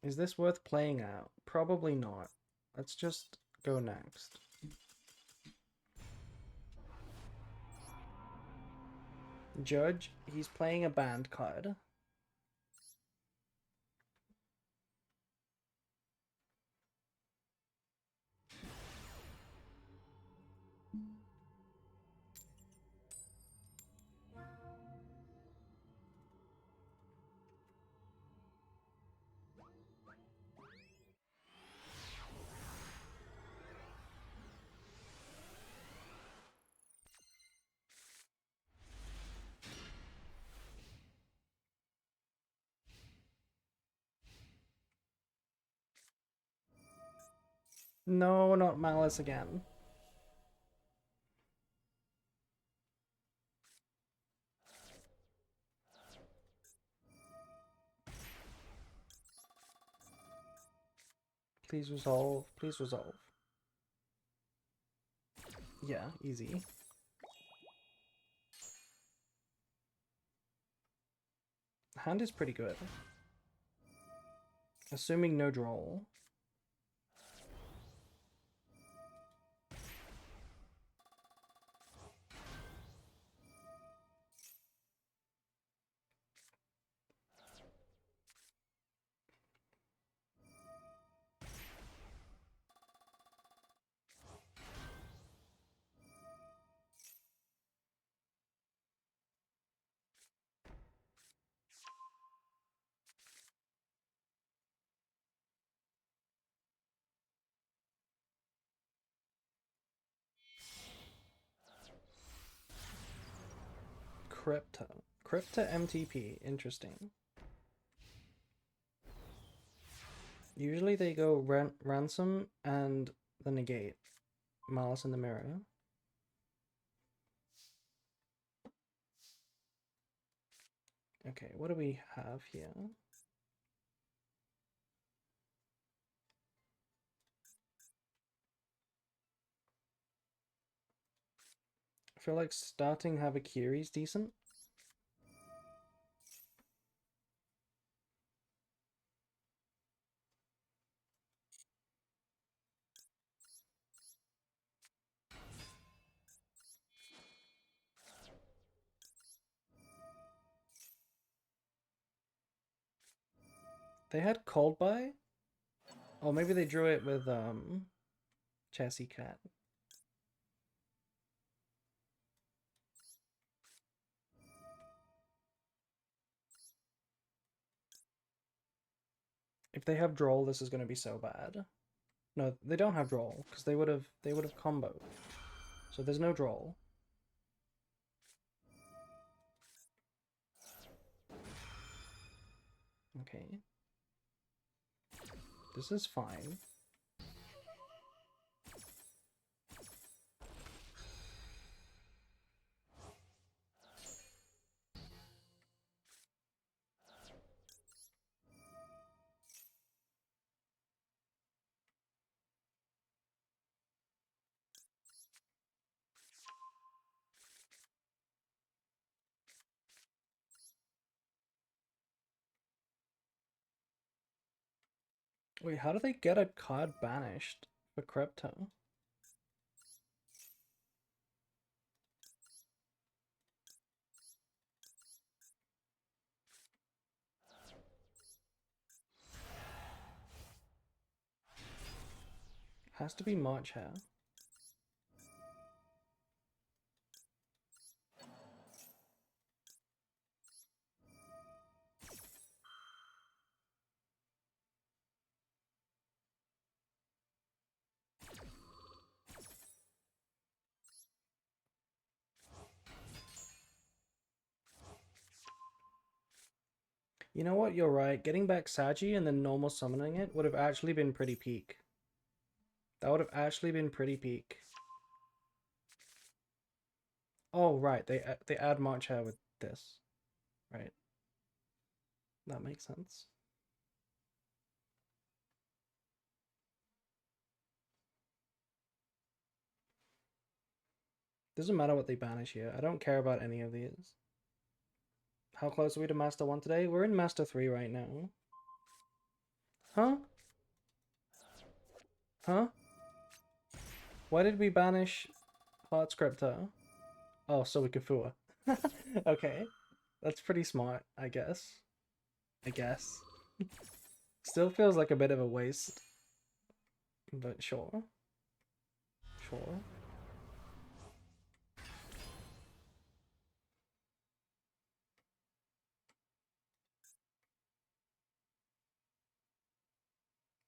Is this worth playing out? Probably not. Let's just go next. Judge, he's playing a band card. No, not Malice again. Please resolve. Please resolve. Yeah, easy. Hand is pretty good. Assuming no draw. Crypta. Crypta MTP. Interesting. Usually they go ransom and the negate. Malice in the Mirror. Okay, what do we have here? I feel like starting Havakiri is decent. They had Cold Buy? Oh, maybe they drew it with chassis cat. If they have droll, this is gonna be so bad. No, they don't have droll because they would have comboed. So there's no droll. Okay. This is fine. Wait, how do they get a card banished for crypto? Has to be March Hair. You know what? You're right. Getting back Sagi and then normal summoning it would have actually been pretty peak. That would have actually been pretty peak. Oh, right. They add March Hair with this. Right. That makes sense. Doesn't matter what they banish here. I don't care about any of these. How close are we to Master 1 today? We're in Master 3 right now. Huh? Huh? Why did we banish Heart Scripter? Oh, so we could Fua. Okay. That's pretty smart, I guess. Still feels like a bit of a waste. But sure. Sure.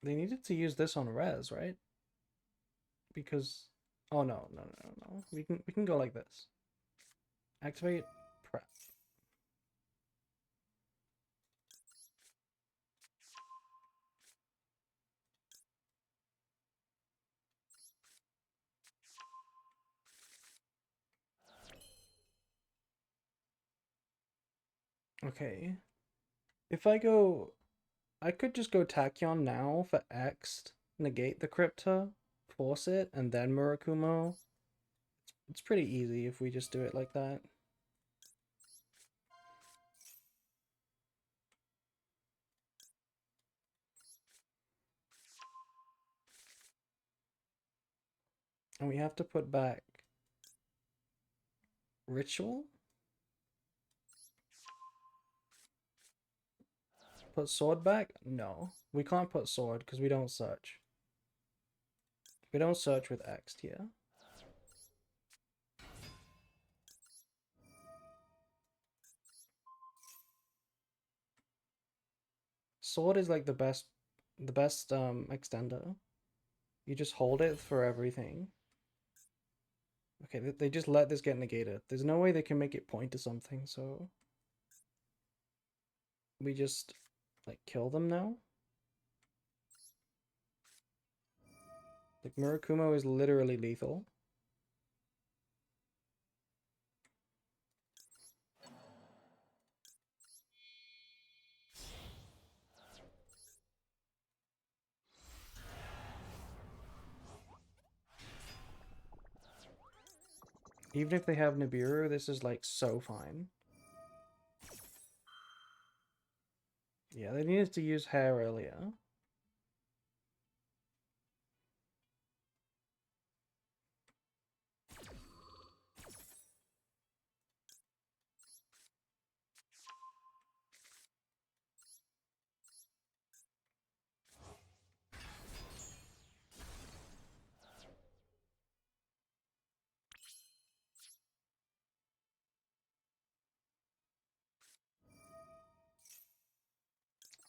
They needed to use this on res, right? Because oh no. We can go like this. Activate prep. Okay. If I go I could just go Tachyon now for X, negate the Crypta, force it, and then Murakumo. It's pretty easy if we just do it like that. And we have to put back Ritual? Put Sword back? No. We can't put Sword because we don't search. We don't search with X here. Sword is like the best extender. You just hold it for everything. Okay, they just let this get negated. There's no way they can make it point to something, so we just like kill them now. Like Murakumo is literally lethal. Even if they have Nibiru, this is like so fine. Yeah, they needed to use hair earlier.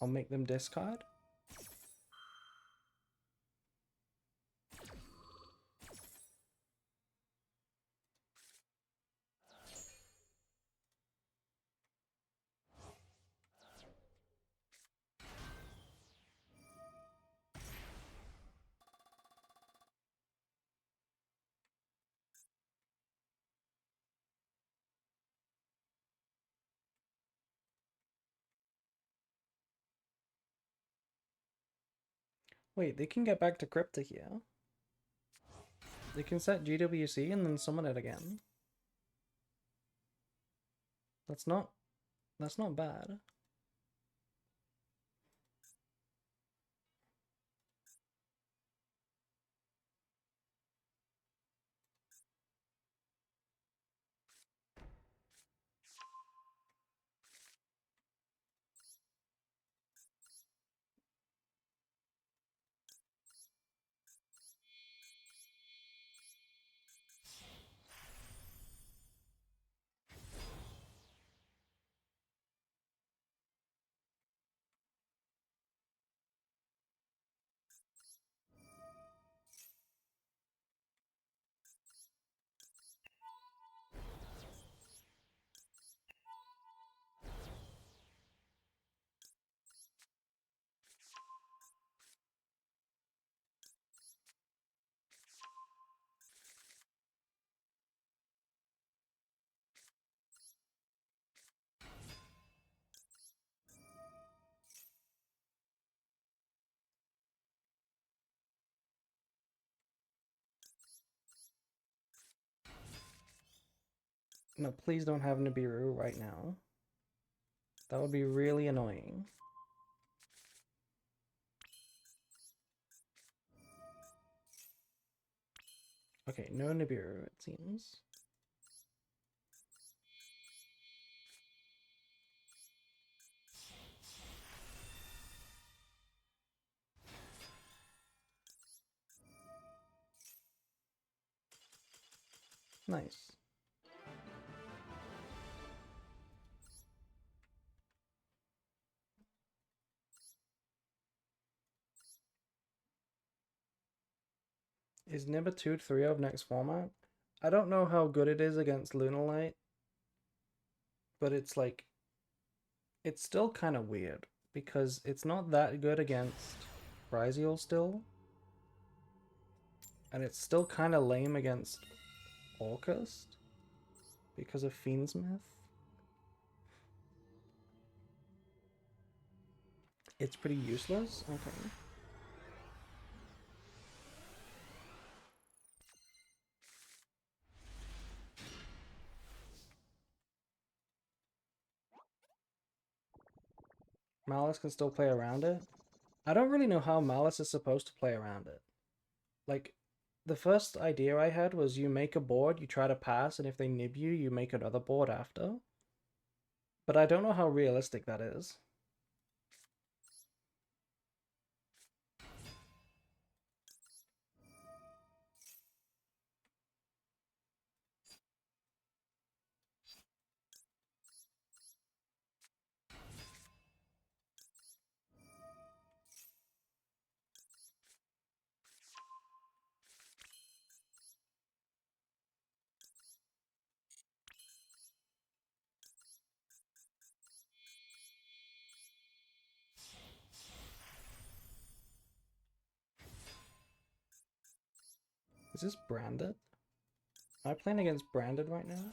I'll make them discard. Wait, they can get back to Crypta here. They can set GWC and then summon it again. That's not bad. No, please don't have Nibiru right now. That would be really annoying. Okay, no Nibiru, it seems. Nice. Is Nibatude 3 of next format? I don't know how good it is against Lunalight, but it's like, it's still kind of weird because it's not that good against Ryziel still, and it's still kind of lame against Orcust because of Fiendsmith. It's pretty useless? Okay. Malice can still play around it? I don't really know how Malice is supposed to play around it. Like, the first idea I had was you make a board, you try to pass, and if they nib you, you make another board after. But I don't know how realistic that is. Is this branded? Am I playing against branded right now?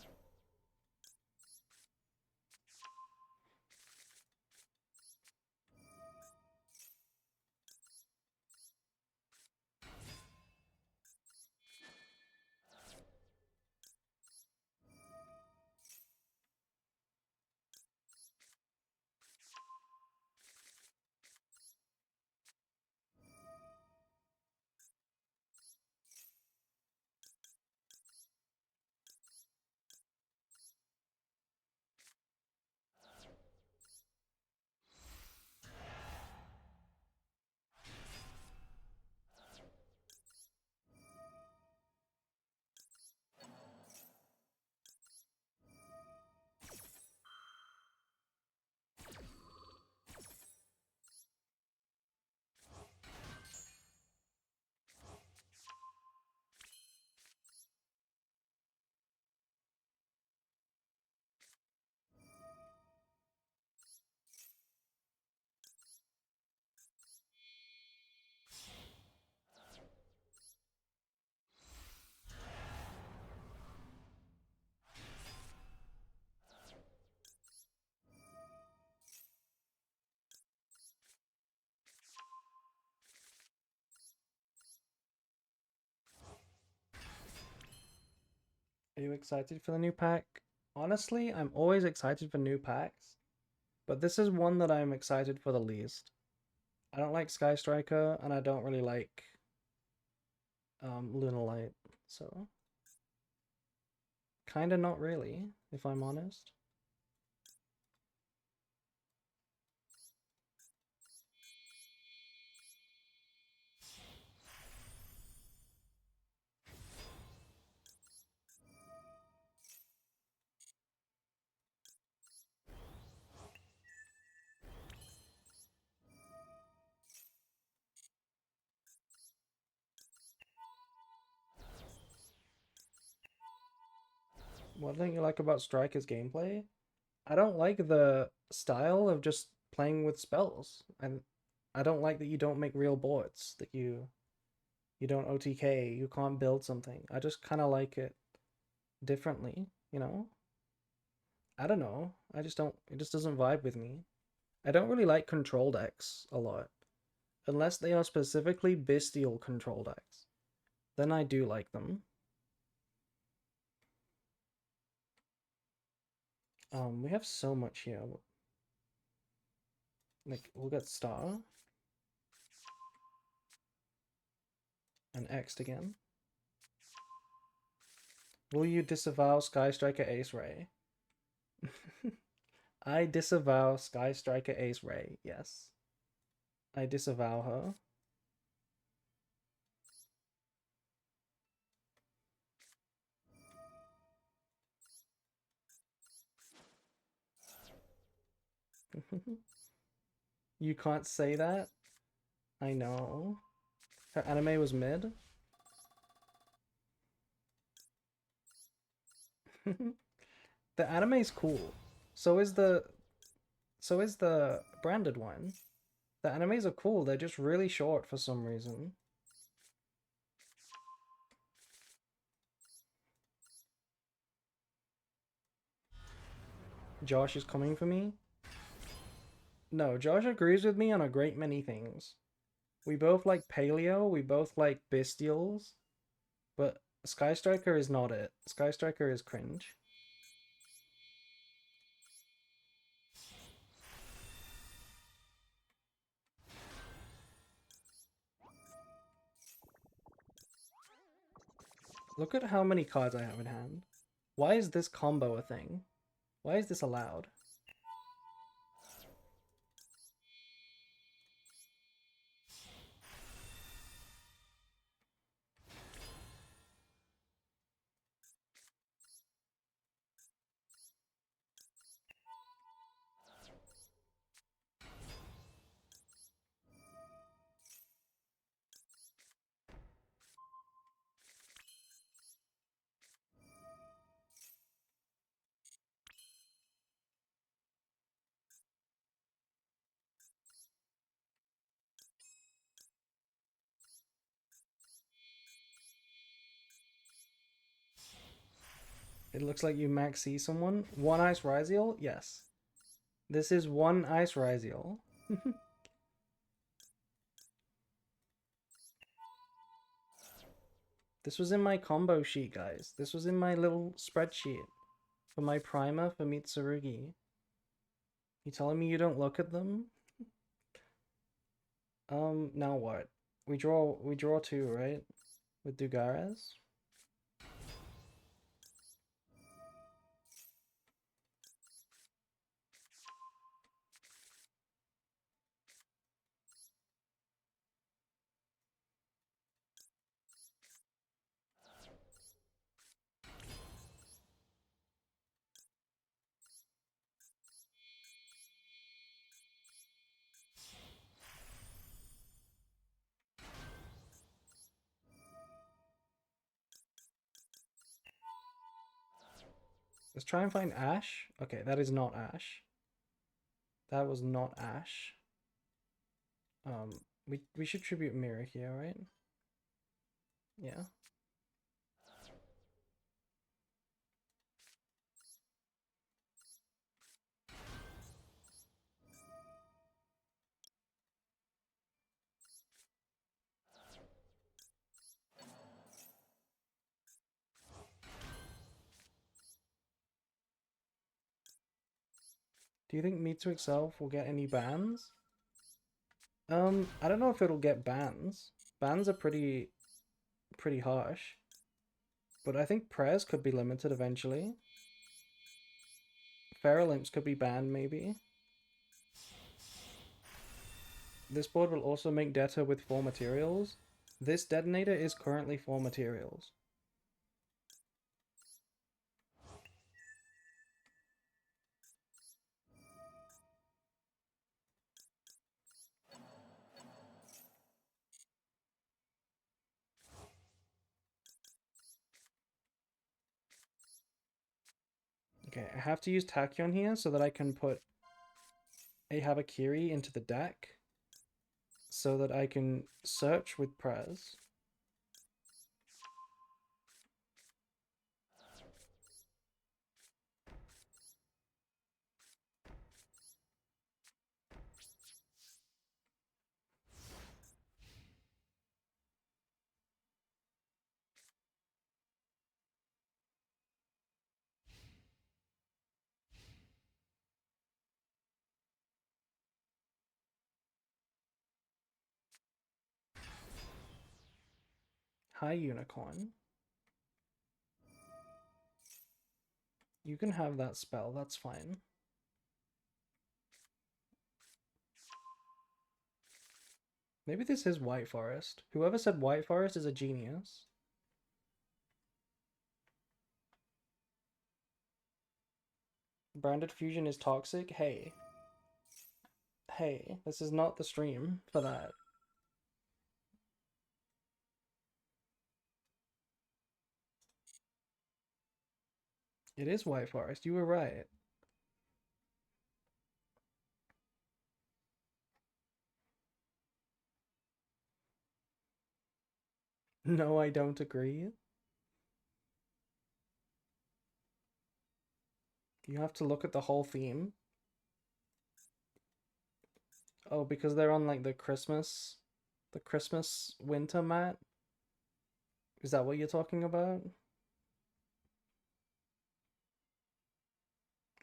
Are you excited for the new pack? Honestly, I'm always excited for new packs, but this is one that I'm excited for the least. I don't like Sky Striker, and I don't really like Lunalight, so kinda not really, if I'm honest. What don't you like about Striker's gameplay? I don't like the style of just playing with spells, and I don't like that you don't make real boards, that you don't OTK, you can't build something. I just kind of like it differently, you know? I don't know. I just don't, it just doesn't vibe with me. I don't really like control decks a lot, unless they are specifically bestial control decks. Then I do like them. We have so much here. Like, we'll get Star. And X'd again. Will you disavow Sky Striker Ace Ray? I disavow Sky Striker Ace Ray, yes. I disavow her. You can't say that? I know. Her anime was mid. The anime is cool. So is the branded one. The animes are cool, they're just really short for some reason. Josh is coming for me? No, Josh agrees with me on a great many things. We both like paleo, we both like bestials, but Sky Striker is not it. Sky Striker is cringe. Look at how many cards I have in hand. Why is this combo a thing? Why is this allowed? It looks like you max see someone. One Ice Ryziel? Yes. This is one Ice Ryziel. This was in my combo sheet, guys. This was in my little spreadsheet for my primer for Mitsurugi. You telling me you don't look at them? Now what? We draw two, right? With Dugares? Let's try and find Ash. Okay, that is not Ash. That was not Ash. We should tribute Mirror here, right? Yeah. Do you think Mewtwo itself will get any bans? I don't know if it'll get bans. Bans are pretty harsh. But I think prayers could be limited eventually. Feral Imps could be banned, maybe. This board will also make Detta with 4 materials. This detonator is currently 4 materials. Okay, I have to use Tachyon here so that I can put a Habakiri into the deck so that I can search with Prez. Hi, Unicorn. You can have that spell, that's fine. Maybe this is White Forest. Whoever said White Forest is a genius. Branded Fusion is toxic? Hey. Hey, this is not the stream for that. It is White Forest, you were right. No, I don't agree. You have to look at the whole theme. Oh, because they're on like the Christmas winter mat? Is that what you're talking about?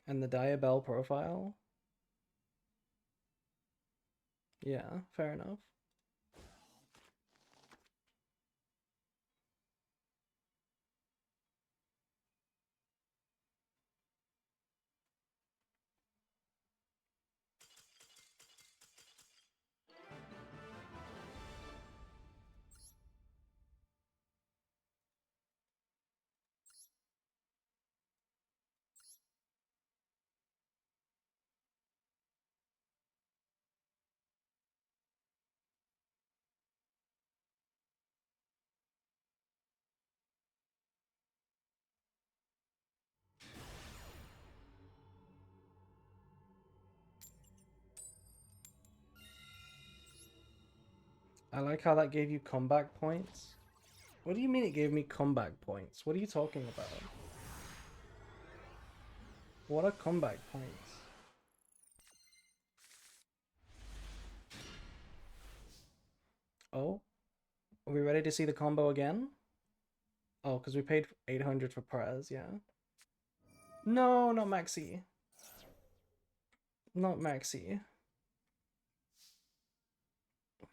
And the Diabell profile? Yeah, fair enough. I like how that gave you comeback points. What do you mean it gave me comeback points? What are you talking about? What are comeback points? Oh? Are we ready to see the combo again? Oh, because we paid 800 for Perez, yeah. No, not Maxi. Not Maxi.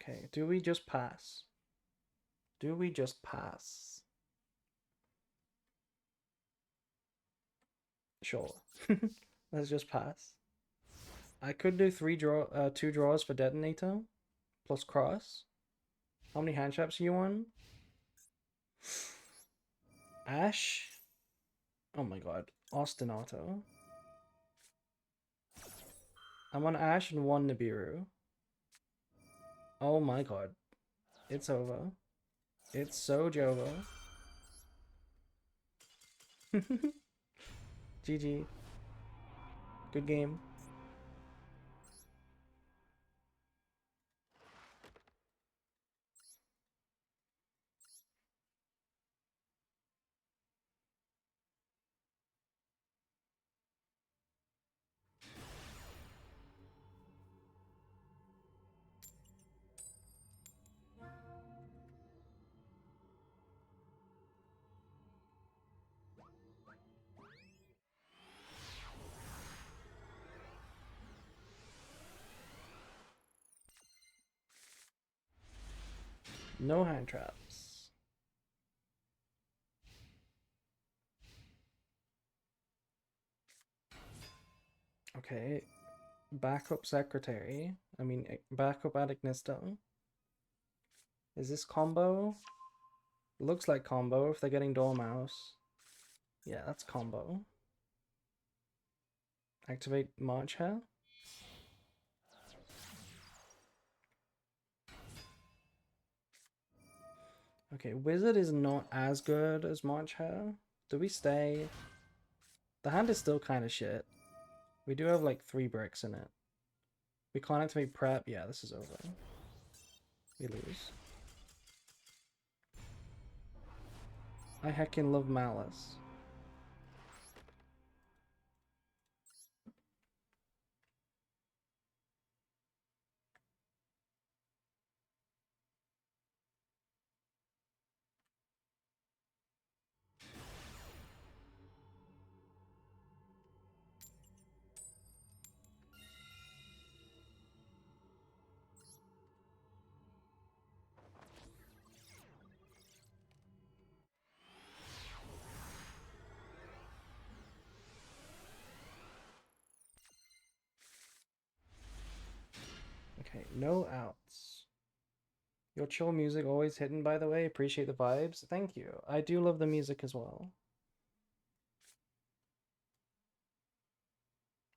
Okay, do we just pass? Do we just pass? Sure. Let's just pass. I could do 2 draws for Detonator plus Cross. How many hand traps are you on? Ash? Oh my god. Ostinato. I'm on Ash and 1 Nibiru. Oh my god. It's over. It's so Jovo. GG. Good game. No hand traps. Okay. Backup secretary. I mean, backup Adignista. Is this combo? Looks like combo if they're getting Dormouse. Yeah, that's combo. Activate March Hair. Okay, Wizard is not as good as March Hair. Do we stay? The hand is still kind of shit. We do have like 3 bricks in it. We can't activate Prep. Yeah, this is over. We lose. I heckin' love Malice. Okay, no outs. Your chill music always hidden, by the way. Appreciate the vibes. Thank you. I do love the music as well.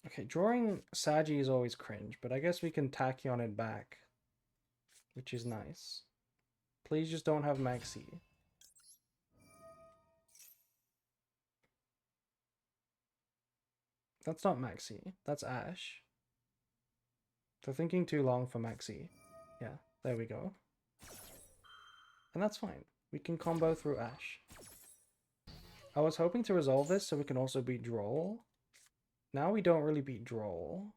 Okay, drawing Sagi is always cringe, but I guess we can Tachyon it back, which is nice. Please just don't have Maxi. That's not Maxi. That's Ash. They're thinking too long for Maxi. Yeah, there we go. And that's fine. We can combo through Ash. I was hoping to resolve this so we can also beat Droll. Now we don't really beat Droll.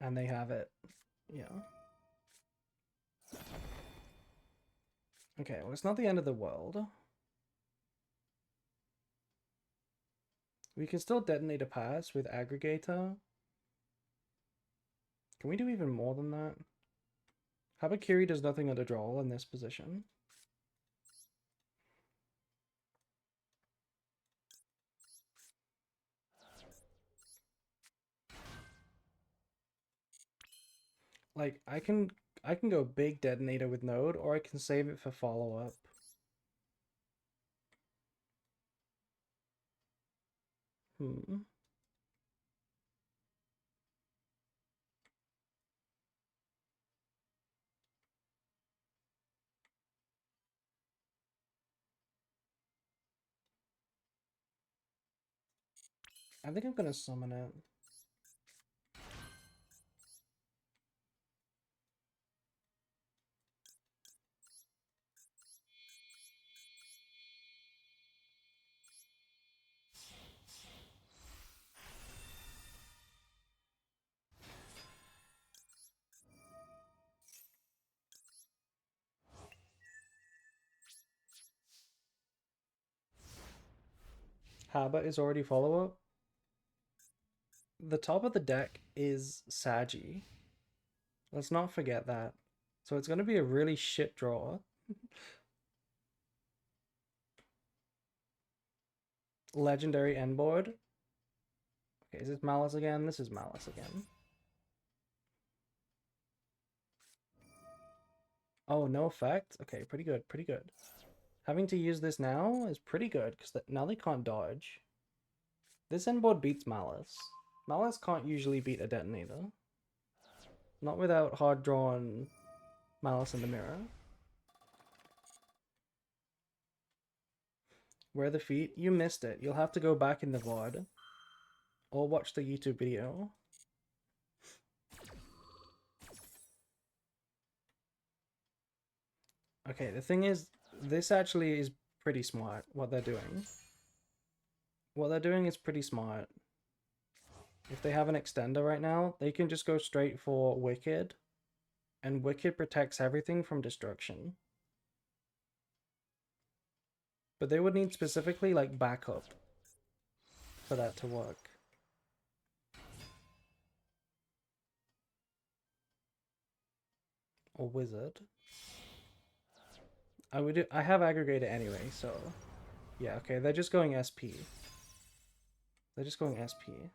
And they have it. Yeah. Okay, well, it's not the end of the world. We can still detonate a pass with Aggregator. Can we do even more than that? Habakiri does nothing under draw in this position. Like, I can go big detonator with node, or I can save it for follow-up. I think I'm gonna summon it. Haba is already follow-up. The top of the deck is Sagi. Let's not forget that. So it's gonna be a really shit draw. Legendary end board. Okay, is this Malice again? This is Malice again. Oh, no effect? Okay, pretty good, pretty good. Having to use this now is pretty good, because now they can't dodge. This end board beats Malice. Malice can't usually beat a detonator. Not without hard-drawn Malice in the mirror. Where are the feet? You missed it. You'll have to go back in the VOD. Or watch the YouTube video. Okay, the thing is, this actually is pretty smart, what they're doing. What they're doing is pretty smart. If they have an extender right now, they can just go straight for Wicked, and Wicked protects everything from destruction. But they would need specifically like backup for that to work. Or Wizard. I have aggregator anyway, so yeah, okay, they're just going SP. They're just going SP.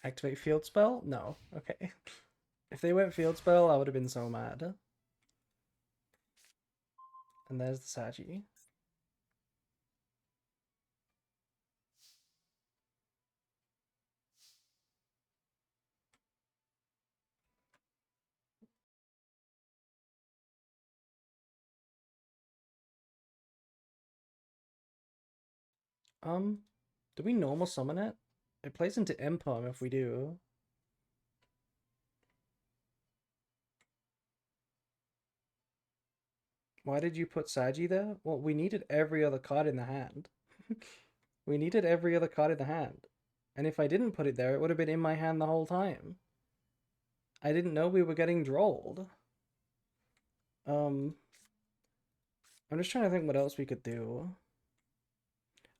Activate field spell? No. Okay. If they went field spell, I would have been so mad. And there's the Sagi. Do we normal summon it? It plays into Impom if we do. Why did you put Sagi there? Well, we needed every other card in the hand. We needed every other card in the hand. And if I didn't put it there, it would have been in my hand the whole time. I didn't know we were getting drolled. I'm just trying to think what else we could do.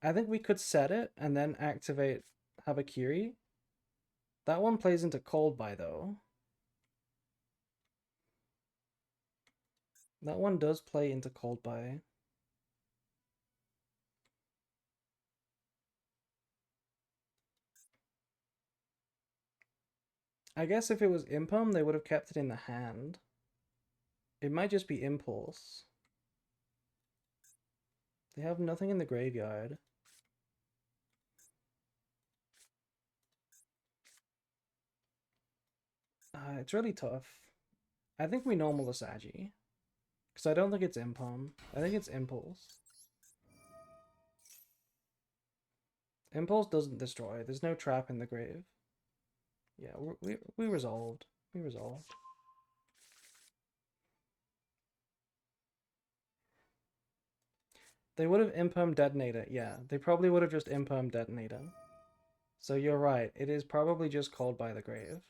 I think we could set it and then activate Habakiri. That one plays into Cold Buy though. That one does play into Cold Buy. I guess if it was Impom, they would have kept it in the hand. It might just be Impulse. They have nothing in the graveyard. It's really tough. I think we normal the Sagi. Because I don't think it's Impom. I think it's Impulse. Impulse doesn't destroy. There's no trap in the grave. Yeah, we resolved. We resolved. They would have Impom Detonator. Yeah, they probably would have just Impom Detonator. So you're right. It is probably just called by the grave.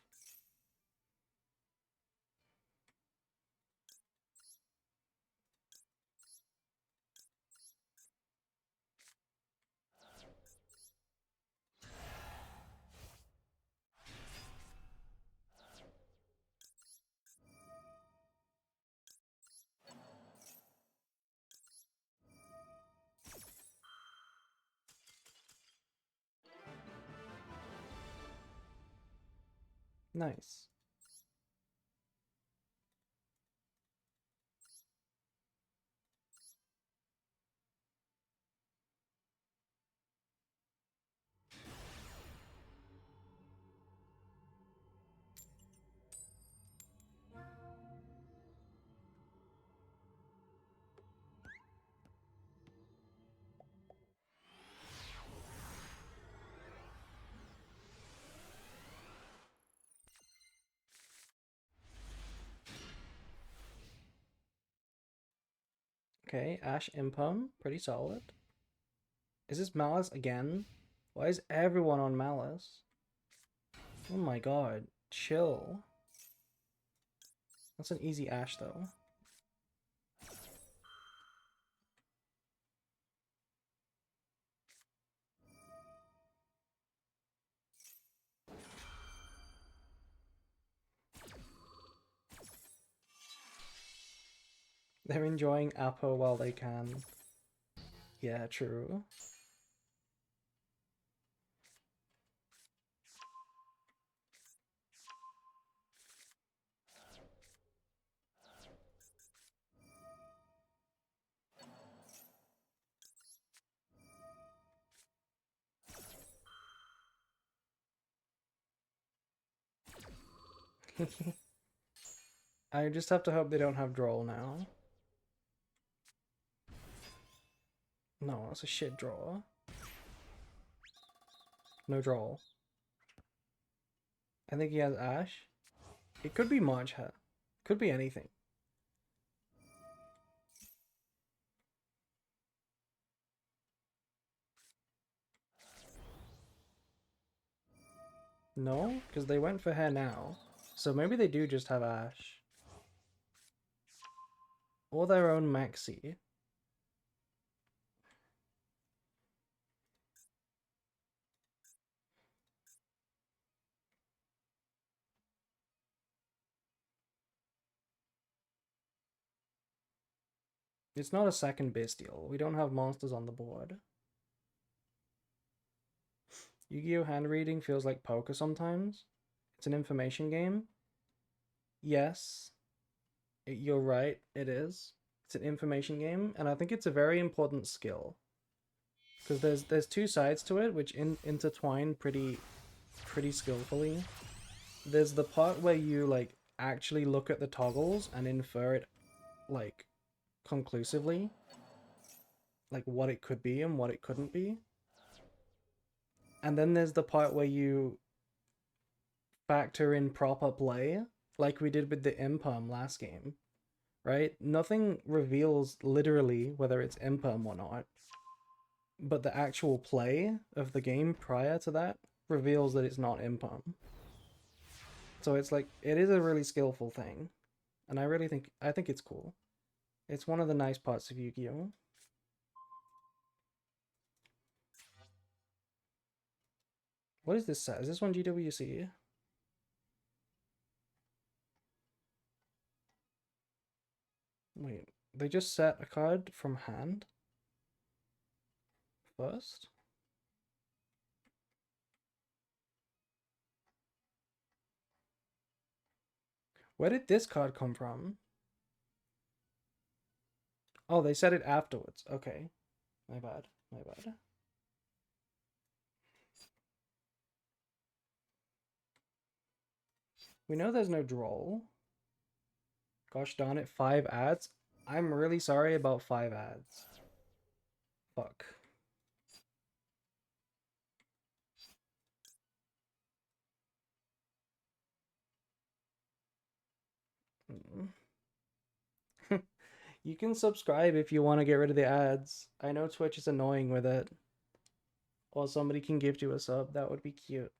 Nice. Okay, Ash Impom. Pretty solid. Is this Malice again? Why is everyone on Malice? Oh my god. Chill. That's an easy Ash though. They're enjoying Apo while they can. Yeah, true. I just have to hope they don't have Droll now. No, that's a shit draw. No Droll. I think he has Ash. It could be March Hat. Could be anything. No, because they went for hair now. So maybe they do just have Ash. Or their own Maxi. It's not a second bestial. We don't have monsters on the board. Yu-Gi-Oh! Hand reading feels like poker sometimes. It's an information game. Yes, you're right, it is. It's an information game, and I think it's a very important skill. Because there's two sides to it, which intertwine pretty skillfully. There's the part where you, like, actually look at the toggles and infer it, like, conclusively. Like, what it could be and what it couldn't be. And then there's the part where you factor in proper play, like we did with the imperm last game, right? Nothing reveals literally whether it's imperm or not, but the actual play of the game prior to that reveals that it's not imperm. So it's like, it is a really skillful thing, and I think it's cool. It's one of the nice parts of Yu-Gi-Oh! What is this set? Is this one GWC? Wait, they just set a card from hand first? Where did this card come from? Oh, they said it afterwards. Okay. My bad. My bad. We know there's no Droll. Gosh darn it, 5 ads? I'm really sorry about 5 ads. Fuck. You can subscribe if you want to get rid of the ads. I know Twitch is annoying with it. Or somebody can gift you a sub. That would be cute.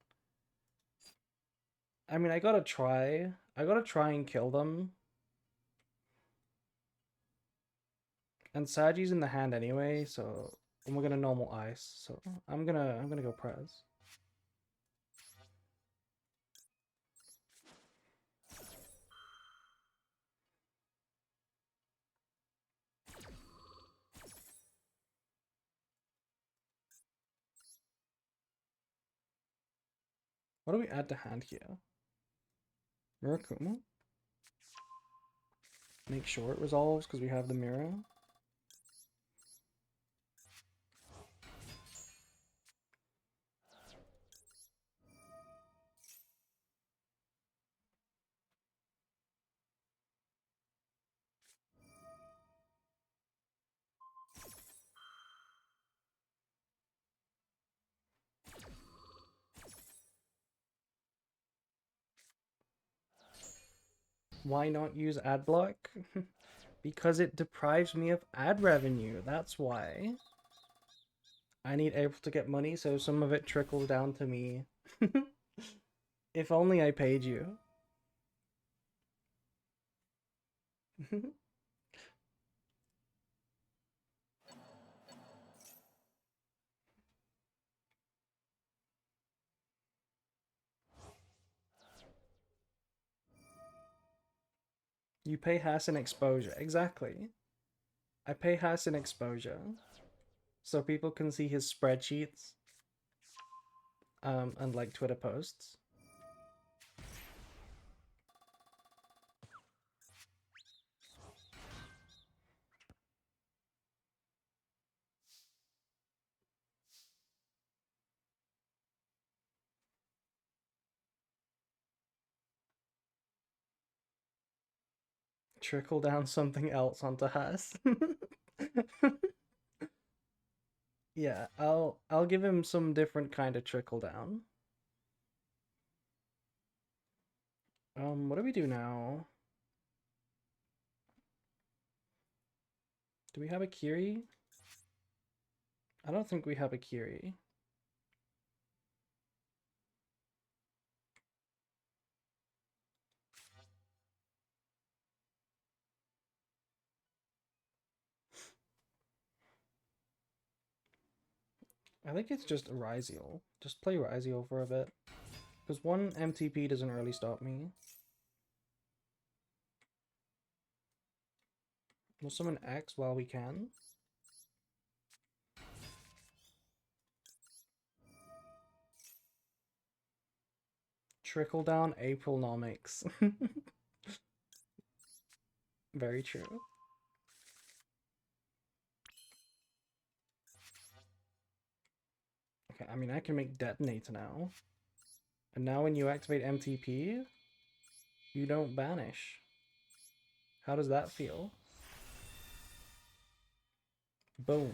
I mean, I gotta try. I gotta try and kill them. And Saji's in the hand anyway, so... And we're gonna normal ice, so I'm gonna go Prez. What do we add to hand here? Murakumo? Make sure it resolves because we have the mirror. Why not use ad block? Because it deprives me of ad revenue. That's why. I need April to get money so some of it trickles down to me. If only I paid you. You pay Hassan exposure. Exactly. I pay Hassan exposure so people can see his spreadsheets and like Twitter posts. Trickle down something else onto us. Yeah, I'll give him some different kind of trickle down. What do we do now? Do we have a Kiri? I don't think we have a Kiri. I think it's just Ryziel. Just play Ryziel for a bit. Because one MTP doesn't really stop me. We'll summon X while we can. Trickle down Aprilnomics. Very true. Okay, I mean, I can make Detonator now. And now when you activate MTP, you don't banish. How does that feel? Boom.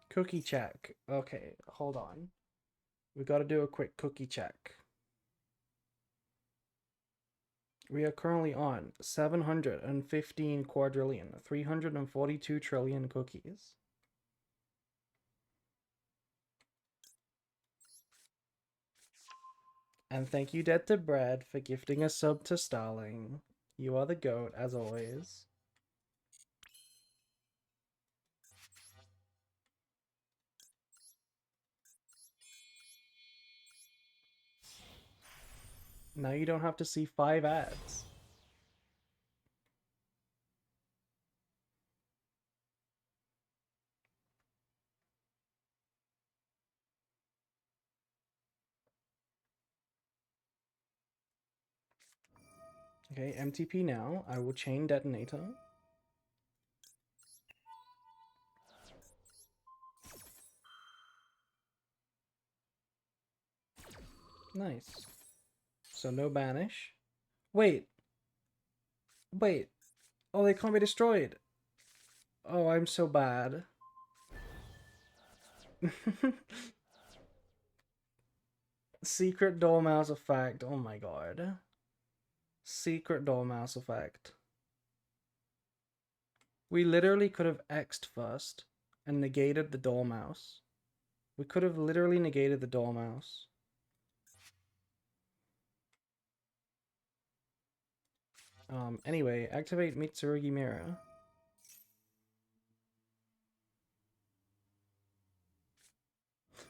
Cookie check. Okay, hold on. We gotta do a quick cookie check. We are currently on 715 quadrillion, 342 trillion cookies. And thank you, Dead to Bread, for gifting a sub to Starling. You are the GOAT, as always. Now you don't have to see 5 ads. Okay, MTP now. I will chain Detonator. Nice. So no banish. Wait. Wait. Oh, they can't be destroyed. Oh, I'm so bad. Secret Dormouse effect. Oh my god. Secret Dormouse effect. We literally could have X'd first and negated the Dormouse. We could have literally negated the Dormouse. Anyway, activate Mitsurugi Mirror.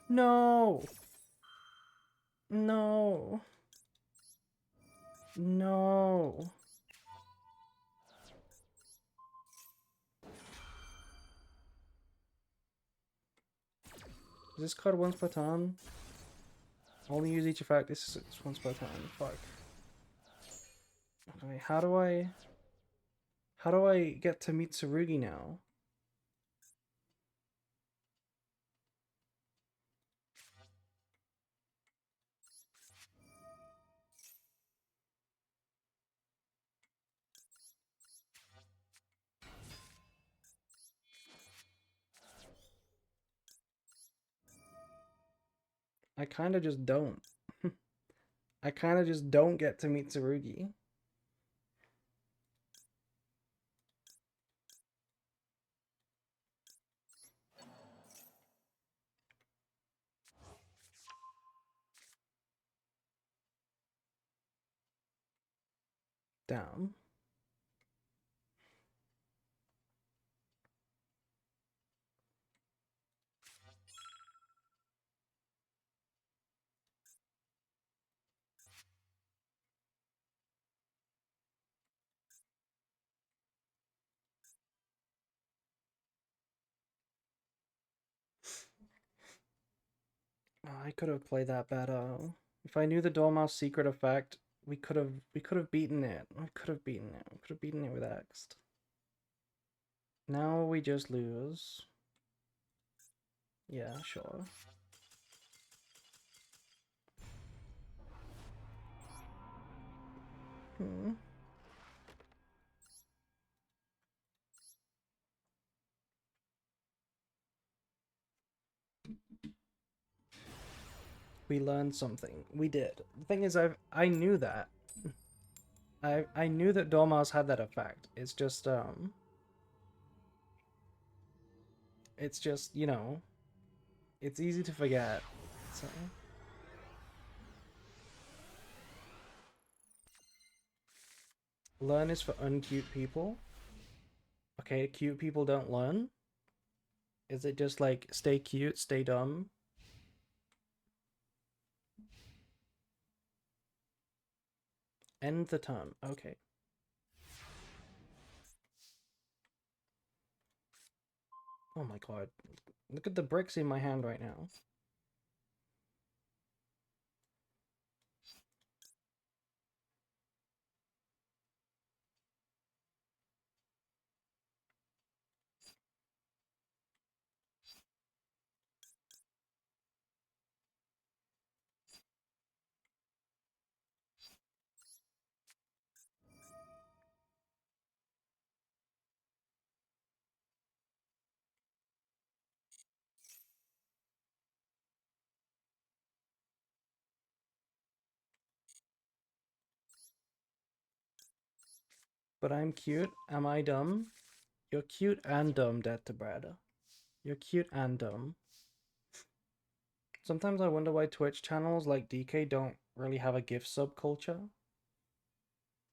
No! No! No! Is this card once per turn? Only use each effect. This is once per turn. Fuck. Okay, how do I get to Mitsurugi now? I kind of just don't. I kind of just don't get to Mitsurugi. Down. Oh, I could have played that better. If I knew the Dormouse secret effect, we could have beaten it. We could have beaten it. We could have beaten it with X'd. Now we just lose. Yeah, sure. We learned something. We did. The thing is, I knew that. I knew that Dormouse had that effect. It's just you know, it's easy to forget. So learn is for uncute people. Okay, cute people don't learn. Is it just like stay cute, stay dumb? End the turn. Okay. Oh my god. Look at the bricks in my hand right now. But I'm cute. Am I dumb? You're cute and dumb, Dead to Brad. You're cute and dumb. Sometimes I wonder why Twitch channels like DK don't really have a gift subculture.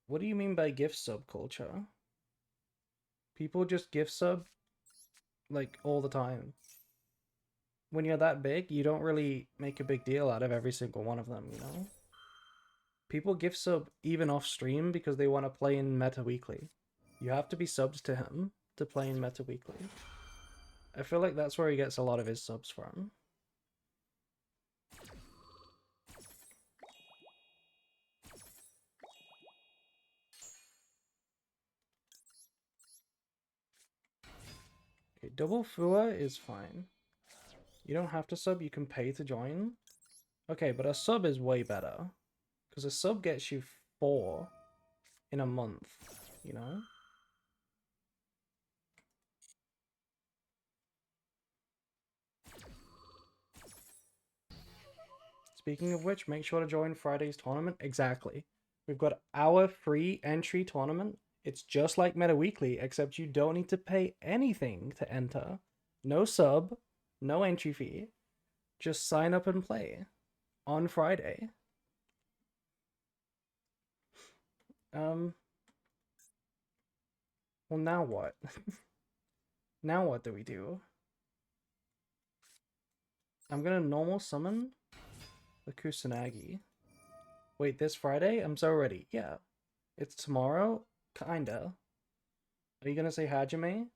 What do you mean by gift subculture? People just gift sub like all the time. When you're that big, you don't really make a big deal out of every single one of them, you know? People gift sub even off stream because they want to play in Meta Weekly. You have to be subbed to him to play in Meta Weekly. I feel like that's where he gets a lot of his subs from. Okay, double Fua is fine. You don't have to sub, you can pay to join. Okay, but a sub is way better. Because a sub gets you 4 in a month, you know? Speaking of which, make sure to join Friday's tournament. Exactly. We've got our free entry tournament. It's just like Meta Weekly, except you don't need to pay anything to enter. No sub, no entry fee. Just sign up and play on Friday. Well, now what? Now what do we do? I'm gonna normal summon the Kusanagi. Wait, this Friday? I'm so ready. Yeah. It's tomorrow? Kinda. Are you gonna say Hajime?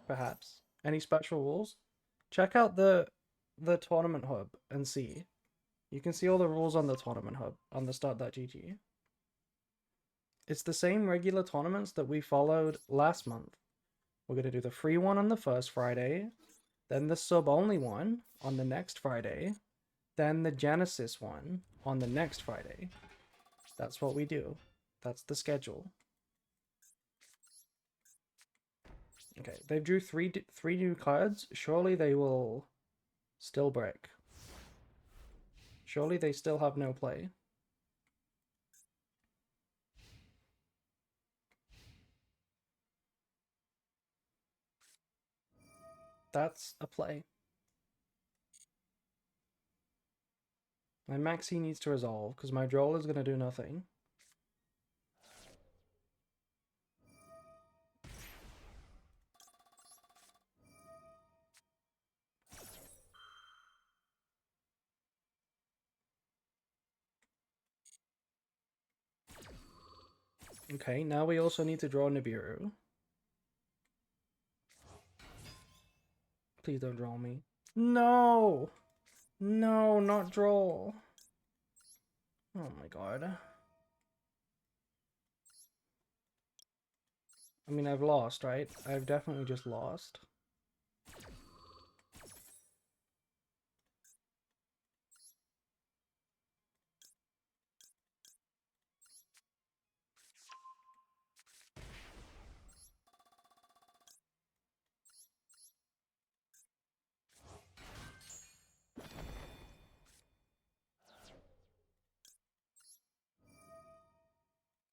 Perhaps. Any special rules? Check out the tournament hub and see. You can see all the rules on the tournament hub on the start.gg. It's the same regular tournaments that we followed last month. We're gonna do the free one on the first Friday, then the sub-only one on the next Friday, then the Genesis one on the next Friday. That's what we do. That's the schedule. Okay, they drew three new cards. Surely they will still break. Surely they still have no play. That's a play. My Maxi needs to resolve because my Droll is going to do nothing. Okay, now we also need to draw Nibiru. Please don't draw me. No! No, not draw. Oh my god. I mean, I've lost, right? I've definitely just lost.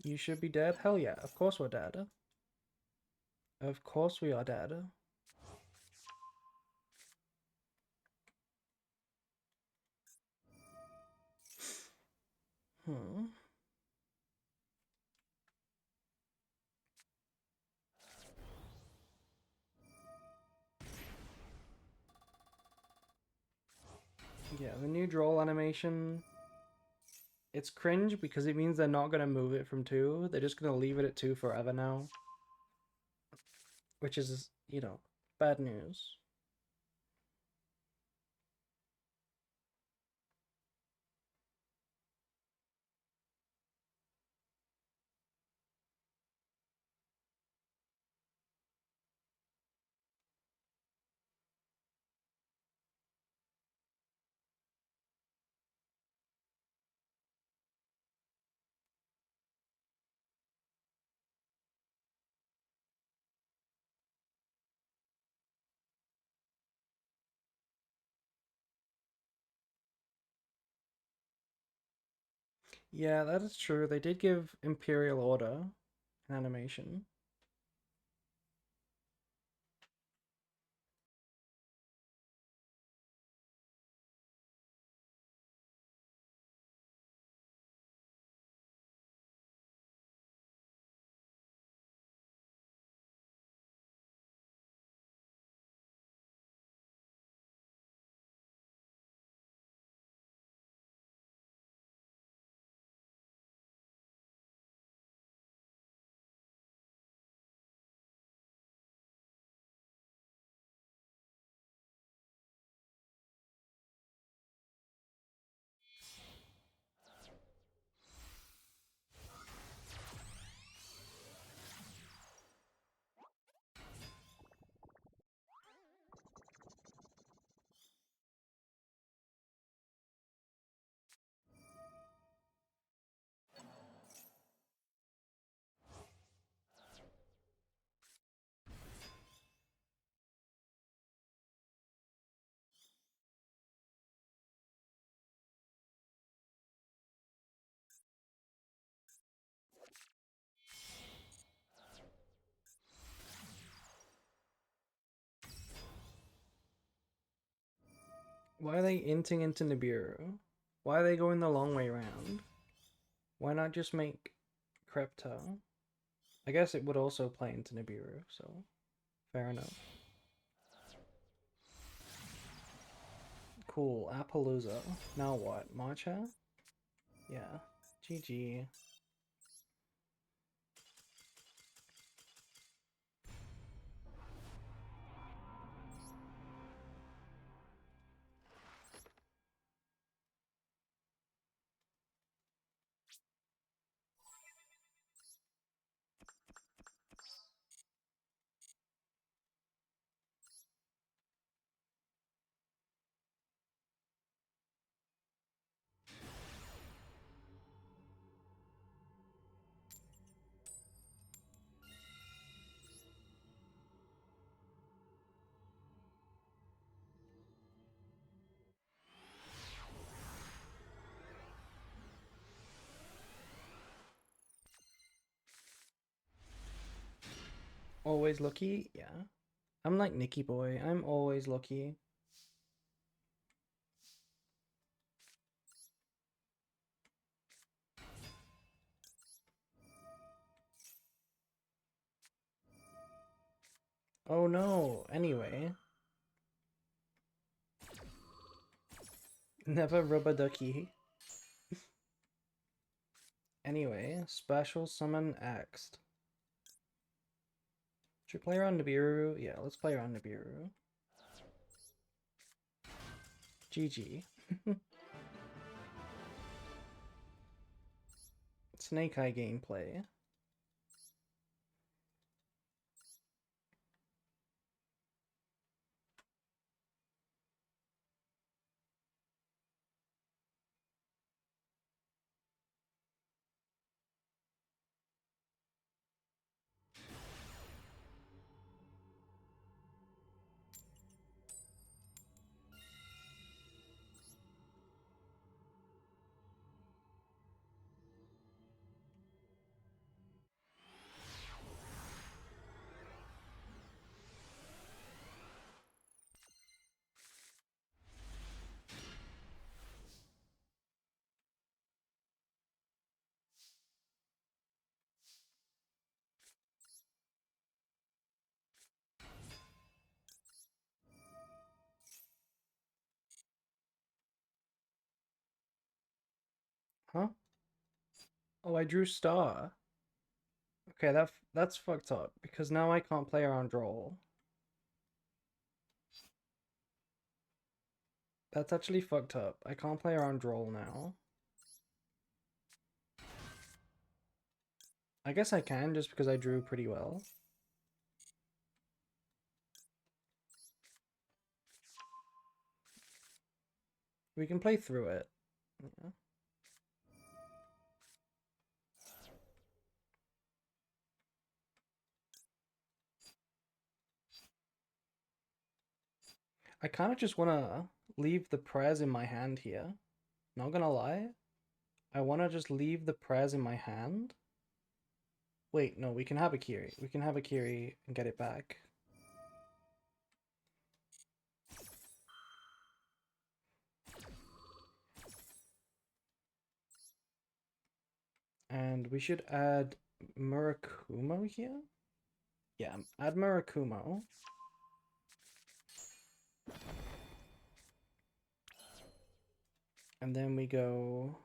You should be dead? Hell yeah, of course we're dead. Of course we are dead. Hmm. Yeah, the new draw animation, it's cringe because it means they're not going to move it from 2. They're just going to leave it at 2 forever now. Which is, you know, bad news. Yeah, that is true. They did give Imperial Order an animation. Why are they inting into Nibiru? Why are they going the long way around? Why not just make Krepta? I guess it would also play into Nibiru, so fair enough. Cool, Appaloosa. Now what? Matcha? Yeah. GG. Always lucky? Yeah. I'm like Nicky Boy. I'm always lucky. Oh no. Anyway. Never rub a ducky. Anyway, special summon Axed. Should we play around Nibiru? Yeah, let's play around Nibiru. GG. Snake Eye gameplay. Huh? Oh, I drew star. Okay, that's fucked up because now I can't play around draw. That's actually fucked up. I can't play around draw now. I guess I can just because I drew pretty well. We can play through it. Yeah. I kind of just want to leave the prayers in my hand here. Not gonna lie. I want to just leave the prayers in my hand. Wait, no, we can have a Kiri. We can have a Kiri and get it back. And we should add Murakumo here. Yeah, add Murakumo. And then we go...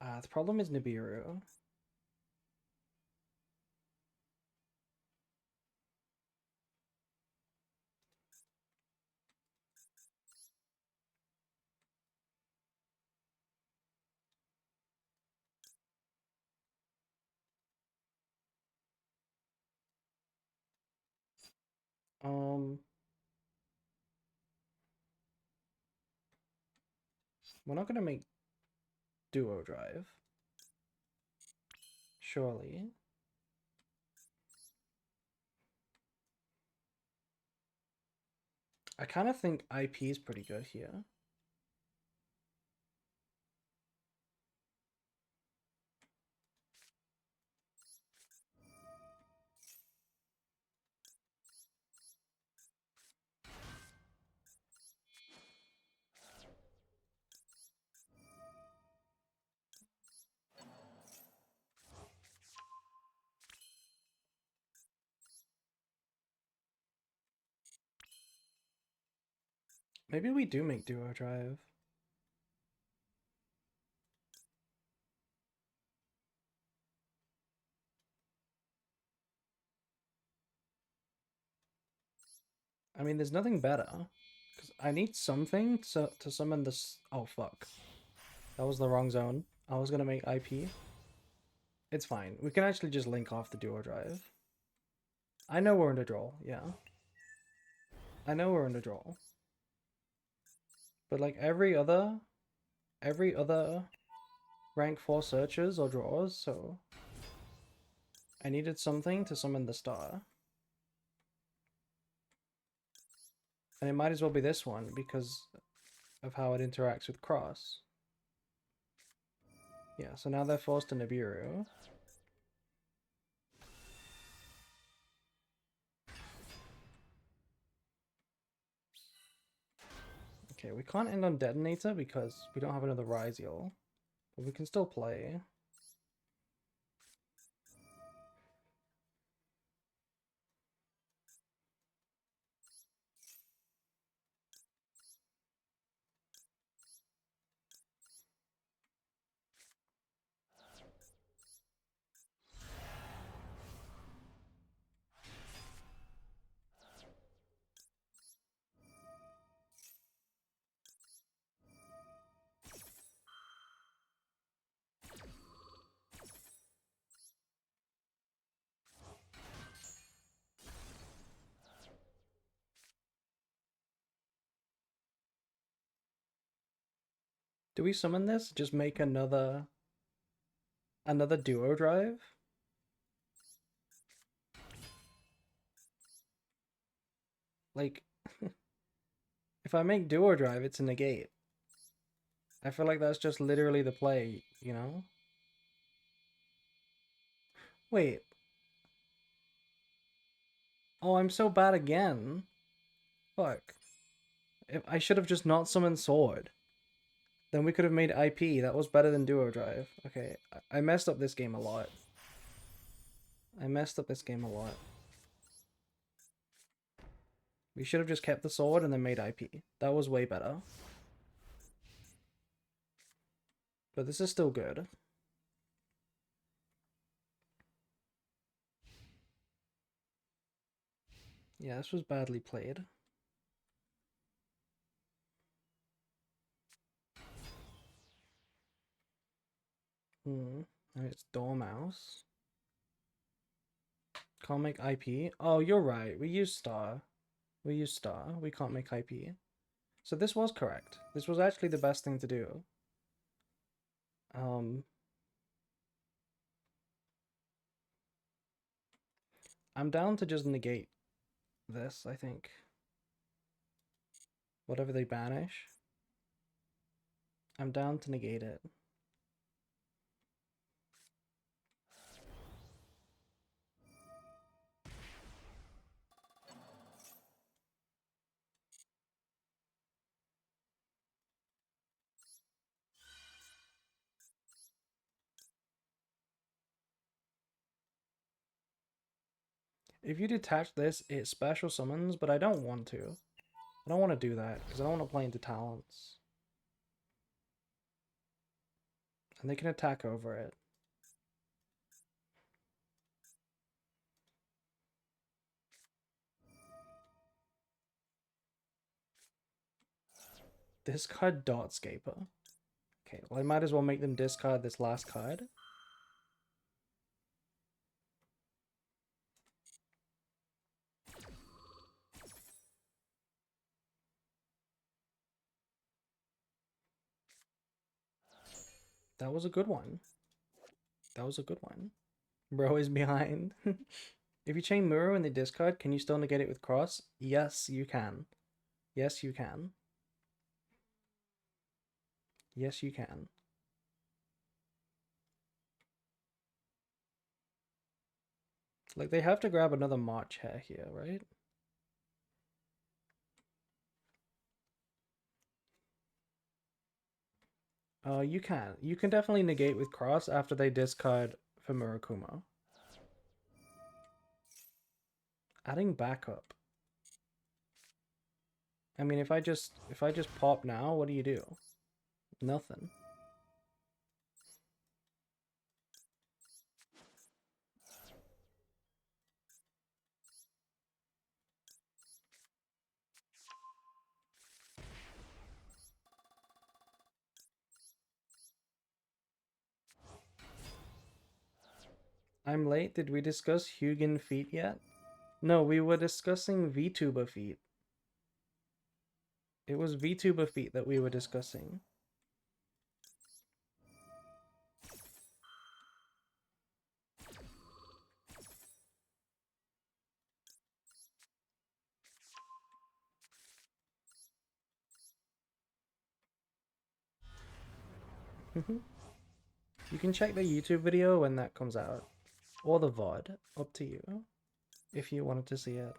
the problem is Nibiru. We're not gonna make duo drive. Surely. I kind of think IP is pretty good here. Maybe we do make duo drive. I mean, there's nothing better. Because I need something to summon this... Oh, fuck. That was the wrong zone. I was gonna make IP. It's fine. We can actually just link off the duo drive. I know we're in a draw, yeah. I know we're in a draw. But like every other rank 4 searches or draws, so I needed something to summon the star. And it might as well be this one because of how it interacts with cross. Yeah, so now they're forced to Nibiru. Okay, we can't end on Detonator because we don't have another Ryziel. But we can still play. Do we summon this? Just make another duo drive? Like, if I make duo drive, it's a negate. I feel like that's just literally the play, you know? Wait. Oh, I'm so bad again. Fuck. If I should have just not summoned sword. Then we could have made IP. That was better than duo drive. Okay, I messed up this game a lot. I messed up this game a lot. We should have just kept the sword and then made IP. That was way better. But this is still good. Yeah, this was badly played. And it's Dormouse. Can't make IP. Oh, you're right. We use star. We use star. We can't make IP. So this was correct. This was actually the best thing to do. I'm down to just negate this, I think. Whatever they banish. I'm down to negate it. If you detach this, it special summons, but I don't want to. I don't want to do that, because I don't want to play into talents. And they can attack over it. Discard Dartscaper. Okay, well I might as well make them discard this last card. That was a good one. That was a good one. Bro is behind. If you chain Muro in the discard, can you still negate it with cross? Yes, you can. Yes, you can. Yes, you can. Like, they have to grab another March Hare here, right? You can. You can definitely negate with cross after they discard for Murakumo. Adding backup. I mean, if I just pop now, what do you do? Nothing. I'm late. Did we discuss Hugin feet yet? No, we were discussing VTuber feet. It was VTuber feet that we were discussing. You can check the YouTube video when that comes out. Or the VOD. Up to you. If you wanted to see it.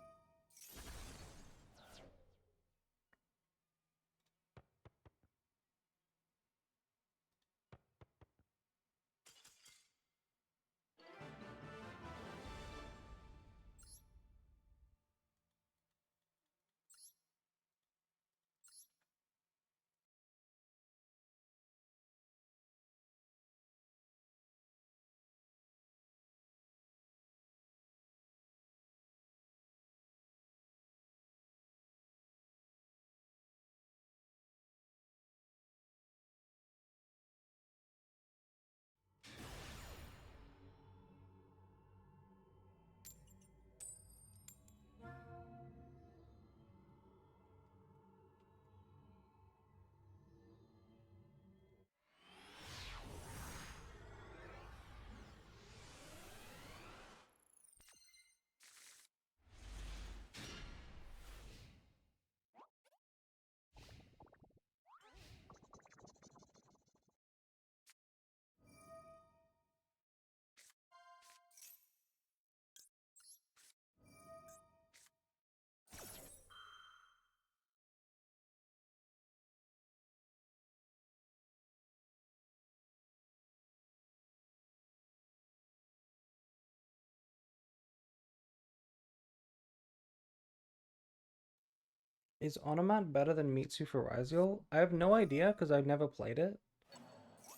Is Onomat better than Mitsu for Raziel? I have no idea because I've never played it.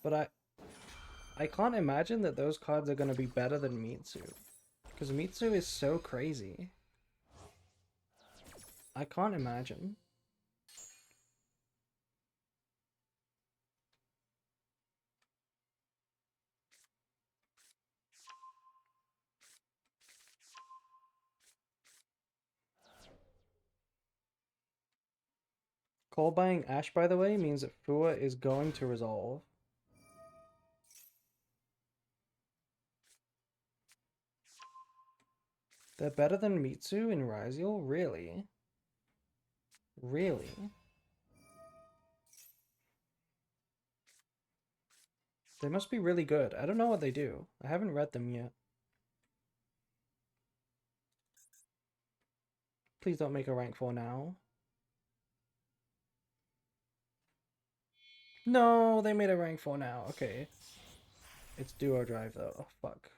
But I can't imagine that those cards are going to be better than Mitsu. Because Mitsu is so crazy. I can't imagine. Call buying Ash, by the way, means that Fua is going to resolve. They're better than Mitsu in Ryziel? Really? Really? They must be really good. I don't know what they do. I haven't read them yet. Please don't make a rank 4 now. No, they made a rank 4 now. Okay. It's duo drive though. Oh, fuck.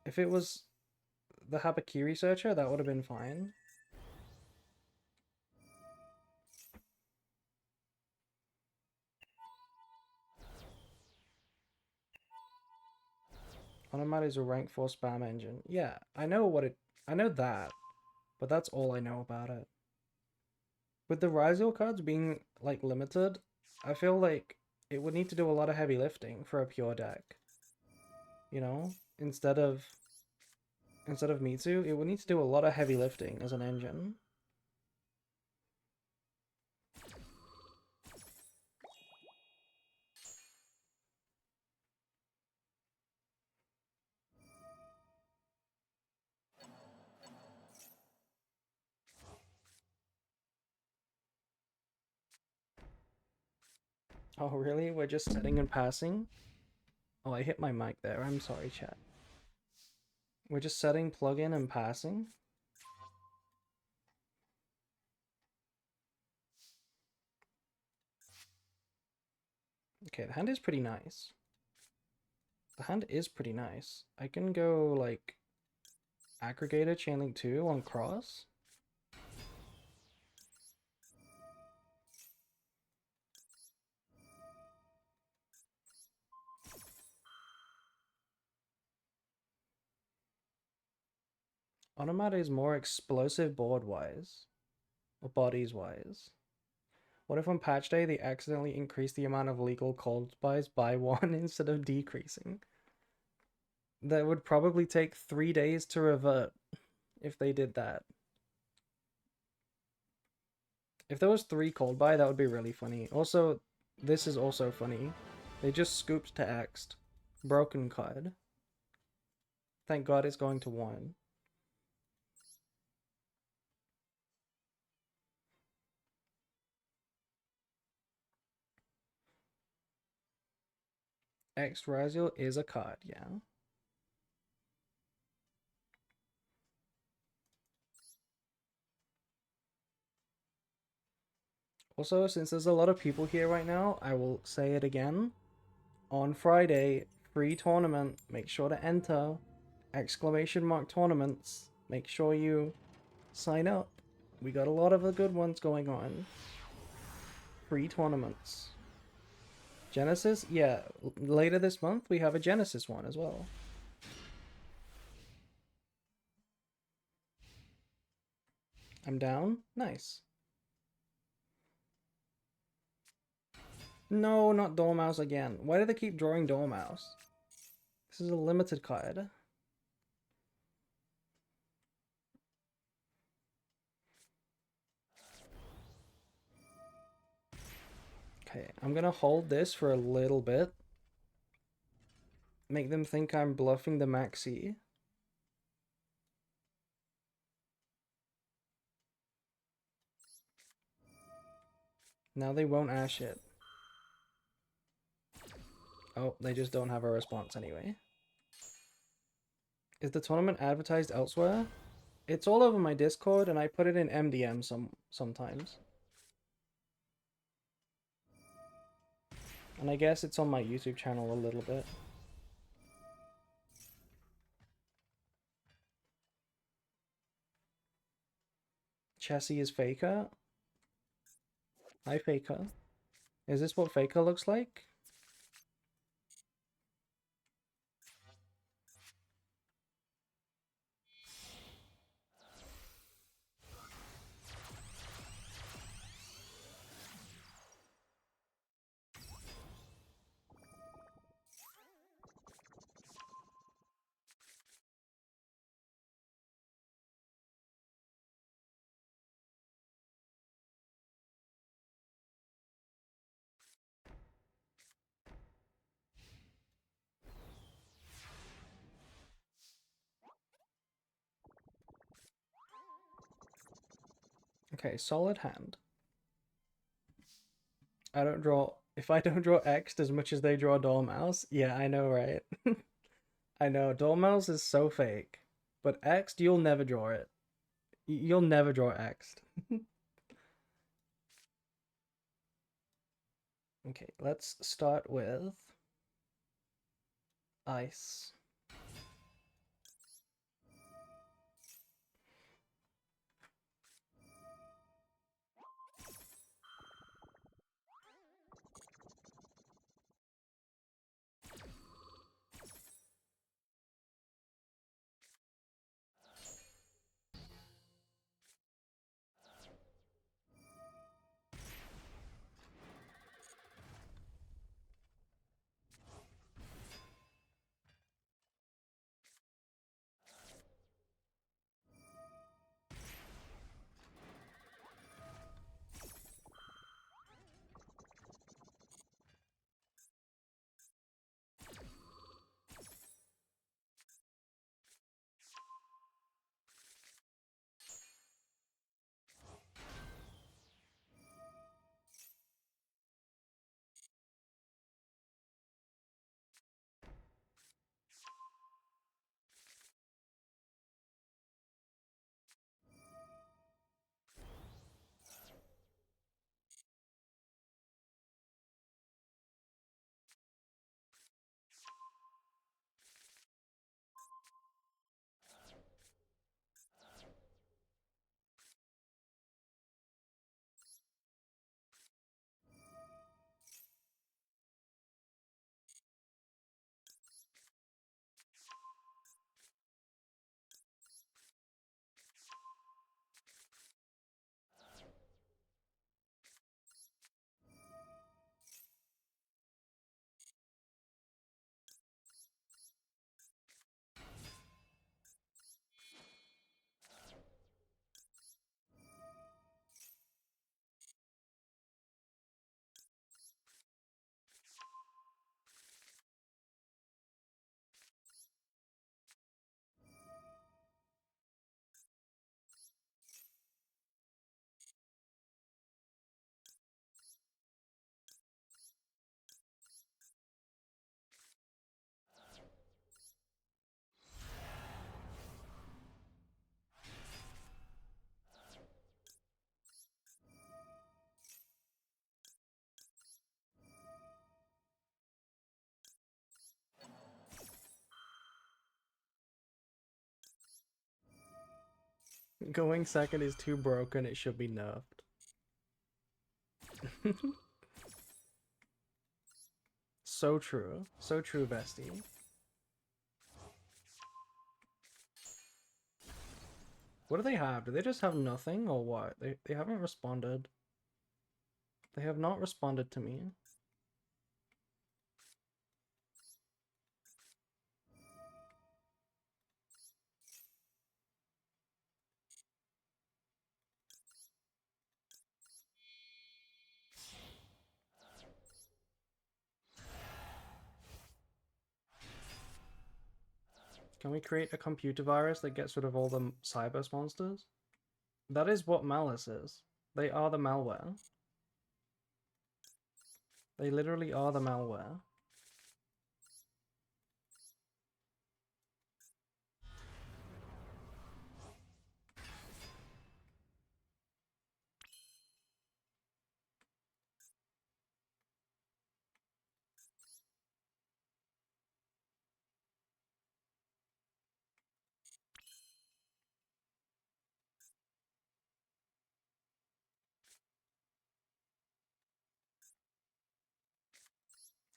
If it was the Habakiri searcher, that would have been fine. Onomat is a rank 4 spam engine. Yeah, I know that, but that's all I know about it. With the Ryziel cards being like limited, I feel like it would need to do a lot of heavy lifting for a pure deck. You know? Instead of Mitsu, it would need to do a lot of heavy lifting as an engine. Oh really? We're just setting and passing? Oh, I hit my mic there. I'm sorry, chat. We're just setting plugin and passing? Okay, the hand is pretty nice. The hand is pretty nice. I can go, like, Aggregator Chainlink 2 on cross. Onomat is more explosive board-wise. Or bodies-wise. What if on patch day they accidentally increase the amount of legal cold buys by 1 instead of decreasing? That would probably take 3 days to revert if they did that. If there was 3 cold buy, that would be really funny. Also, this is also funny. They just scooped to X'd. Broken card. Thank God it's going to 1. X Raziel is a card, yeah. Also, since there's a lot of people here right now, I will say it again. On Friday, free tournament. Make sure to enter. Exclamation mark tournaments. Make sure you sign up. We got a lot of the good ones going on. Free tournaments. Genesis? Yeah, later this month we have a Genesis one as well. I'm down? Nice. No, not Dormouse again. Why do they keep drawing Dormouse? This is a limited card. Okay, I'm gonna hold this for a little bit. Make them think I'm bluffing the maxi. Now they won't ash it. Oh, they just don't have a response anyway. Is the tournament advertised elsewhere? It's all over my Discord, and I put it in MDM sometimes. And I guess it's on my YouTube channel a little bit. Chassis is Faker. Hi, Faker. Is this what Faker looks like? Okay, solid hand. I don't draw. If I don't draw X as much as they draw Dormouse, yeah, I know, right? I know, Dormouse is so fake. But X, you'll never draw it. You'll never draw X. Okay, let's start with ice. Going second is too broken, it should be nerfed. So true. So true, bestie. What do they have? Do they just have nothing or what? They haven't responded. They have not responded to me. Can we create a computer virus that gets rid of all the cyber monsters? That is what Malice is. They are the malware. They literally are the malware.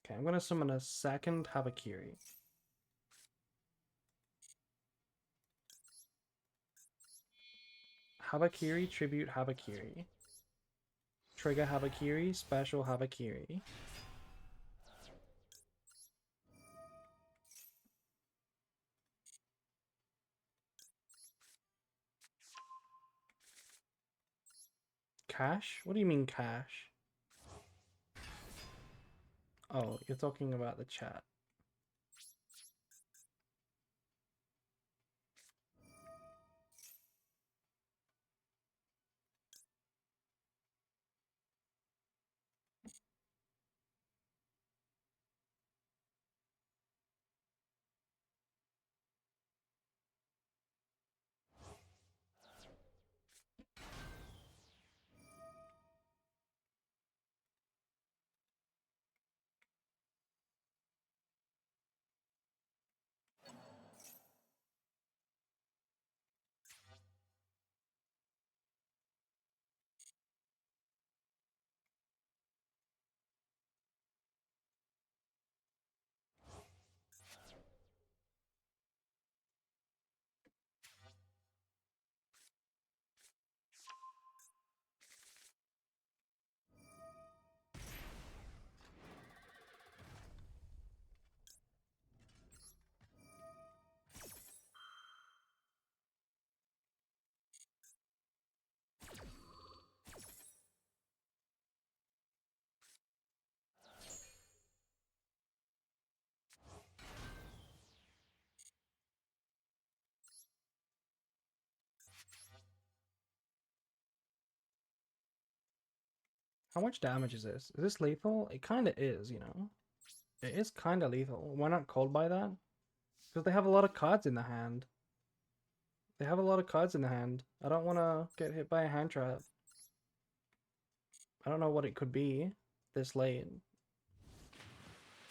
Okay, I'm gonna summon a second Habakiri. Habakiri, tribute Habakiri. Trigger Habakiri, special Habakiri. Cash? What do you mean cash? Oh, you're talking about the chat. How much damage is this? Is this lethal? It kind of is, you know. It is kind of lethal. Why not called by that? Because they have a lot of cards in the hand. They have a lot of cards in the hand. I don't want to get hit by a hand trap. I don't know what it could be this late.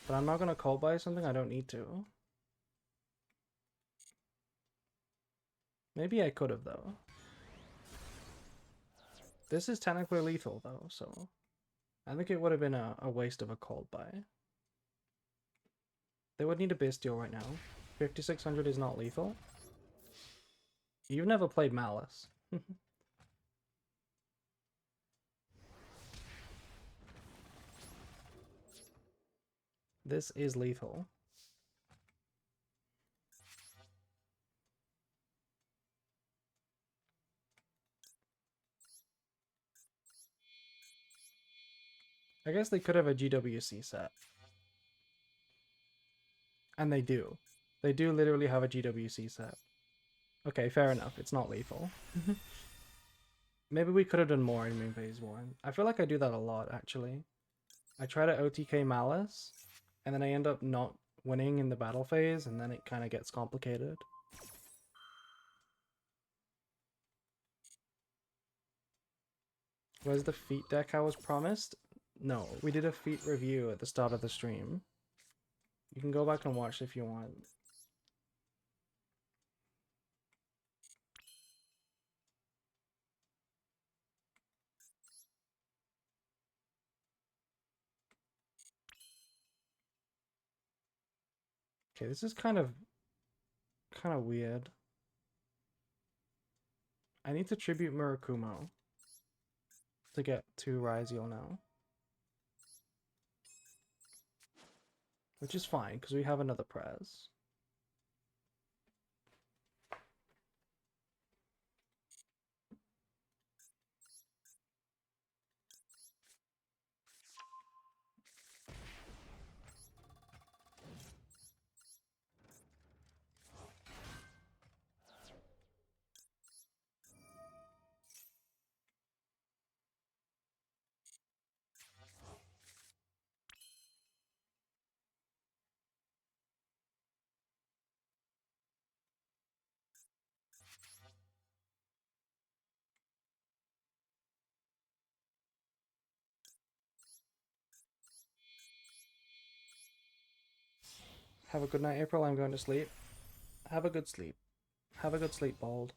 But I'm not going to call by something I don't need to. Maybe I could have, though. This is technically lethal, though, so I think it would have been a waste of a called by. They would need a Bestial right now. 5600 is not lethal. You've never played Malice. This is lethal. I guess they could have a GWC set. And they do. They do literally have a GWC set. Okay, fair enough. It's not lethal. Maybe we could have done more in main phase 1. I feel like I do that a lot, actually. I try to OTK Malice, and then I end up not winning in the battle phase, and then it kind of gets complicated. Where's the feat deck I was promised? No, we did a feat review at the start of the stream. You can go back and watch if you want. Okay, this is kind of weird. I need to tribute Murakumo to get 2 Ryziel now. Which is fine, because we have another Prez. Have a good night, April. I'm going to sleep. Have a good sleep. Have a good sleep, Bald.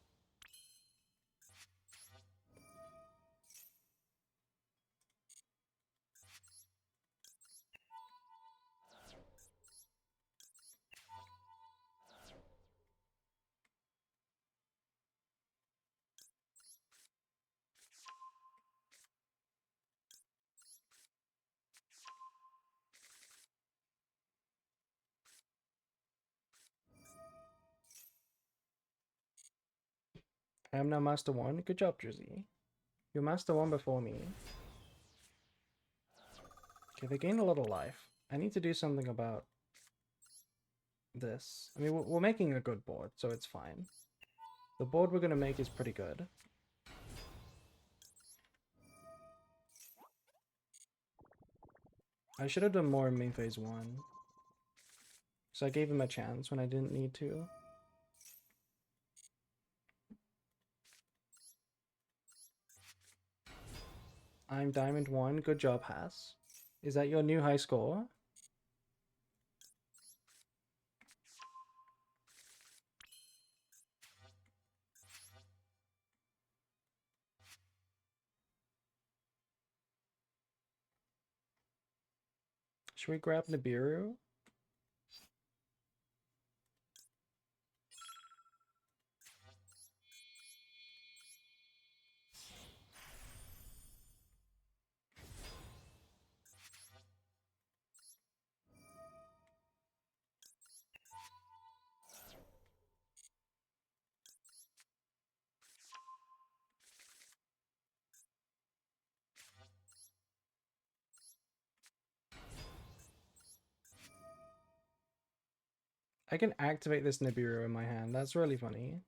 I am now Master 1. Good job, Drizzy. You're Master 1 before me. Okay, they gained a lot of life. I need to do something about this. I mean, we're making a good board, so it's fine. The board we're going to make is pretty good. I should have done more in main phase 1. So I gave him a chance when I didn't need to. I'm Diamond 1. Good job, Haas. Is that your new high score? Should we grab Nibiru? I can activate this Nibiru in my hand. That's really funny.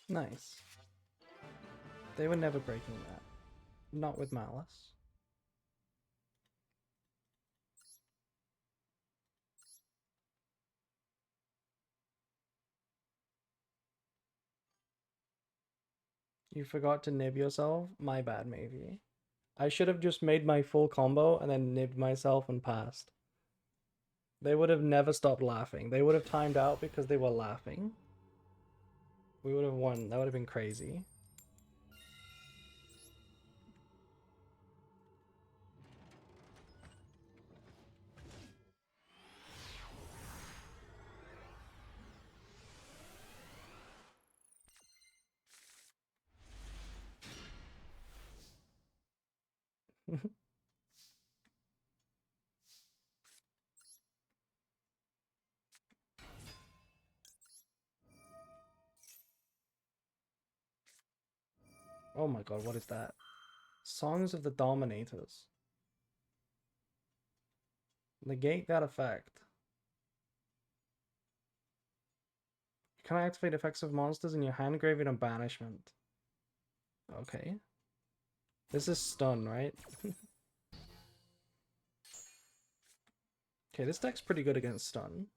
Nice. They were never breaking that. Not with malice. You forgot to nib yourself? My bad, maybe. I should have just made my full combo and then nibbed myself and passed. They would have never stopped laughing. They would have timed out because they were laughing. We would have won. That would have been crazy. Oh my god, what is that? Songs of the Dominators. Negate that effect. You can activate effects of monsters in your hand, graveyard, and banishment. Okay. This is stun, right? Okay, this deck's pretty good against stun.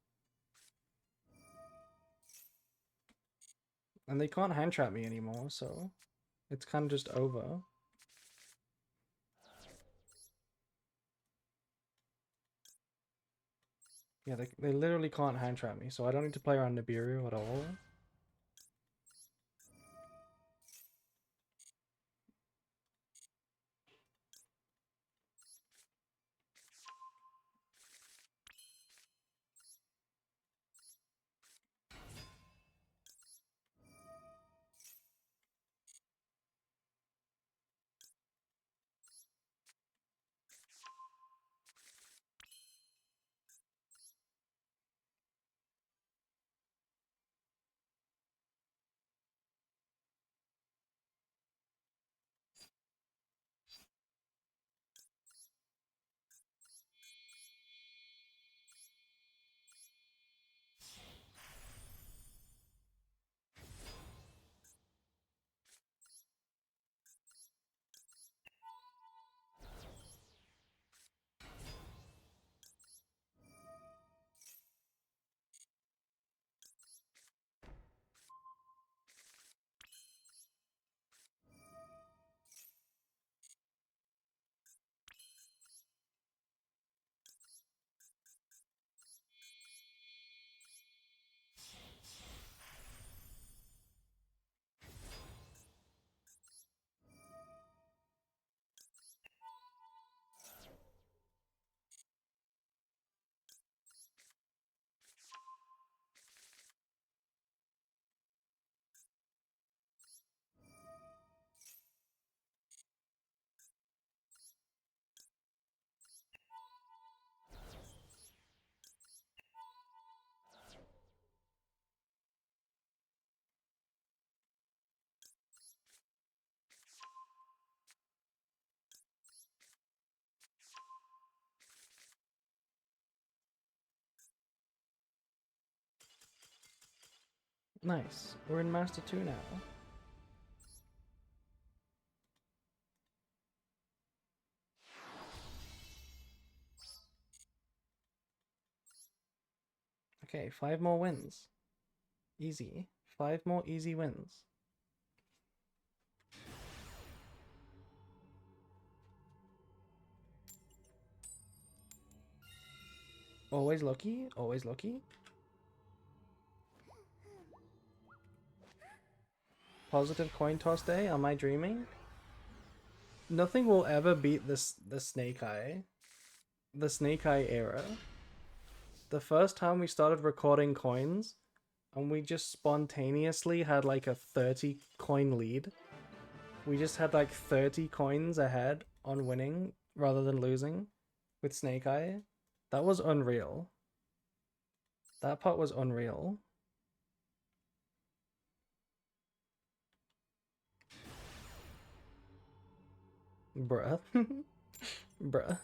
And they can't hand trap me anymore, so it's kind of just over. Yeah, they literally can't hand trap me, so I don't need to play around Nibiru at all. Nice. We're in Master 2 now. Okay, 5 more wins. Easy. 5 more easy wins. Always lucky, always lucky. Positive coin toss day, am I dreaming? Nothing will ever beat the Snake Eye. The Snake Eye era. The first time we started recording coins, and we just spontaneously had like a 30 coin lead. We just had like 30 coins ahead on winning rather than losing with Snake Eye. That was unreal. That part was unreal. Bruh. Bruh.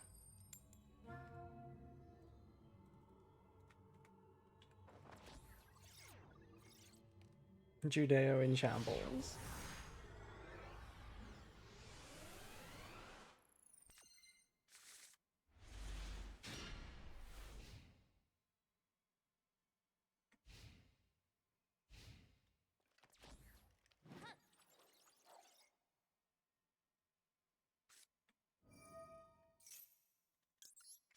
Judeo in shambles.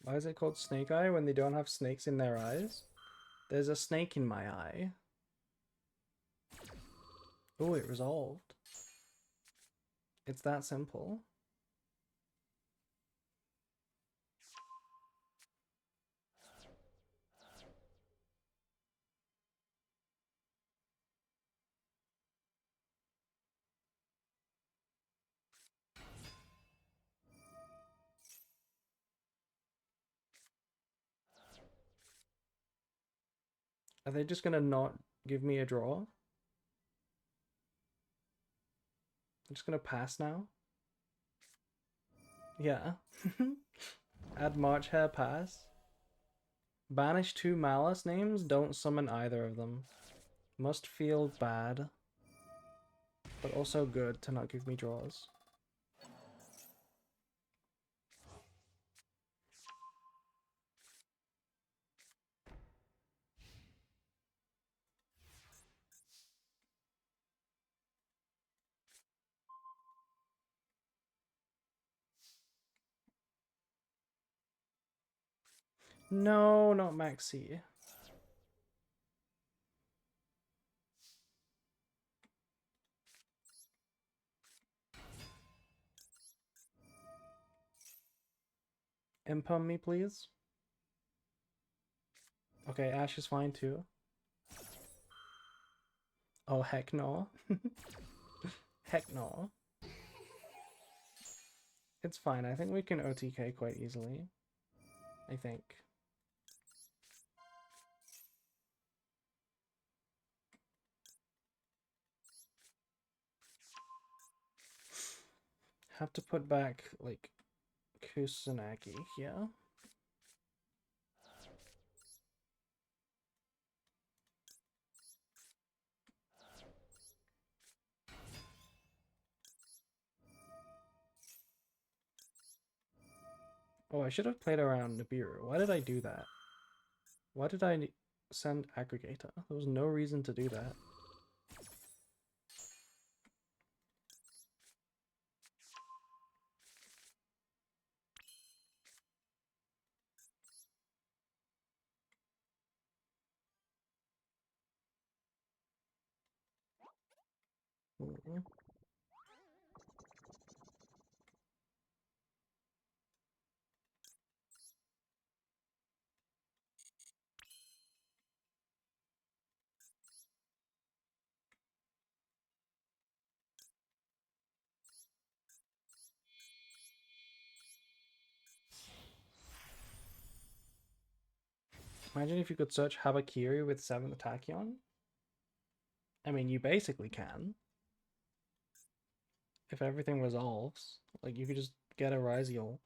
Why is it called snake eye when they don't have snakes in their eyes? There's a snake in my eye. Oh, it resolved. It's that simple. Are they just gonna not give me a draw? I'm just gonna pass now? Yeah. Add March Hare pass. Banish 2 Malice names, don't summon either of them. Must feel bad, but also good to not give me draws. No, not Maxi. Impum me, please. Okay, Ash is fine too. Oh, heck no. Heck no. It's fine. I think we can OTK quite easily. I think. Have to put back, like, Kusanagi here. Oh, I should have played around Nibiru. Why did I do that? Why did I send Aggregator? There was no reason to do that. Mm. Imagine if you could search Habakiri with 7th Tachyon. I mean, you basically can. If everything resolves, like, you could just get a Ryziel.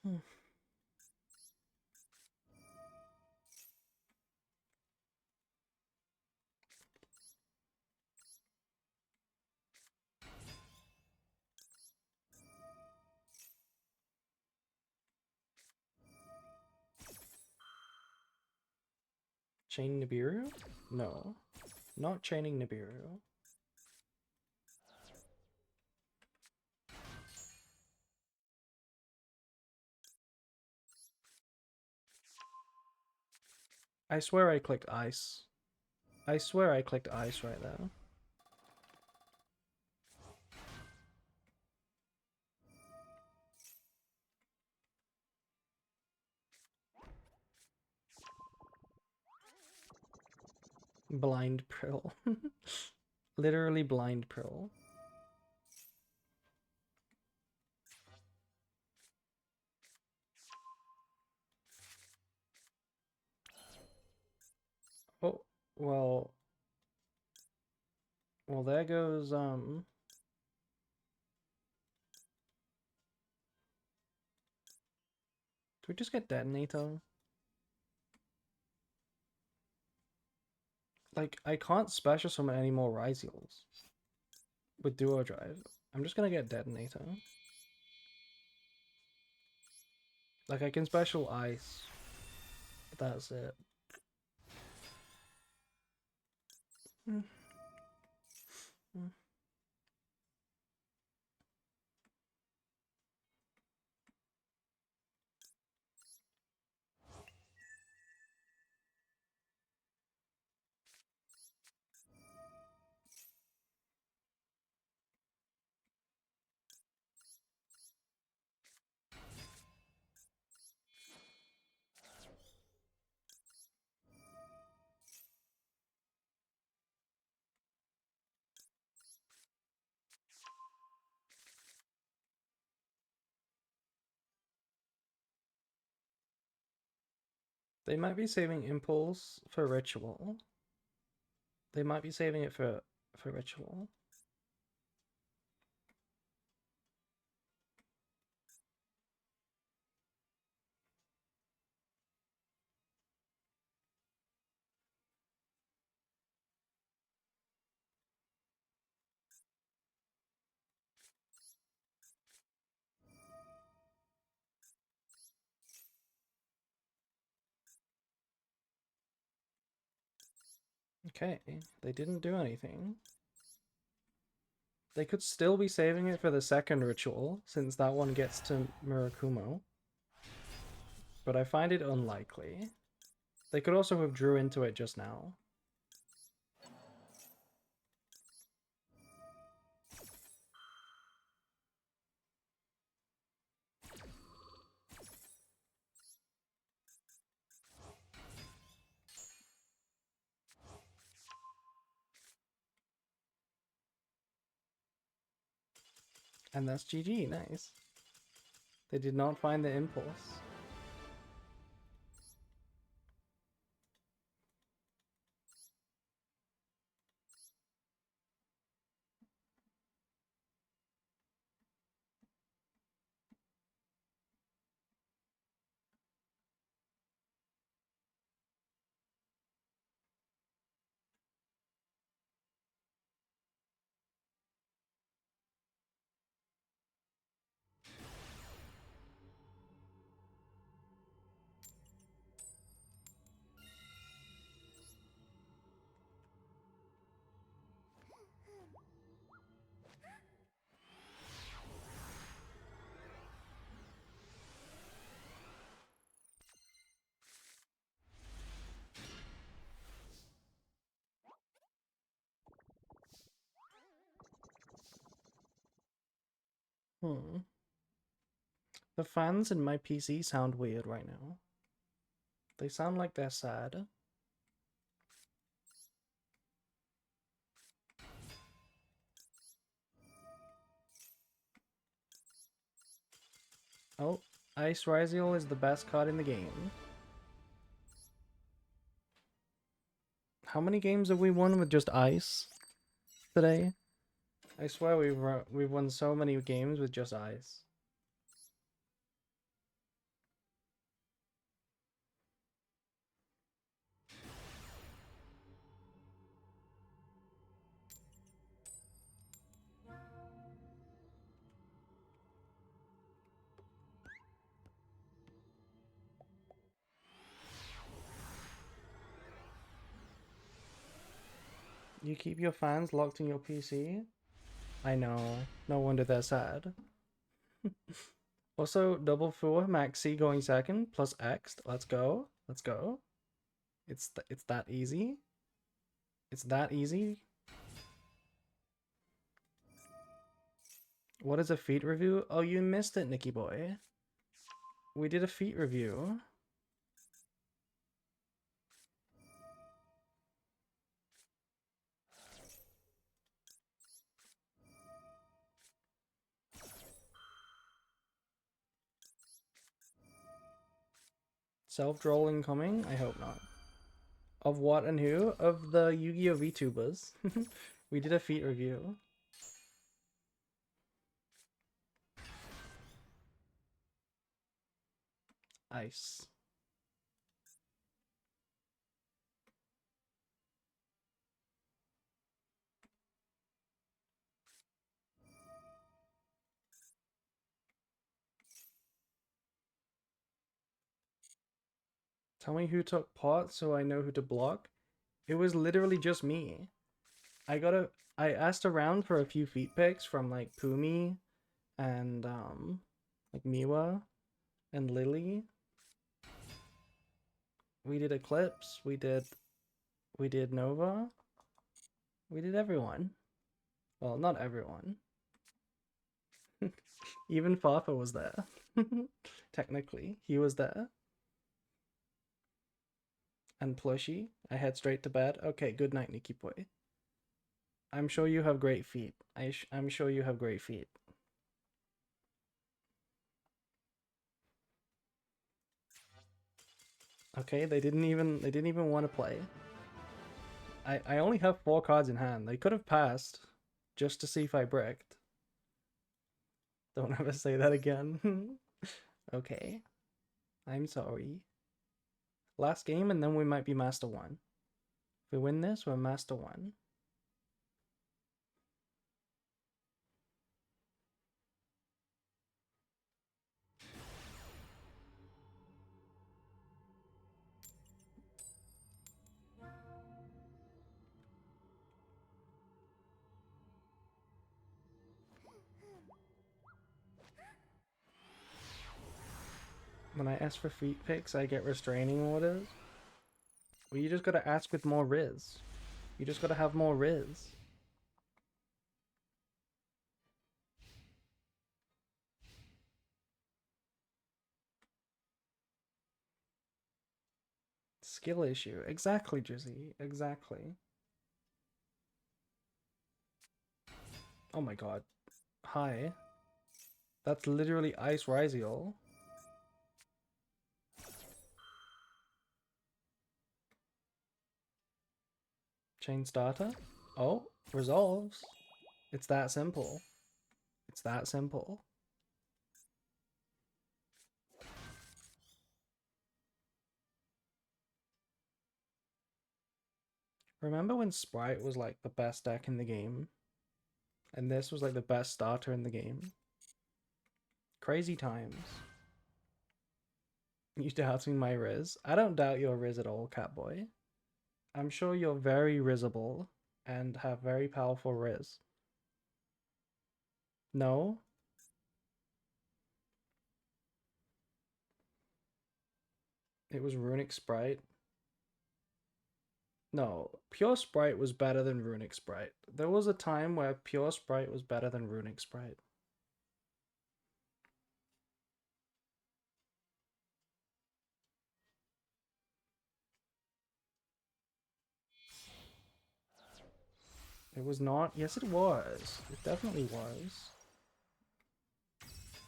Hmm. Chain Nibiru? No. Not chaining Nibiru. I swear I clicked ice. I swear I clicked ice right there. Blind Prill. Literally blind Prill. Oh, well, there goes, do we just get Detonator? Like, I can't special summon any more Ryziels with Duo Drive. I'm just gonna get Detonator. Like, I can special Ice, but that's it. Mm. Mm. They might be saving Impulse for Ritual. They might be saving it for Ritual. Okay, they didn't do anything. They could still be saving it for the second ritual, since that one gets to Murakumo. But I find it unlikely. They could also have drew into it just now. And that's GG, nice. They did not find the impulse. The fans in my PC sound weird right now. They sound like they're sad. Oh, Ice Ryziel is the best card in the game. How many games have we won with just Ice today? I swear we've won so many games with just Ice. You keep your fans locked in your PC? I know. No wonder they're sad. Also, double four, Maxi going second, plus X. Let's go. Let's go. It's that easy. It's that easy. What is a feat review? Oh, you missed it, Nicky boy. We did a feat review. Self-droll incoming? I hope not. Of what and who? Of the Yu-Gi-Oh! VTubers. We did a feat review. Ice. Tell me who took pot so I know who to block. It was literally just me. I asked around for a few feet picks from like Pumi and like Miwa and Lily. We did Eclipse, we did Nova. We did everyone. Well, not everyone. Even Fafa was there. Technically, he was there. And Plushy, I head straight to bed. Okay, good night, Nikki boy. I'm sure you have great feet. I'm sure you have great feet. Okay, they didn't even want to play. I only have 4 cards in hand. They could have passed just to see if I bricked. Don't ever say that again. Okay. I'm sorry. Last game and then we might be Master 1. If we win this, we're Master 1. When I ask for feet picks, I get restraining orders. Well, you just gotta ask with more Riz. You just gotta have more Riz. Skill issue. Exactly, Jizzy. Exactly. Oh my god. Hi. That's literally Ice Riziol. Chain starter? Oh, resolves. It's that simple. It's that simple. Remember when Sprite was like the best deck in the game? And this was like the best starter in the game? Crazy times. You doubting my Riz? I don't doubt your Riz at all, Catboy. I'm sure you're very Rizzable and have very powerful Riz. No? It was Runic Sprite. No, Pure Sprite was better than Runic Sprite. There was a time where Pure Sprite was better than Runic Sprite. It was not? Yes, it was. It definitely was.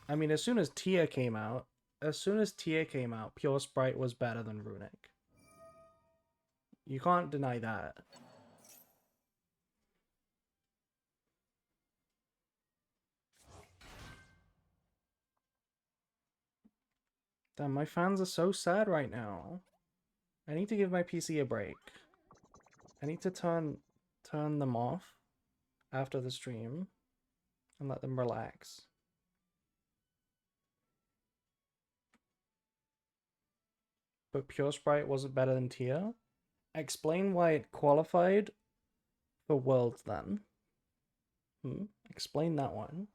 I mean, as soon as Tia came out, Pure Sprite was better than Runic. You can't deny that. Damn, my fans are so sad right now. I need to give my PC a break. I need to turn them off after the stream and let them relax. But Pure Sprite wasn't better than Tia? Explain why it qualified for Worlds then. Explain that one.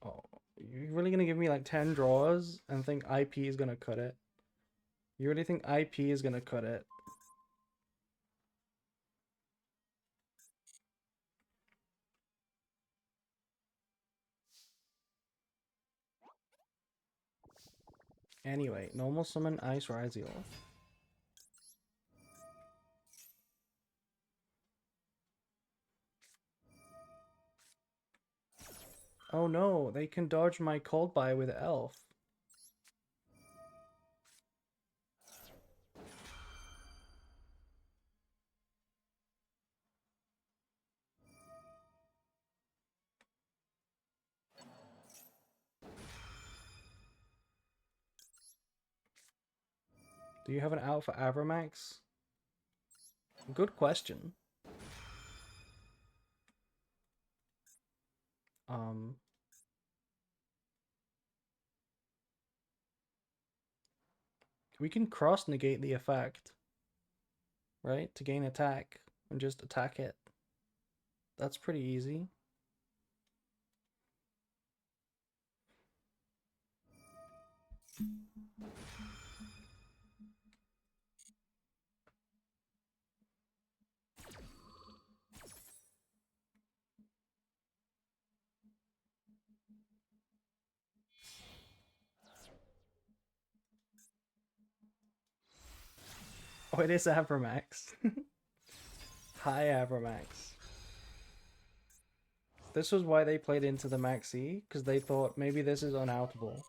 Oh, you're really gonna give me like 10 draws and think IP is gonna cut it? You really think IP is gonna cut it? Anyway, normal summon Ice Raziel. Oh no, they can dodge my Cold Buy with Elf. Do you have an out for Abramax? Good question. We can cross negate the effect, right? To gain attack and just attack it. That's pretty easy. Oh, it is Abramax. Hi, Abramax. This was why they played into the Maxi, because they thought maybe this is unoutable.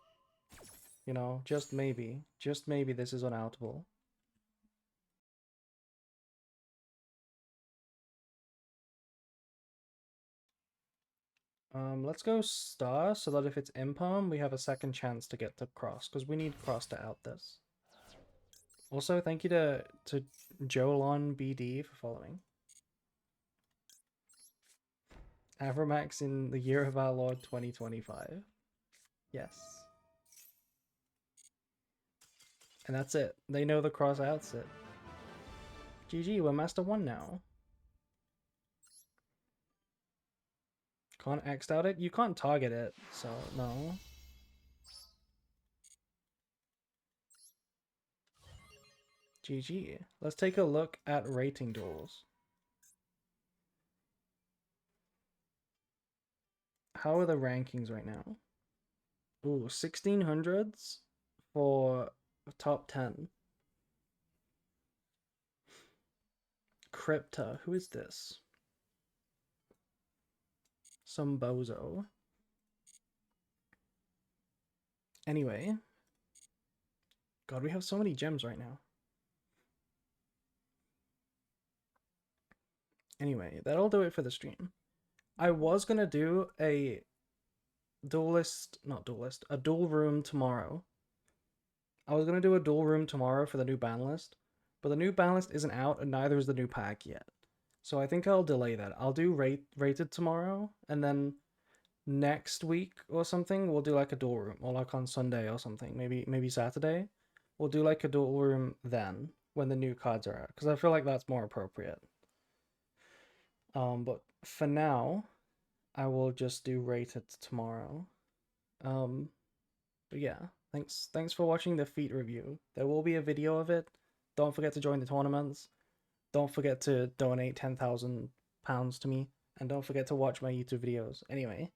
You know, just maybe this is unoutable. Let's go Star, so that if it's Impalm, we have a second chance to get to Cross, because we need Cross to out this. Also, thank you to Jolon BD for following. Avramax in the year of our Lord 2025. Yes. And that's it. They know the Cross outs it. GG, we're Master 1 now. Can't X out it? You can't target it, so no. GG. Let's take a look at rating duels. How are the rankings right now? Ooh, 1600s for top 10. Crypta, who is this? Some bozo. Anyway. God, we have so many gems right now. Anyway, that'll do it for the stream. I was gonna do a a duel room tomorrow. I was gonna do a duel room tomorrow for the new ban list, but the new ban list isn't out and neither is the new pack yet. So I think I'll delay that. I'll do rated tomorrow, and then next week or something we'll do like a duel room, or like on Sunday or something, maybe Saturday. We'll do like a duel room then when the new cards are out, because I feel like that's more appropriate. But for now, I will just do rated tomorrow. But yeah, thanks for watching the feat review. There will be a video of it. Don't forget to join the tournaments. Don't forget to donate £10,000 to me, and don't forget to watch my YouTube videos. Anyway,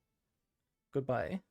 goodbye.